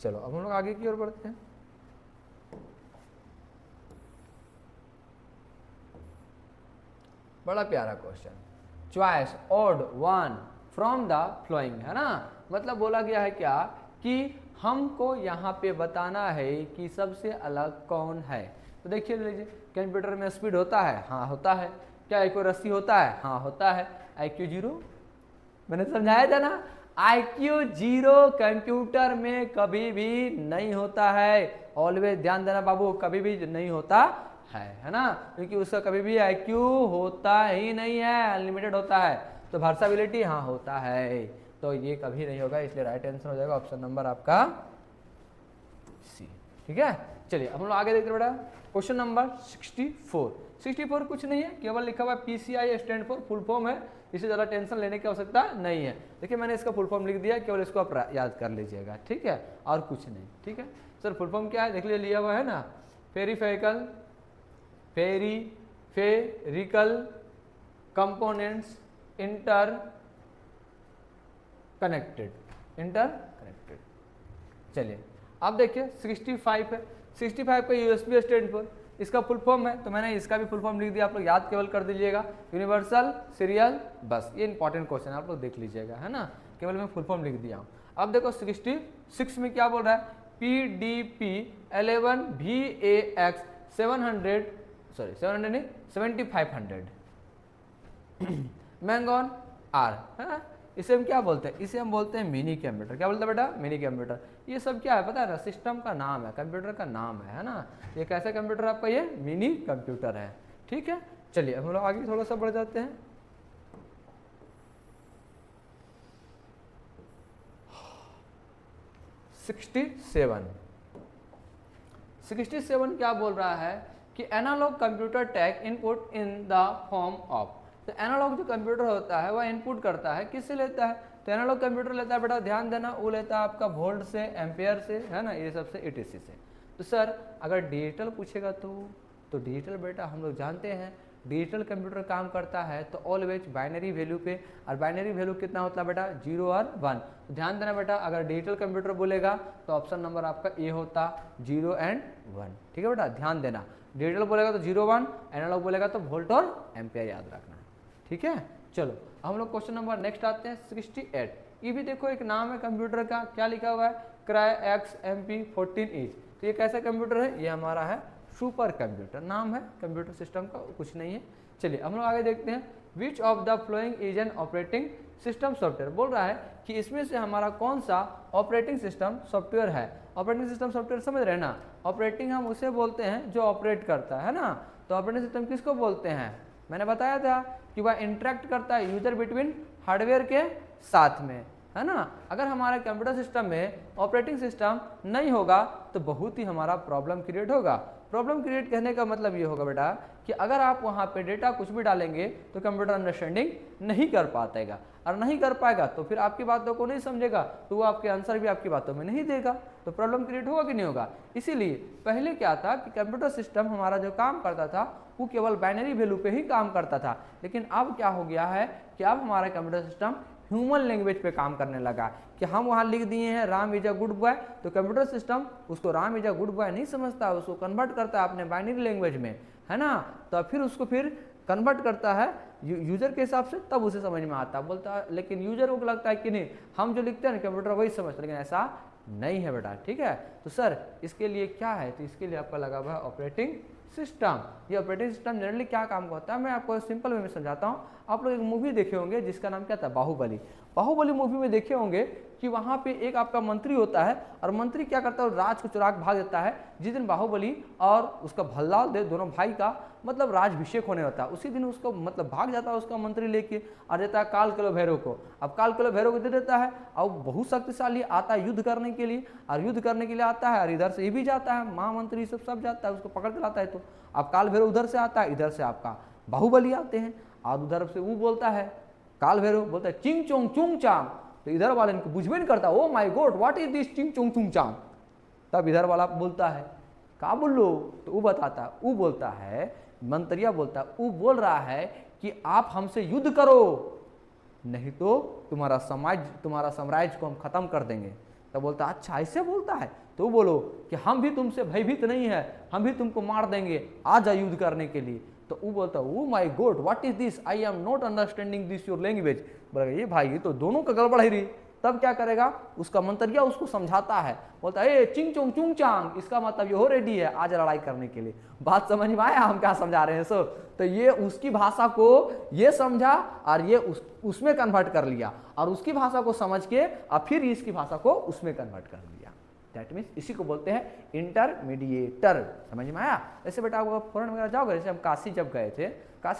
चलो अब हम लोग आगे की ओर बढ़ते हैं। बड़ा प्यारा question, choice odd one from the flowing, है ना। मतलब बोला गया है क्या कि हमको यहाँ पे बताना है कि सबसे अलग कौन है। तो देखिए लीजिए, कंप्यूटर में स्पीड होता है, हाँ होता है। क्या एक्यूरेसी होता है, हाँ होता है। IQ 0, मैंने समझाया था ना, IQ 0 कंप्यूटर में कभी भी नहीं होता है। ऑलवेज ध्यान देना बाबू, कभी भी नहीं होता है ना, क्योंकि उसका कभी भी IQ होता ही नहीं है, अनलिमिटेड होता है। तो वर्सेबिलिटी हाँ होता है, तो ये कभी नहीं होगा, इसलिए राइट आंसर हो जाएगा ऑप्शन नंबर आपका सी। ठीक है, चलिए अब हम लोग आगे देखते हैं बेटा। क्वेश्चन नंबर 64 कुछ नहीं है, केवल लिखा हुआ PCI stand for, full form है, इससे ज़्यादा टेंशन लेने की आवश्यकता नहीं है। देखिए मैंने इसका फुल फॉर्म लिख दिया, केवल इसको आप याद कर लीजिएगा, ठीक है, और कुछ नहीं। ठीक है सर, फुल फॉर्म क्या है देख लीजिए, लिया हुआ है ना, फेरिकल कंपोनेंट्स इंटर कनेक्टेड। चलिए अब देखिए 65 है, 65 का USB स्टैंड फॉर, इसका फुल फॉर्म है, तो मैंने इसका भी फुल फॉर्म लिख दिया, आप लोग याद केवल कर दीजिएगा, यूनिवर्सल सीरियल बस। ये इंपॉर्टेंट क्वेश्चन है, आप लोग देख लीजिएगा, है ना, केवल मैं फुल फॉर्म लिख दिया हूँ। अब देखो 66 में क्या बोल रहा है, PDP 11 VAX 7500 मैंगन R, है ना। इसे हम क्या बोलते हैं, इसे हम बोलते हैं मिनी कंप्यूटर। क्या बोलते हैं बेटा, मिनी कंप्यूटर। ये सब क्या है पता है ना, सिस्टम का नाम है, कंप्यूटर का नाम है ना। ये कैसा कंप्यूटर आपका, ये मिनी कंप्यूटर है। ठीक है, चलिए हम लोग आगे थोड़ा सा बढ़ जाते हैं। सिक्सटी सेवन क्या बोल रहा है कि analog computer take input in the form of. तो एनालॉग जो कंप्यूटर होता है वह इनपुट करता है, किससे लेता है, तो एनालॉग कंप्यूटर लेता है बेटा, ध्यान देना, वो लेता है आपका वोल्ट से, एम्पियर से, है ना, ये सबसे ETC से। तो सर अगर डिजिटल पूछेगा तो डिजिटल बेटा हम लोग जानते हैं, डिजिटल कंप्यूटर काम करता है तो ऑलवेज बाइनरी वैल्यू पे, और बाइनरी वैल्यू कितना होता है बेटा, 0 और 1। तो ध्यान देना बेटा, अगर डिजिटल कंप्यूटर बोलेगा तो ऑप्शन नंबर आपका ए होता, 0 और 1। ठीक है बेटा, ध्यान देना, डिजिटल बोलेगा तो 0 1, एनालॉग बोलेगा तो वोल्ट और एम्पियर याद रखना। ठीक है, चलो हम लोग क्वेश्चन नंबर नेक्स्ट आते हैं 68। ये भी देखो एक नाम है कंप्यूटर का, क्या लिखा हुआ है, Cry-X MP14E। तो ये कैसा कंप्यूटर है, ये हमारा है सुपर कंप्यूटर, नाम है कंप्यूटर सिस्टम का, कुछ नहीं है। चलिए हम लोग आगे देखते हैं, which of the following is an operating system software. बोल रहा है कि इसमें से हमारा कौन सा ऑपरेटिंग सिस्टम सॉफ्टवेयर है। ऑपरेटिंग सिस्टम सॉफ्टवेयर समझ रहे हैं ना, ऑपरेटिंग हम उसे बोलते हैं जो ऑपरेट करता है ना। तो ऑपरेटिंग सिस्टम किसको बोलते हैं, मैंने बताया था कि वह इंटरेक्ट करता है यूजर बिटवीन हार्डवेयर के साथ में, है ना। अगर हमारे कंप्यूटर सिस्टम में ऑपरेटिंग सिस्टम नहीं होगा तो बहुत ही हमारा प्रॉब्लम क्रिएट होगा। प्रॉब्लम क्रिएट कहने का मतलब ये होगा बेटा कि अगर आप वहाँ पे डेटा कुछ भी डालेंगे तो कंप्यूटर अंडरस्टैंडिंग नहीं कर पाएगा, और नहीं कर पाएगा तो फिर आपकी बातों को नहीं समझेगा, तो वो आपके आंसर भी आपकी बातों में नहीं देगा, तो प्रॉब्लम क्रिएट होगा कि नहीं होगा। इसीलिए पहले क्या था कि कंप्यूटर सिस्टम हमारा जो काम करता था वो केवल बाइनरी वैल्यू पे ही काम करता था, लेकिन अब क्या हो गया है कि अब हमारा कंप्यूटर सिस्टम ह्यूमन लैंग्वेज पे काम करने लगा, कि हम वहाँ लिख दिए हैं Ram is a good boy, तो कंप्यूटर सिस्टम उसको Ram is a good boy नहीं समझता, उसको कन्वर्ट करता है अपने बाइनरी लैंग्वेज में, है ना। तो फिर उसको फिर कन्वर्ट करता है यूजर के हिसाब से, तब उसे समझ में आता है, बोलता है, लेकिन यूजर को लगता है कि नहीं हम जो लिखते हैं ना कंप्यूटर वही समझता है, लेकिन ऐसा नहीं है बेटा। ठीक है, तो सर इसके लिए क्या है, तो इसके लिए आपका लगा हुआ है ऑपरेटिंग सिस्टम। ये ऑपरेटिंग सिस्टम जनरली क्या काम करता है, मैं आपको सिंपल वे में समझाता हूँ। आप लोग एक मूवी देखे होंगे जिसका नाम क्या था, बाहुबली। बाहुबली मूवी में देखे होंगे कि वहाँ पे एक आपका मंत्री होता है, और मंत्री क्या करता है, राज को चुरा के भाग देता है। जिस दिन बाहुबली और उसका भल्लाल देव दोनों भाई का मतलब राजभिषेक होने होता है, उसी दिन उसको मतलब भाग जाता है उसका मंत्री लेके, और देता है काल कलो भैरव को। अब काल कलो भैरव को दे देता है, और बहुत शक्तिशाली आता है युद्ध करने के लिए, और युद्ध करने के लिए आता है, और इधर से ये भी जाता है, महामंत्री सब जाता है, उसको पकड़ के लाता है। तो अब काल भैरव उधर से आता है, इधर से आपका बाहुबली आते हैं, और उधर से वो बोलता है, काल भैरव बोलता है चिंग चोंग चुंग चांग, तो इधर वाले इनको बुझ भी नहीं करता, oh my God what is this चिंग चोंग चुंग चांग। तब इधर वाला बोलता है का बोलो, तो वो बताता है, वो बोलता है, मंत्रिया बोलता है, वो बोल रहा है कि आप हमसे युद्ध करो, नहीं तो तुम्हारा साम्राज्य को हम खत्म कर देंगे। तो बोलता अच्छा ऐसे बोलता है, तो बोलो कि हम भी तुमसे भयभीत नहीं है, हम भी तुमको मार देंगे, आ जा युद्ध करने के लिए। तो वो बोलता ओ my God what is this, I am not understanding this your language. बोलेगा ये भाई ये तो दोनों का गड़बड़ ही रही। तब क्या करेगा, उसका मंतरिया उसको समझाता है, बोलता है ए चिंग चोंग चुंग चांग, इसका मतलब ये हो रेडी है आज लड़ाई करने के लिए। बात समझ में आया हम क्या समझा रहे हैं सो? तो ये उसकी भाषा को ये समझा और ये उसमें कन्वर्ट कर लिया, और उसकी भाषा को समझ के और फिर इसकी भाषा को उसमें कन्वर्ट कर लिया। दैट मीन्स इसी को बोलते हैं इंटरमीडिएटर। समझ में आया? ऐसे बेटा आप फॉरेन वगैरह जाओगे, जैसे हम काशी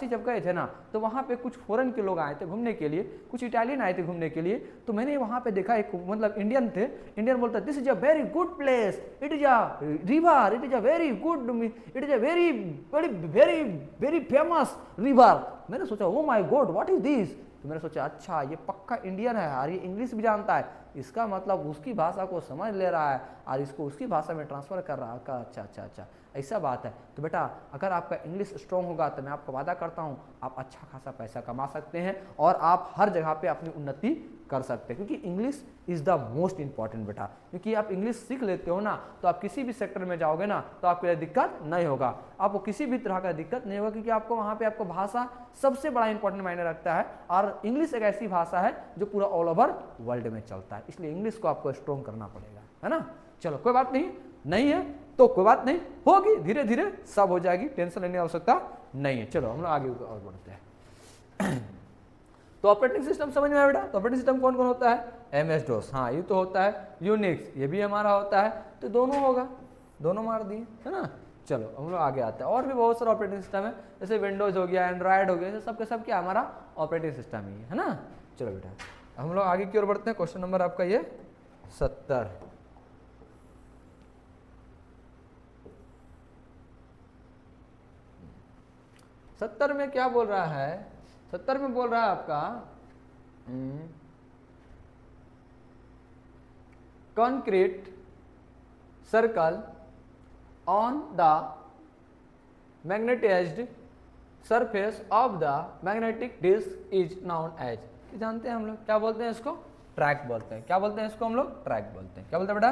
जब गए थे ना, तो वहाँ पे कुछ फॉरेन के लोग आए थे घूमने के लिए, कुछ इटालियन आए थे घूमने के लिए। तो मैंने वहाँ पे देखा एक मतलब इंडियन थे, इंडियन बोलता this is a very good place, it is a river, it is a very good, it is a very very very very famous river. मैंने सोचा ओ my God what is this. तो मैंने सोचा अच्छा ये पक्का इंडियन है और ये इंग्लिश भी जानता है, इसका मतलब उसकी भाषा को समझ ले रहा है और इसको उसकी भाषा में ट्रांसफ़र कर रहा है। अच्छा अच्छा अच्छा ऐसा बात है। तो बेटा अगर आपका इंग्लिश स्ट्रॉन्ग होगा तो मैं आपको वादा करता हूँ आप अच्छा खासा पैसा कमा सकते हैं और आप हर जगह पे अपनी उन्नति कर सकते हैं, क्योंकि English is the most important बेटा। क्योंकि आप इंग्लिश सीख लेते हो ना तो आप किसी भी सेक्टर में जाओगे ना तो आपको यह दिक्कत नहीं होगा, आपको किसी भी तरह का दिक्कत नहीं होगा, क्योंकि आपको वहाँ पे आपको भाषा सबसे बड़ा इंपॉर्टेंट मायने रखता है। और इंग्लिश एक ऐसी भाषा है जो पूरा ऑल ओवर वर्ल्ड में चलता है, इसलिए इंग्लिश को आपको स्ट्रॉन्ग करना पड़ेगा, है ना। चलो कोई बात नहीं है तो कोई बात नहीं, होगी धीरे धीरे सब हो जाएगी, टेंशन लेने की आवश्यकता नहीं है। चलो हम लोग आगे और बढ़ते हैं। तो ऑपरेटिंग सिस्टम समझ में आया बेटा? तो ऑपरेटिंग सिस्टम कौन कौन होता है? MS DOS, हाँ ये तो होता है, यूनिक्स ये भी हमारा होता है, तो दोनों होगा, दोनों मार दिए, है ना। चलो हम लोग आगे आते हैं, और भी बहुत सारा ऑपरेटिंग सिस्टम है, जैसे विंडोज हो गया, एंड्रॉयड हो गया, सब के सब क्या हमारा ऑपरेटिंग सिस्टम ही है ना। चलो बेटा हम लोग आगे की ओर बढ़ते हैं। क्वेश्चन नंबर आपका ये 70। सत्तर में क्या बोल रहा है? 70 में बोल रहा है आपका concrete circle on the magnetized surface of the magnetic disk is known as, जानते हैं हम लोग क्या बोलते हैं इसको? ट्रैक बोलते हैं। क्या बोलते हैं इसको हम लोग? ट्रैक बोलते हैं। क्या बोलते हैं बेटा?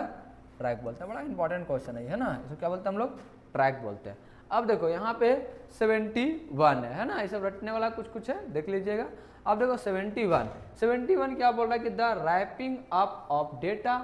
ट्रैक बोलते हैं। बड़ा इंपॉर्टेंट क्वेश्चन है ना, इसको क्या बोलते हैं हम लोग? ट्रैक बोलते हैं। अब देखो यहाँ पे 71 है ना, ये सब रटने वाला कुछ कुछ है, देख लीजिएगा। अब देखो 71 क्या बोल रहा है कि the wrapping up of data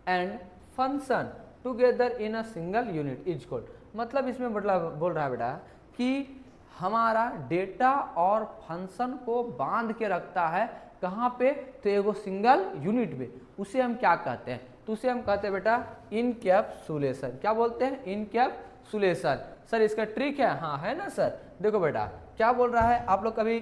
and function together in a single unit is called. मतलब इसमें बोल रहा है बेटा कि हमारा डेटा और फंक्शन को बांध के रखता है कहाँ पे? तो एगो सिंगल यूनिट में। उसे हम क्या कहते हैं? तो उसे हम कहते हैं बेटा इनकैप्सुलेशन। क्या बोलते हैं? इनकैप्सुलेशन। सर इसका ट्रिक है? हाँ है ना सर। देखो बेटा क्या बोल रहा है, आप लोग कभी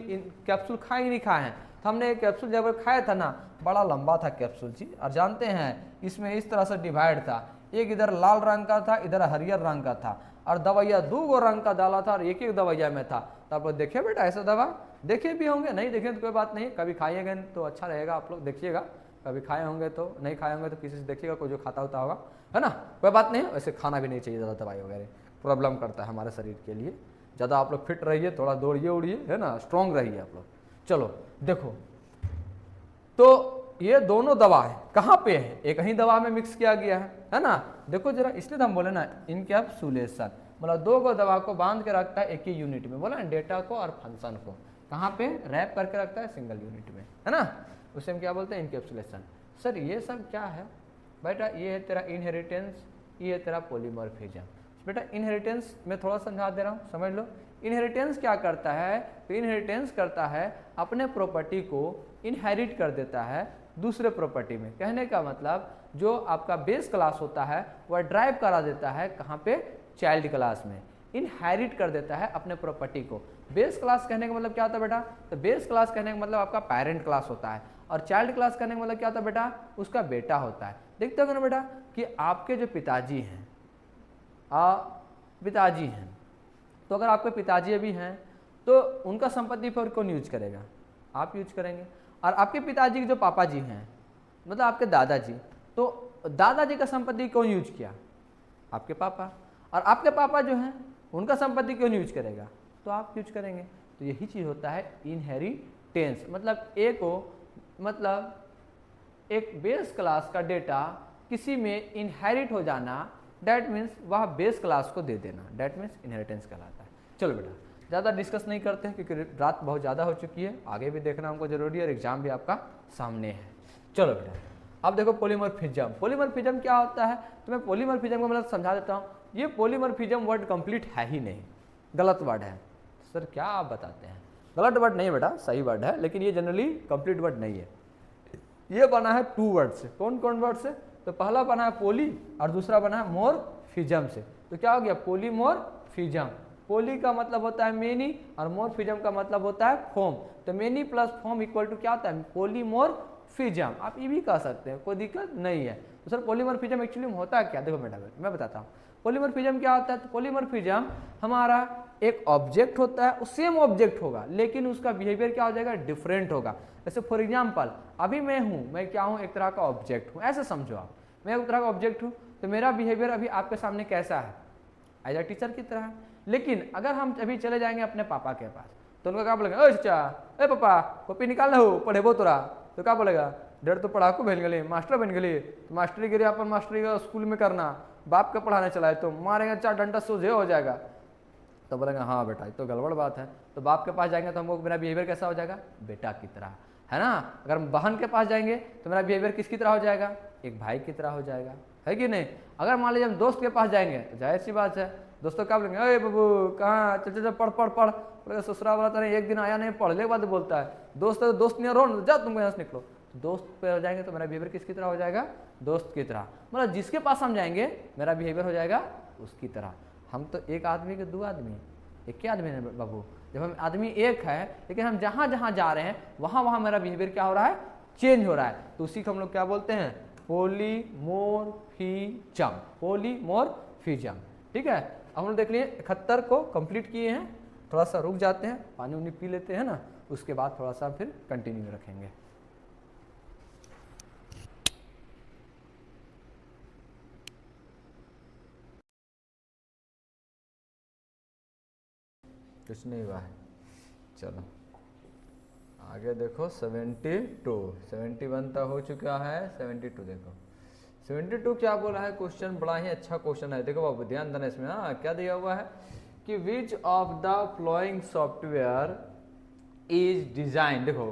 कैप्सूल खाए ही नहीं खाए हैं? तो हमने एक कैप्सूल जब खाया था ना, बड़ा लंबा था कैप्सूल जी, और जानते हैं इसमें इस तरह से डिवाइड था, एक इधर लाल रंग का था, इधर हरियर रंग का था, और दवाइया 2 रंग का डाला था और एक दवाइया में था। तो आप लोग देखे बेटा ऐसा दवा? देखे भी होंगे, नहीं देखे तो कोई बात नहीं, कभी खाइएगा तो अच्छा रहेगा, आप लोग देखिएगा, कभी खाए होंगे तो, नहीं खाए होंगे तो किसी से देखिएगा, कोई जो खाता होता होगा, है ना। कोई बात नहीं, वैसे खाना भी नहीं चाहिए ज़्यादा दवाई वगैरह, प्रॉब्लम करता है हमारे शरीर के लिए। ज़्यादा आप लोग फिट रहिए, थोड़ा दौड़िए उड़िए, है ना, स्ट्रॉन्ग रहिए आप लोग। चलो देखो तो ये दोनों दवा है कहाँ पे है? एक ही दवा में मिक्स किया गया है ना। देखो जरा, इसलिए हम बोले ना इनकैप्सुलेशन, मतलब 2 को दवा को बांध के रखता है एक ही यूनिट में, बोला डेटा को और फंक्शन को कहाँ पे रैप करके रखता है? सिंगल यूनिट में, है ना। उसे हम क्या बोलते हैं? इनकैप्सुलेशन। सर ये सब क्या है बेटा? ये है तेरा इनहेरिटेंस, ये है तेरा पॉलीमॉर्फिज्म। बेटा इनहेरिटेंस मैं थोड़ा समझा दे रहा हूँ, समझ लो। इनहेरिटेंस क्या करता है? तो इनहेरिटेंस करता है अपने प्रॉपर्टी को इनहेरिट कर देता है दूसरे प्रॉपर्टी में। कहने का मतलब जो आपका बेस क्लास होता है वह ड्राइव करा देता है कहाँ पे? चाइल्ड क्लास में। इनहेरिट कर देता है अपने प्रॉपर्टी को। बेस क्लास कहने का मतलब क्या होता है बेटा? तो बेस क्लास कहने का मतलब आपका पेरेंट क्लास होता है, और चाइल्ड क्लास कहने का मतलब क्या होता है बेटा? उसका बेटा होता है। देखते हो ना बेटा कि आपके जो पिताजी हैं, तो अगर आपके पिताजी अभी हैं तो उनका संपत्ति पर कौन यूज करेगा? आप यूज करेंगे। और आपके पिताजी के जो पापा जी हैं, मतलब आपके दादाजी, तो दादाजी का संपत्ति कौन यूज किया? आपके पापा। और आपके पापा जो हैं उनका संपत्ति कौन यूज करेगा? तो आप यूज करेंगे। तो यही चीज़ होता है इनहेरिटेंस। मतलब एक बेस क्लास का डेटा किसी में इनहेरिट हो जाना, डैट मीन्स वह बेस क्लास को दे देना, डैट मीन्स इनहेरिटेंस कहलाता है। चलो बेटा ज़्यादा डिस्कस नहीं करते हैं क्योंकि रात बहुत ज़्यादा हो चुकी है, आगे भी देखना हमको जरूरी है और एग्जाम भी आपका सामने है। चलो बेटा अब देखो पॉलीमॉर्फिज्म। पॉलीमॉर्फिज्म क्या होता है, तो मैं पॉलीमॉर्फिज्म को मतलब समझा देता हूँ। ये पॉलीमॉर्फिज्म वर्ड कंप्लीट है ही नहीं, गलत वर्ड है। सर क्या आप बताते हैं, गलत वर्ड नहीं बेटा, सही वर्ड है, लेकिन ये जनरली कंप्लीट वर्ड नहीं है। ये बना है 2 वर्ड से। कौन कौन वर्ड से, तो पहला बना है पोली और दूसरा बना है मोरफिज्म से। तो क्या हो गया, पॉलीमॉर्फिज्म। पोली का मतलब होता है मेनी और मोरफिज्म का मतलब होता है फॉर्म। तो many plus form equal to क्या होता है, पॉलीमॉर्फिज्म। आप ये भी कह सकते हैं, कोई दिक्कत नहीं है। तो सर पॉलीमॉर्फिज्म एक्चुअली में होता है क्या, देखो बेटा मैं बताता हूँ। पॉलीमॉर्फिज्म क्या होता है, तो पॉलीमॉर्फिज्म हमारा एक ऑब्जेक्ट होता है, सेम ऑब्जेक्ट होगा लेकिन उसका बिहेवियर क्या हो जाएगा, डिफरेंट होगा। जैसे फॉर एग्जाम्पल अभी मैं क्या हूँ, एक तरह का ऑब्जेक्ट हूँ, ऐसे समझो आप, मैं एक तरह का ऑब्जेक्ट हूँ, तो मेरा बिहेवियर अभी आपके सामने कैसा है, एज अ टीचर की तरह। लेकिन अगर हम अभी चले जाएंगे अपने पापा के पास, तो उनका क्या बोलेगा, ओए चाचा, ए पापा कॉपी निकाल हो पढ़ेबो तोरा, तो क्या बोलेगा, डेढ़ तो पढ़ाकू बन गए, मास्टर बन गए, तो मास्टरी गिरे अपन मास्टरी का स्कूल में करना, बाप का पढ़ाने चला है तो मारेगा 4 डंडा सोझे हो जाएगा। तो बोलेगा हाँ बेटा ये तो गड़बड़ बात है। तो बाप के पास जाएंगे तो हमको मेरा बिहेवियर कैसा हो जाएगा, बेटा की तरह, है ना। अगर हम बहन के पास जाएंगे तो मेरा बिहेवियर किसकी तरह हो जाएगा, एक भाई की तरह हो जाएगा, है कि नहीं। अगर मान लीजिए हम दोस्त के पास जाएंगे तो जाहिर सी बात है, दोस्तों क्या बोलेंगे, अरे बाबू कहाँ, चल चल पढ़ पढ़ पढ़, बोलेगा ससुरा वाला तरह एक दिन आया नहीं, पढ़ने के बाद बोलता है, दोस्त है तो दोस्त नहीं रहो, जा तुम यहाँ से निकलो। दोस्त पे हो जाएंगे तो मेरा बिहेवियर किसकी तरह हो जाएगा, दोस्त की तरह। मतलब जिसके पास हम जाएंगे मेरा बिहेवियर हो जाएगा उसकी तरह। हम तो एक आदमी के 2 आदमी, एक क्या आदमी है बाबू, जब हम आदमी एक है लेकिन हम जहाँ जहाँ जा रहे हैं वहाँ वहाँ मेरा बिहेवियर क्या हो रहा है, चेंज हो रहा है। तो उसी को हम लोग क्या बोलते हैं, पॉलीमॉर्फिज्म, पॉलीमॉर्फिज्म। ठीक है, हम लोग देख लिए 71 को कंप्लीट किए हैं। थोड़ा सा रुक जाते हैं, पानी उनी पी लेते हैं ना, उसके बाद थोड़ा सा फिर कंटिन्यू रखेंगे। कुछ नहीं हुआ है, चलो आगे देखो। 71 तो हो चुका है, 72 देखो। 72 क्या बोला है, क्वेश्चन बड़ा ही अच्छा क्वेश्चन है। देखो बाबू ध्यान देना इसमें, हाँ क्या दिया हुआ है कि which of the flowing software is design, देखो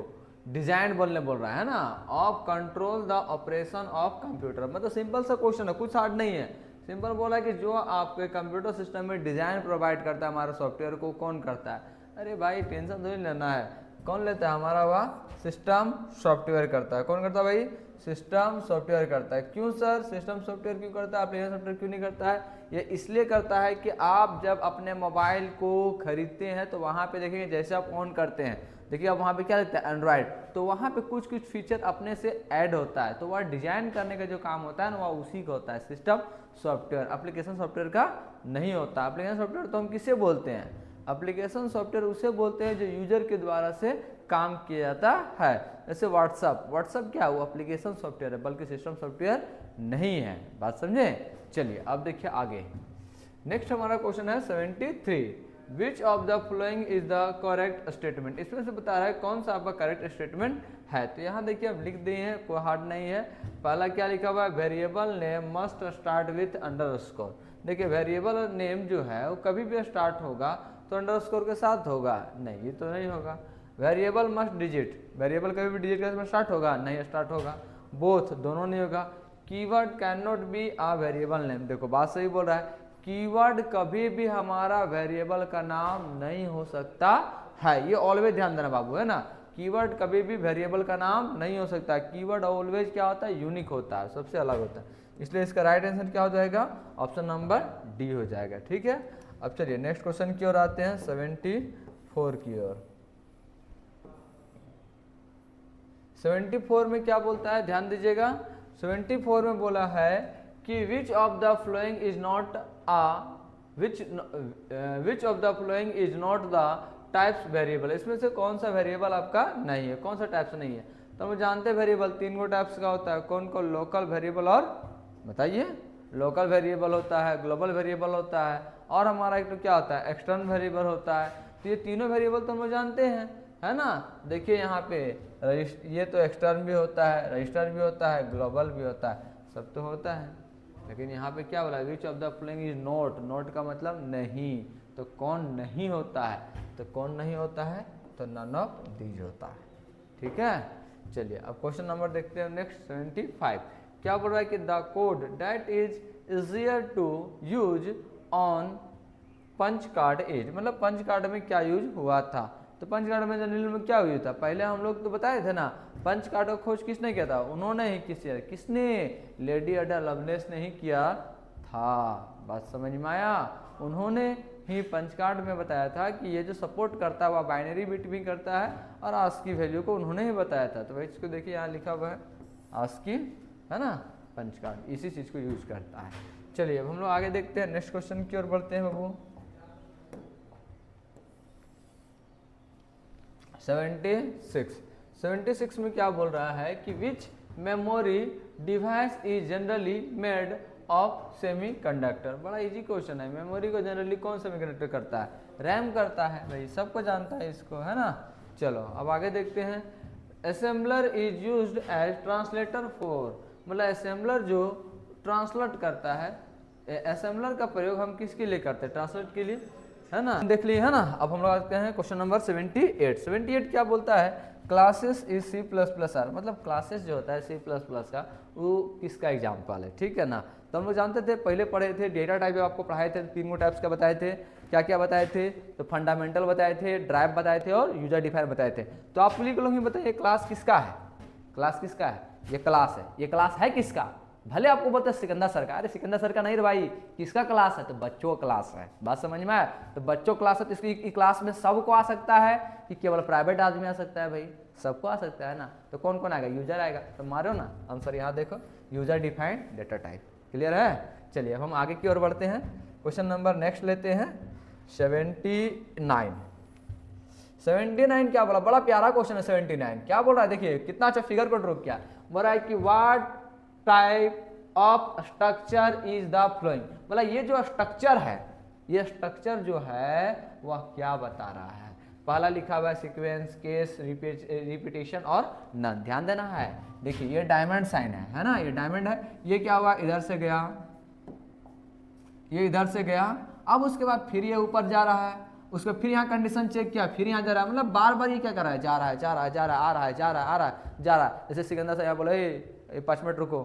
डिजाइन बोल रहा है ना, of control the operation of computer. मतलब सिंपल सा क्वेश्चन है, कुछ हार्ड नहीं है, सिंपल बोला है कि जो आपके कंप्यूटर सिस्टम में डिजाइन प्रोवाइड करता है हमारे सॉफ्टवेयर को, कौन करता है। अरे भाई टेंशन तो नहीं लेना है, कौन लेता है, हमारा वह सिस्टम सॉफ्टवेयर करता है। कौन करता है भाई, सिस्टम सॉफ्टवेयर करता है। क्यों सर सिस्टम सॉफ्टवेयर क्यों करता है, एप्लीकेशन सॉफ्टवेयर क्यों नहीं करता है। ये इसलिए करता है कि आप जब अपने मोबाइल को खरीदते हैं तो वहाँ पे देखेंगे जैसे आप ऑन करते हैं, देखिए अब वहाँ पे क्या लिखता है, एंड्रॉयड, तो वहाँ पे कुछ कुछ फीचर अपने से ऐड होता है। तो वह डिजाइन करने का जो काम होता है ना वह उसी का होता है, सिस्टम सॉफ्टवेयर, एप्लीकेशन सॉफ्टवेयर का नहीं होता। एप्लीकेशन सॉफ्टवेयर तो हम किसे बोलते हैं, एप्लीकेशन सॉफ्टवेयर उसे बोलते हैं जो यूजर के द्वारा से काम किया जाता है। जैसे व्हाट्सअप क्या है, वो एप्लीकेशन सॉफ्टवेयर है बल्कि सिस्टम सॉफ्टवेयर नहीं है। बात समझे। चलिए अब देखिए आगे, नेक्स्ट हमारा क्वेश्चन है 73, which of the following is the correct statement. इसमें से बता रहा है कौन सा आपका करेक्ट स्टेटमेंट है। तो यहाँ देखिए हम लिख दिए हैं, कोई हार्ड नहीं है। पहला क्या लिखा हुआ है, variable name must start with underscore. देखिए वेरिएबल नेम जो है वो कभी भी स्टार्ट होगा तो अंडरस्कोर के साथ होगा, नहीं ये तो नहीं होगा। वेरिएबल मस्ट डिजिट, वेरिएबल कभी भी डिजिट के साथ स्टार्ट होगा, नहीं स्टार्ट होगा। बोथ, दोनों नहीं होगा। Keyword can not be a variable name, देखो बात सही बोल रहा है, कीवर्ड कभी भी हमारा वेरिएबल का नाम नहीं हो सकता है। ये ऑलवेज ध्यान देना बाबू, है ना, कीवर्ड कभी भी वेरिएबल का नाम नहीं हो सकता। कीवर्ड ऑलवेज क्या होता है, यूनिक होता है, सबसे अलग होता है। इसलिए इसका राइट आंसर क्या हो जाएगा, ऑप्शन नंबर डी हो जाएगा। ठीक है, अब चलिए नेक्स्ट क्वेश्चन की ओर आते हैं, 74 की ओर। 74 में क्या बोलता है, ध्यान दीजिएगा। 74 में बोला है कि which of the following is not which of the following is not the types variable. इसमें से कौन सा वेरिएबल आपका नहीं है, कौन सा टाइप्स नहीं है। तो हम जानते हैं वेरिएबल 3 गो टाइप्स का होता है, कौन कौन, लोकल वेरिएबल और बताइए, लोकल वेरिएबल होता है, ग्लोबल वेरिएबल होता है, और हमारा एक तो क्या होता है, एक्सटर्नल वेरिएबल होता है। तो ये तीनों वेरिएबल तो हम जानते हैं, है ना। देखिए यहाँ पे ये तो एक्सटर्न भी होता है, रजिस्टर भी होता है, ग्लोबल भी होता है। सब तो होता है, लेकिन यहाँ पे क्या बोला, which of the following is not, not का मतलब नहीं, तो कौन नहीं होता है, तो कौन नहीं होता है, तो नन ऑफ दीज होता है। ठीक है, चलिए अब क्वेश्चन नंबर देखते हैं नेक्स्ट 75। क्या बोल रहा है कि the code that is easier to use on punch card as, मतलब पंच कार्ड में क्या यूज हुआ था, तो पंच कार्ड में जनरल में क्या यूज था, पहले हम लोग तो बताए थे ना, पंच कार्ड का खोज किसने किया था, उन्होंने ही, किसने, लेडी अडा लवलेस ने ही किया था। बात समझ में आया, उन्होंने ही पंच कार्ड में बताया था कि ये जो सपोर्ट करता है वह बाइनरी बिट भी करता है, और आस्की वैल्यू को उन्होंने ही बताया था। तो भाई इसको देखिए यहाँ लिखा हुआ है आस्की, है ना, पंच कार्ड इसी चीज को यूज करता है। चलिए अब हम लोग आगे देखते हैं, नेक्स्ट क्वेश्चन की ओर बढ़ते हैं बाबू। 76 में क्या बोल रहा है कि which memory device is generally made of semiconductor. बड़ा इजी क्वेश्चन है, मेमोरी को जनरली कौन सेमीकंडक्टर करता है, रैम करता है, भाई सबको जानता है इसको, है ना। चलो अब आगे देखते हैं, assembler is used as translator for, मतलब असेंबलर जो ट्रांसलेट करता है, असेंबलर का प्रयोग हम किसके लिए करते हैं, ट्रांसलेट के लिए, है ना, देख लिए, है ना। अब हम लोग आते हैं क्वेश्चन नंबर 78 क्या बोलता है, क्लासेस इज C++R, मतलब क्लासेस जो होता है C++ का वो किसका एग्जाम्पल है, ठीक है ना। तो हम लोग जानते थे, पहले पढ़े थे, डेटा टाइप आपको पढ़ाए थे, 3 टाइप्स का बताए थे, क्या क्या बताए थे, तो फंडामेंटल बताए थे, ड्राइव बताए थे, और यूजर डिफाइन बताए थे। तो आप लोग ही बताइए क्लास किसका है, क्लास किसका है, ये क्लास है, ये क्लास है किसका, भले आपको बोलते हैं सिकंदर सर का, अरे सिकंदर सर का नहीं रे भाई, किसका क्लास है, तो बच्चों क्लास है। बात समझ में आया, तो बच्चों क्लास है, तो इसकी क्लास में सबको आ सकता है कि केवल प्राइवेट आदमी आ सकता है, भाई सबको आ सकता है ना। तो कौन कौन आएगा, यूजर आएगा, तो मारो ना आंसर, यहाँ देखो user defined data type, clear है। चलिए अब हम आगे की ओर बढ़ते हैं, क्वेश्चन नंबर नेक्स्ट लेते हैं 79 क्या बोला, बड़ा प्यारा क्वेश्चन है 79। क्या बोल रहा है, देखिए कितना अच्छा फिगर को ड्रॉ किया, बोल रहा है कि what type of structure is the flowing, मतलब ये जो स्ट्रक्चर है, ये स्ट्रक्चर जो है वह क्या बता रहा है। पहला लिखा हुआ है सीक्वेंस, केस, रिपीटेशन और नन, ध्यान देना है। देखिए ये डायमंड साइन है ना, ये डायमंड है, ये क्या हुआ, इधर से गया, ये इधर से गया, अब उसके बाद फिर ये ऊपर जा रहा है, उसको फिर यहाँ कंडीशन चेक किया, फिर यहाँ जा रहा है, मतलब बार बार ये क्या कर रहा है, जा रहा है, जा रहा है, जा रहा है, आ रहा है, जा रहा है, आ रहा है, जा रहा है। जैसे सिकंदर साहब बोले 5 मिनट रुको,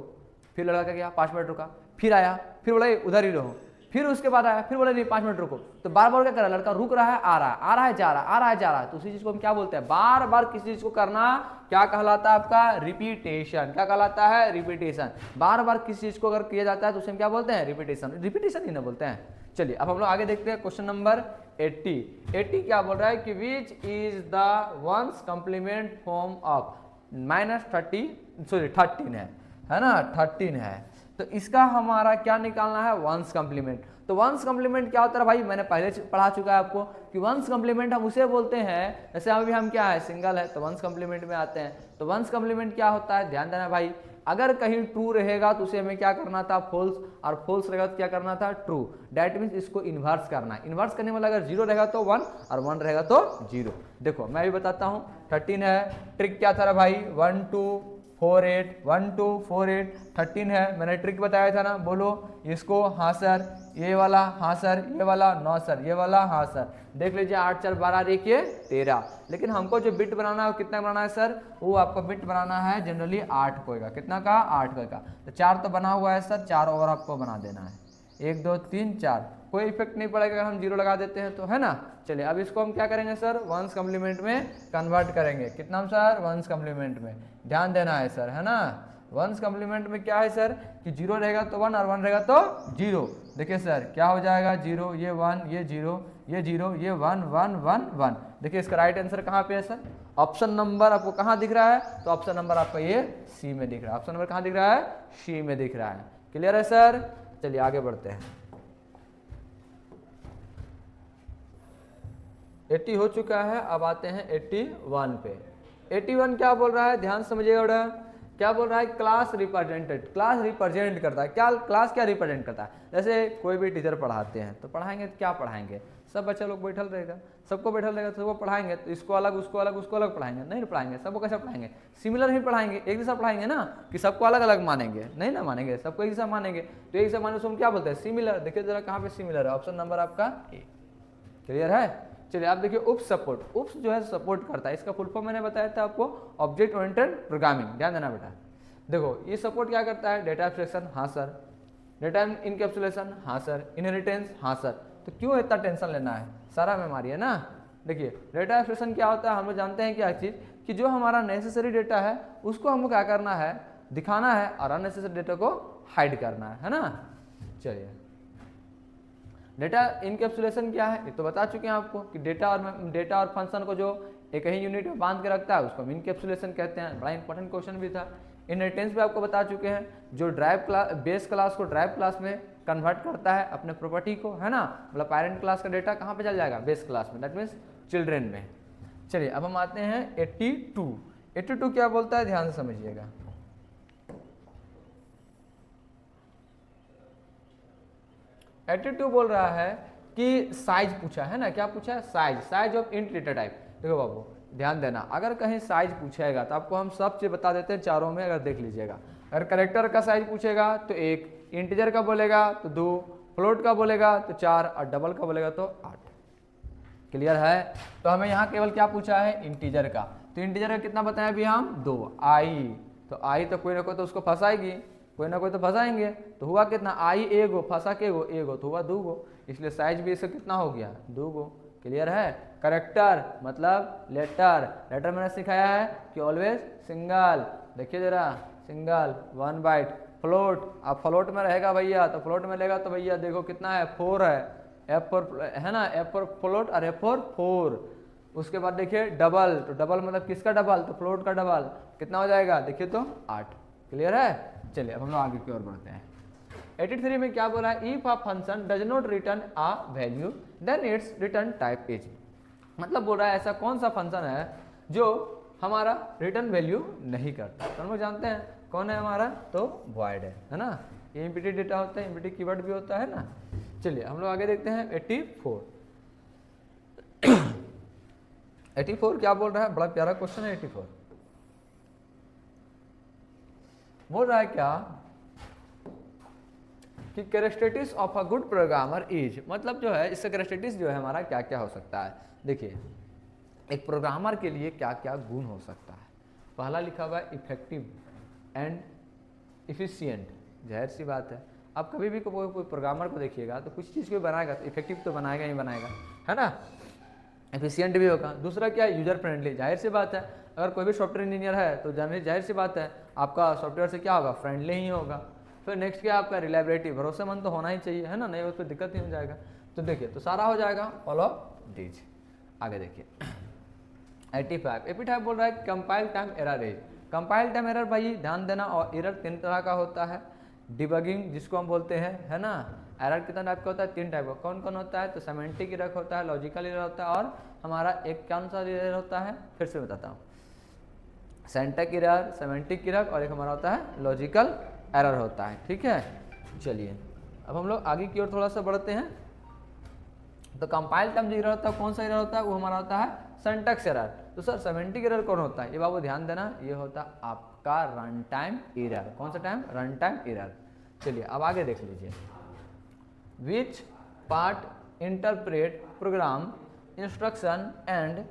फिर लड़का क्या किया, 5 मिनट रुका, फिर आया, फिर बोला उधर ही रहो, फिर उसके बाद आया, फिर बोला नहीं 5 मिनट रुको, तो बार बार क्या कर रहा है, लड़का रुक रहा है, आ रहा है, आ रहा है, जा रहा है, आ रहा है, जा रहा है। तो उसी चीज को हम क्या बोलते हैं, बार बार किसी चीज को करना क्या कहलाता है, आपका रिपीटेशन। क्या कहलाता है, रिपीटेशन। बार बार किसी चीज को अगर किया जाता है तो उसे हम क्या बोलते हैं, रिपीटेशन, रिपीटेशन ही ना बोलते हैं। चलिए अब हम लोग आगे देखते हैं, क्वेश्चन नंबर 80 क्या बोल रहा है कि which is the one's complement form of -13 है ना, 13 है। तो इसका हमारा क्या निकालना है, वंस कॉम्प्लीमेंट। तो वंस कॉम्प्लीमेंट क्या होता है भाई, मैंने पहले पढ़ा चुका है आपको कि वंस कॉम्प्लीमेंट हम उसे बोलते हैं, जैसे अभी हम क्या है, सिंगल है तो वंस कॉम्प्लीमेंट में आते हैं। तो वंस कॉम्प्लीमेंट क्या होता है, ध्यान देना भाई, अगर कहीं ट्रू रहेगा तो उसे हमें क्या करना था, फॉल्स, और फॉल्स रहेगा तो क्या करना था, ट्रू। दैट मीन्स इसको इन्वर्स करना है। इन्वर्स करने वाला अगर 0 रहेगा तो 1 और 1 रहेगा तो 0। देखो मैं भी बताता हूँ, 13 है, ट्रिक क्या था भाई, 1 2 4 8 1 2 4 8 13 है, मैंने ट्रिक बताया था ना, बोलो इसको, हाँ सर, ये वाला हाँ सर, ये वाला नो सर, ये वाला हाँ सर। देख लीजिए 8 4 12 देखिए 13, लेकिन हमको जो बिट बनाना है वो कितना बनाना है सर, वो आपको बिट बनाना है जनरली 8 कोएगा, कितना का, 8 कोएगा। तो 4 तो बना हुआ है सर, 4 और आपको बना देना है, 1 2 3 4, कोई इफेक्ट नहीं पड़ेगा अगर हम 0 लगा देते हैं तो, है ना। चलिए अब इसको हम क्या करेंगे सर, वंस कॉम्प्लीमेंट में कन्वर्ट करेंगे, कितना सर, वंस कॉम्प्लीमेंट में, ध्यान देना है सर, है ना। वंस कॉम्प्लीमेंट में क्या है सर कि 0 रहेगा तो 1 और 1 रहेगा तो 0। देखिए सर क्या हो जाएगा, 0 ये 1 ये 0 ये 0 ये 1 1 1 1। देखिए इसका राइट आंसर कहाँ पे है सर, ऑप्शन नंबर आपको कहाँ दिख रहा है, तो ऑप्शन नंबर आपका ये सी में दिख रहा है। ऑप्शन नंबर कहाँ दिख रहा है, सी में दिख रहा है। क्लियर है सर। चलिए आगे बढ़ते हैं, 80 हो चुका है, अब आते हैं 81 पे। 81 क्या बोल रहा है, ध्यान समझिएगा बेटा, क्या बोल रहा है, क्लास रिप्रेजेंटेड, क्लास रिप्रेजेंट करता है। क्या क्लास क्या रिप्रेजेंट करता है, जैसे कोई भी टीचर पढ़ाते हैं तो पढ़ाएंगे तो क्या पढ़ाएंगे, सब बच्चा लोग बैठल रहेगा, सबको बैठल रहेगा तो सबको पढ़ाएंगे, तो इसको अलग उसको अलग उसको अलग पढ़ाएंगे, नहीं पढ़ाएंगे, सबको कैसे पढ़ाएंगे, सिमिलर ही पढ़ाएंगे, एक जैसा पढ़ाएंगे ना, कि सबको अलग अलग मानेंगे, नहीं ना मानेंगे, सबको एक जैसा मानेंगे, तो एक जैसा माने उसको हम क्या बोलते हैं, सिमिलर। देखिए जरा कहाँ पे सिमिलर है, ऑप्शन नंबर आपका ए। क्लियर है। चलिए आप देखिए उप सपोर्ट, उप जो है सपोर्ट करता है, इसका फुल फॉर्म मैंने बताया था आपको, ऑब्जेक्ट ओरिएंटेड प्रोग्रामिंग, ध्यान देना बेटा। देखो ये सपोर्ट क्या करता है, डेटा एब्स्ट्रैक्शन, हाँ सर, डेटा इनकैप्सुलेशन, हाँ सर, इनहेरिटेंस, हाँ सर। तो क्यों इतना टेंशन लेना है, सारा मेमोरी है ना। देखिए डेटा एब्स्ट्रैक्शन क्या होता है, हम लोग जानते हैं क्या चीज़, कि जो हमारा नेसेसरी डेटा है उसको हमको क्या करना है, दिखाना है, और अननेसेसरी डेटा को हाइड करना है ना। चलिए डेटा इनकैप्सुलेशन क्या है, ये तो बता चुके हैं आपको कि डेटा और फंक्शन को जो एक ही यूनिट में बांध के रखता है उसको हम इनकैप्सुलेशन कहते हैं। बड़ा इंपॉर्टेंट क्वेश्चन भी था। इनहेरिटेंस भी आपको बता चुके हैं, जो ड्राइव क्लास बेस क्लास को ड्राइव क्लास में कन्वर्ट करता है अपने प्रॉपर्टी को, है ना, मतलब पेरेंट क्लास का डेटा कहाँ पे चल जाएगा, बेस क्लास में, दैट मीन्स चिल्ड्रेन में। चलिए अब हम आते हैं 82। 82 क्या बोलता है, ध्यान से समझिएगा। एटीट्यूड बोल रहा है कि साइज पूछा है ना, क्या पूछा है, size, size of int data type. देखो बाबू ध्यान देना, अगर कहीं साइज पूछेगा तो आपको हम सब चीज बता देते हैं चारों में, अगर देख लीजिएगा। अगर कैरेक्टर का साइज पूछेगा तो 1, इंटीजर का बोलेगा तो 2, फ्लोट का बोलेगा तो 4, और डबल का बोलेगा तो 8। क्लियर है। तो हमें यहाँ केवल क्या पूछा है, इंटीजर का, तो इंटीजर का कितना बताया अभी हम, 2 आई, तो आई तो कोई ना कोई तो उसको फंसाएगी, कोई ना कोई तो फंसाएंगे, तो हुआ कितना, आई एगो फंसा के गो, एगो तो हुआ 2 गो, इसलिए साइज भी इसका कितना हो गया, 2 गो। क्लियर है। करेक्टर मतलब लेटर, लेटर मैंने सिखाया है कि ऑलवेज सिंगल, देखिए जरा सिंगल 1 बाइट। फ्लोट, अब फ्लोट में रहेगा भैया, तो फ्लोट में लेगा तो भैया देखो कितना है, 4 है, F4 है ना, F4 फ्लोट और F4 4। उसके बाद देखिए डबल, तो डबल मतलब किसका डबल, तो फ्लोट का डबल, कितना हो जाएगा, देखिए तो 8। क्लियर है। चलिए अब हम लोग आगे की ओर बढ़ते हैं। 83 में क्या बोला है, if a function does not return a value then its return type is. मतलब बोल रहा है ऐसा कौन सा फंक्शन है जो हमारा रिटर्न वैल्यू नहीं करता, तो हम लोग जानते हैं कौन है हमारा, तो वॉइड है ना। ये एम्प्टी डेटा होता है, एम्प्टी कीवर्ड भी होता है ना। चलिए हम लोग आगे देखते हैं 84। 84 क्या बोल रहा है, बड़ा प्यारा क्वेश्चन है। 84 बोल रहा है क्या कि characteristics of a good programmer is, मतलब जो है इससे कैरेक्टरिस्टिक्स जो है हमारा क्या क्या हो सकता है। देखिए एक प्रोग्रामर के लिए क्या क्या गुण हो सकता है। पहला लिखा हुआ है इफेक्टिव एंड इफिशिएंट, जाहिर सी बात है, आप कभी भी कोई प्रोग्रामर को देखिएगा तो कुछ चीज़ को बनाएगा तो इफेक्टिव तो बनाएगा ही बनाएगा, है ना, एफिशिएंट भी होगा। दूसरा क्या है, यूजर फ्रेंडली, जाहिर सी बात है, अगर कोई भी सॉफ्टवेयर इंजीनियर है तो जाहिर सी बात है आपका सॉफ्टवेयर से क्या होगा, फ्रेंडली ही होगा। फिर नेक्स्ट क्या आपका रिलायबिलिटी, भरोसेमंद तो होना ही चाहिए, है ना, नहीं उस पर दिक्कत ही हो जाएगा। तो देखिए तो सारा हो जाएगा ऑल ऑफ दीज। आगे देखिए 85 बोल रहा है compile time error is. Compile time error भाई ध्यान देना, और एरर 3 तरह का होता है। डिबगिंग जिसको हम बोलते हैं, है ना, एरर कितना टाइप का होता है, 3 टाइप का। कौन कौन होता है, तो सेमेंटिक एरर होता है, लॉजिकल एरर होता है, और हमारा एक कौन सा एरर होता है, फिर से बताता हूँ, सिंटैक्स एरर, सेमेंटिक एरर, और एक हमारा होता है लॉजिकल एरर होता है। ठीक है। चलिए अब हम लोग आगे की ओर थोड़ा सा बढ़ते हैं। तो कंपाइल टाइम जो एरर होता है, कौन सा एरर होता है, वो हमारा होता है सिंटैक्स एरर। तो सर सेमेंटिक एरर कौन होता है, ये बाबू ध्यान देना, ये होता है आपका रन टाइम एरर। कौन सा टाइम, रन टाइम एरर। चलिए अब आगे देख लीजिए, which part interpret program instruction and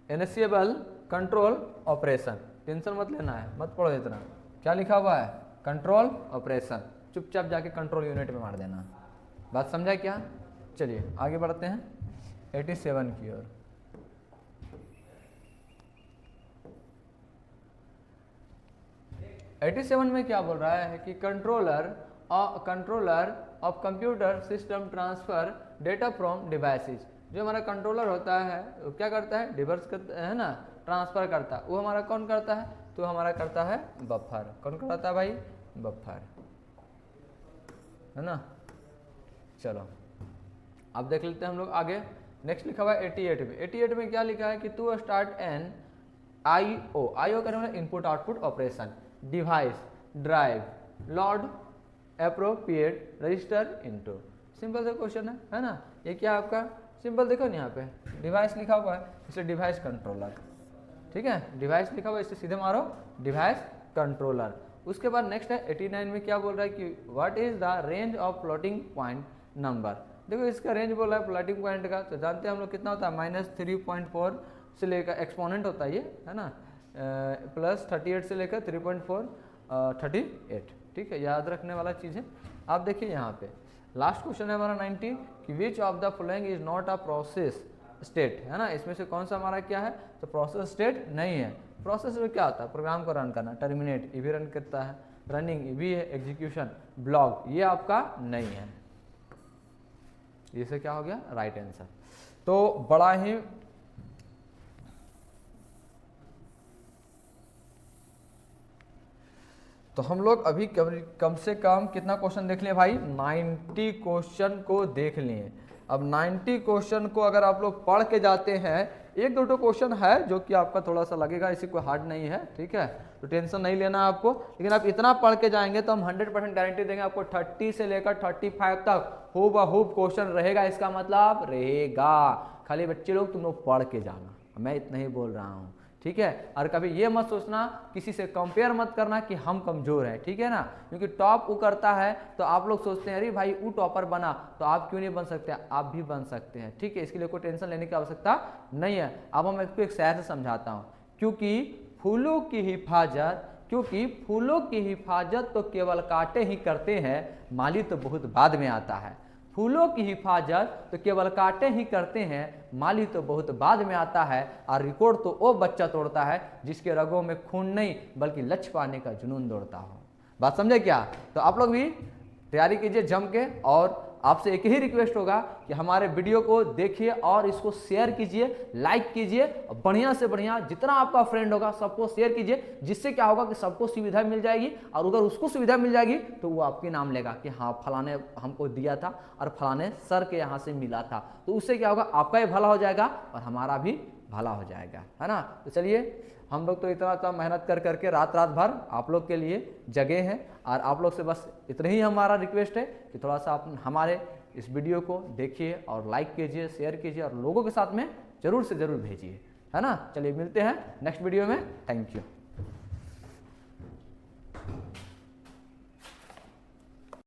इनिशिएबल कंट्रोल ऑपरेशन। टेंशन मत लेना है, मत पढ़ो इतना, क्या लिखा हुआ है, कंट्रोल ऑपरेशन, चुपचाप जाके कंट्रोल यूनिट में मार देना। बात समझा क्या। चलिए आगे बढ़ते हैं 87 की ओर। में क्या बोल रहा है कि controller of computer system transfer data from devices. जो हमारा कंट्रोलर होता है वो क्या करता है, डिवर्स करता है ना, ट्रांसफर करता है। वो हमारा कौन करता है, तो हमारा करता है बफर। कौन करता है भाई, बफर, है ना। चलो अब देख लेते हैं हम लोग आगे नेक्स्ट लिखा हुआ है 88 में। 88 में क्या लिखा है कि to start an IO, IO का मतलब input output operation, device, drive, load, appropriate, register, into. Simple सा क्वेश्चन है ना। ये क्या है आपका, सिंपल देखो ना यहाँ पे डिवाइस लिखा हुआ है इसलिए डिवाइस कंट्रोलर, ठीक है, डिवाइस लिखा हुआ है इससे सीधे मारो डिवाइस कंट्रोलर। उसके बाद नेक्स्ट है 89 में क्या बोल रहा है कि what is the range of floating point number. देखो इसका रेंज बोल रहा है फ्लोटिंग पॉइंट का, तो जानते हैं हम लोग कितना होता है -3.4 से लेकर एक्सपोनेंट होता है ये, है ना, प्लस 38 से लेकर 3.4 38, ठीक है, याद रखने वाला चीज़ है। आप देखिए यहाँ पे लास्ट क्वेश्चन है हमारा 90 कि which of the following is not a process state, है ना, इसमें से कौन सा हमारा क्या है, तो प्रोसेस स्टेट नहीं है। प्रोसेस में क्या होता है, प्रोग्राम को रन करना, टर्मिनेट ये भी रन करता है, रनिंग ये भी है, एग्जीक्यूशन, ब्लॉक ये आपका नहीं है। ये क्या हो गया राइट आंसर। तो बड़ा ही तो हम लोग अभी कम से कम कितना क्वेश्चन देख लिए भाई, 90 क्वेश्चन को देख लिए। अब 90 क्वेश्चन को अगर आप लोग पढ़ के जाते हैं, एक दो क्वेश्चन है जो कि आपका थोड़ा सा लगेगा, इसी कोई हार्ड नहीं है, ठीक है, तो टेंशन नहीं लेना आपको, लेकिन आप इतना पढ़ के जाएंगे तो हम 100% गारंटी देंगे आपको 30 से लेकर 35 तक हूबहू क्वेश्चन रहेगा। इसका मतलब रहेगा, खाली बच्चे लोग तुम लोग पढ़ के जाना, मैं इतना ही बोल रहा हूँ, ठीक है। और कभी ये मत सोचना, किसी से कंपेयर मत करना कि हम कमजोर हैं, ठीक है ना, क्योंकि टॉप वो करता है तो आप लोग सोचते हैं अरे भाई वो टॉपर बना तो आप क्यों नहीं बन सकते, आप भी बन सकते हैं, ठीक है, इसके लिए कोई टेंशन लेने की आवश्यकता नहीं है। अब मैं आपको एक शायर से समझाता हूँ, क्योंकि फूलों की हिफाजत तो केवल कांटे ही करते हैं, माली तो बहुत बाद में आता है। फूलों की हिफाजत तो केवल कांटे ही करते हैं, माली तो बहुत बाद में आता है। और रिकॉर्ड तो वो बच्चा तोड़ता है जिसके रगों में खून नहीं बल्कि लक्ष्य पाने का जुनून दौड़ता हो। बात समझे क्या? तो आप लोग भी तैयारी कीजिए जम के, और आपसे एक ही रिक्वेस्ट होगा कि हमारे वीडियो को देखिए और इसको शेयर कीजिए, लाइक कीजिए, बढ़िया से बढ़िया जितना आपका फ्रेंड होगा सबको शेयर कीजिए, जिससे क्या होगा कि सबको सुविधा मिल जाएगी। और अगर उसको सुविधा मिल जाएगी तो वो आपके नाम लेगा कि हाँ फलाने हमको दिया था और फलाने सर के यहाँ से मिला था, तो उससे क्या होगा, आपका ही भला हो जाएगा और हमारा भी भला हो जाएगा, है ना। तो चलिए, हम लोग तो इतना मेहनत कर करके रात भर आप लोग के लिए जगे हैं, और आप लोग से बस इतना ही हमारा रिक्वेस्ट है कि थोड़ा सा आप हमारे इस वीडियो को देखिए और लाइक कीजिए, शेयर कीजिए और लोगों के साथ में जरूर से जरूर भेजिए, है ना। चलिए मिलते हैं नेक्स्ट वीडियो में, थैंक यू।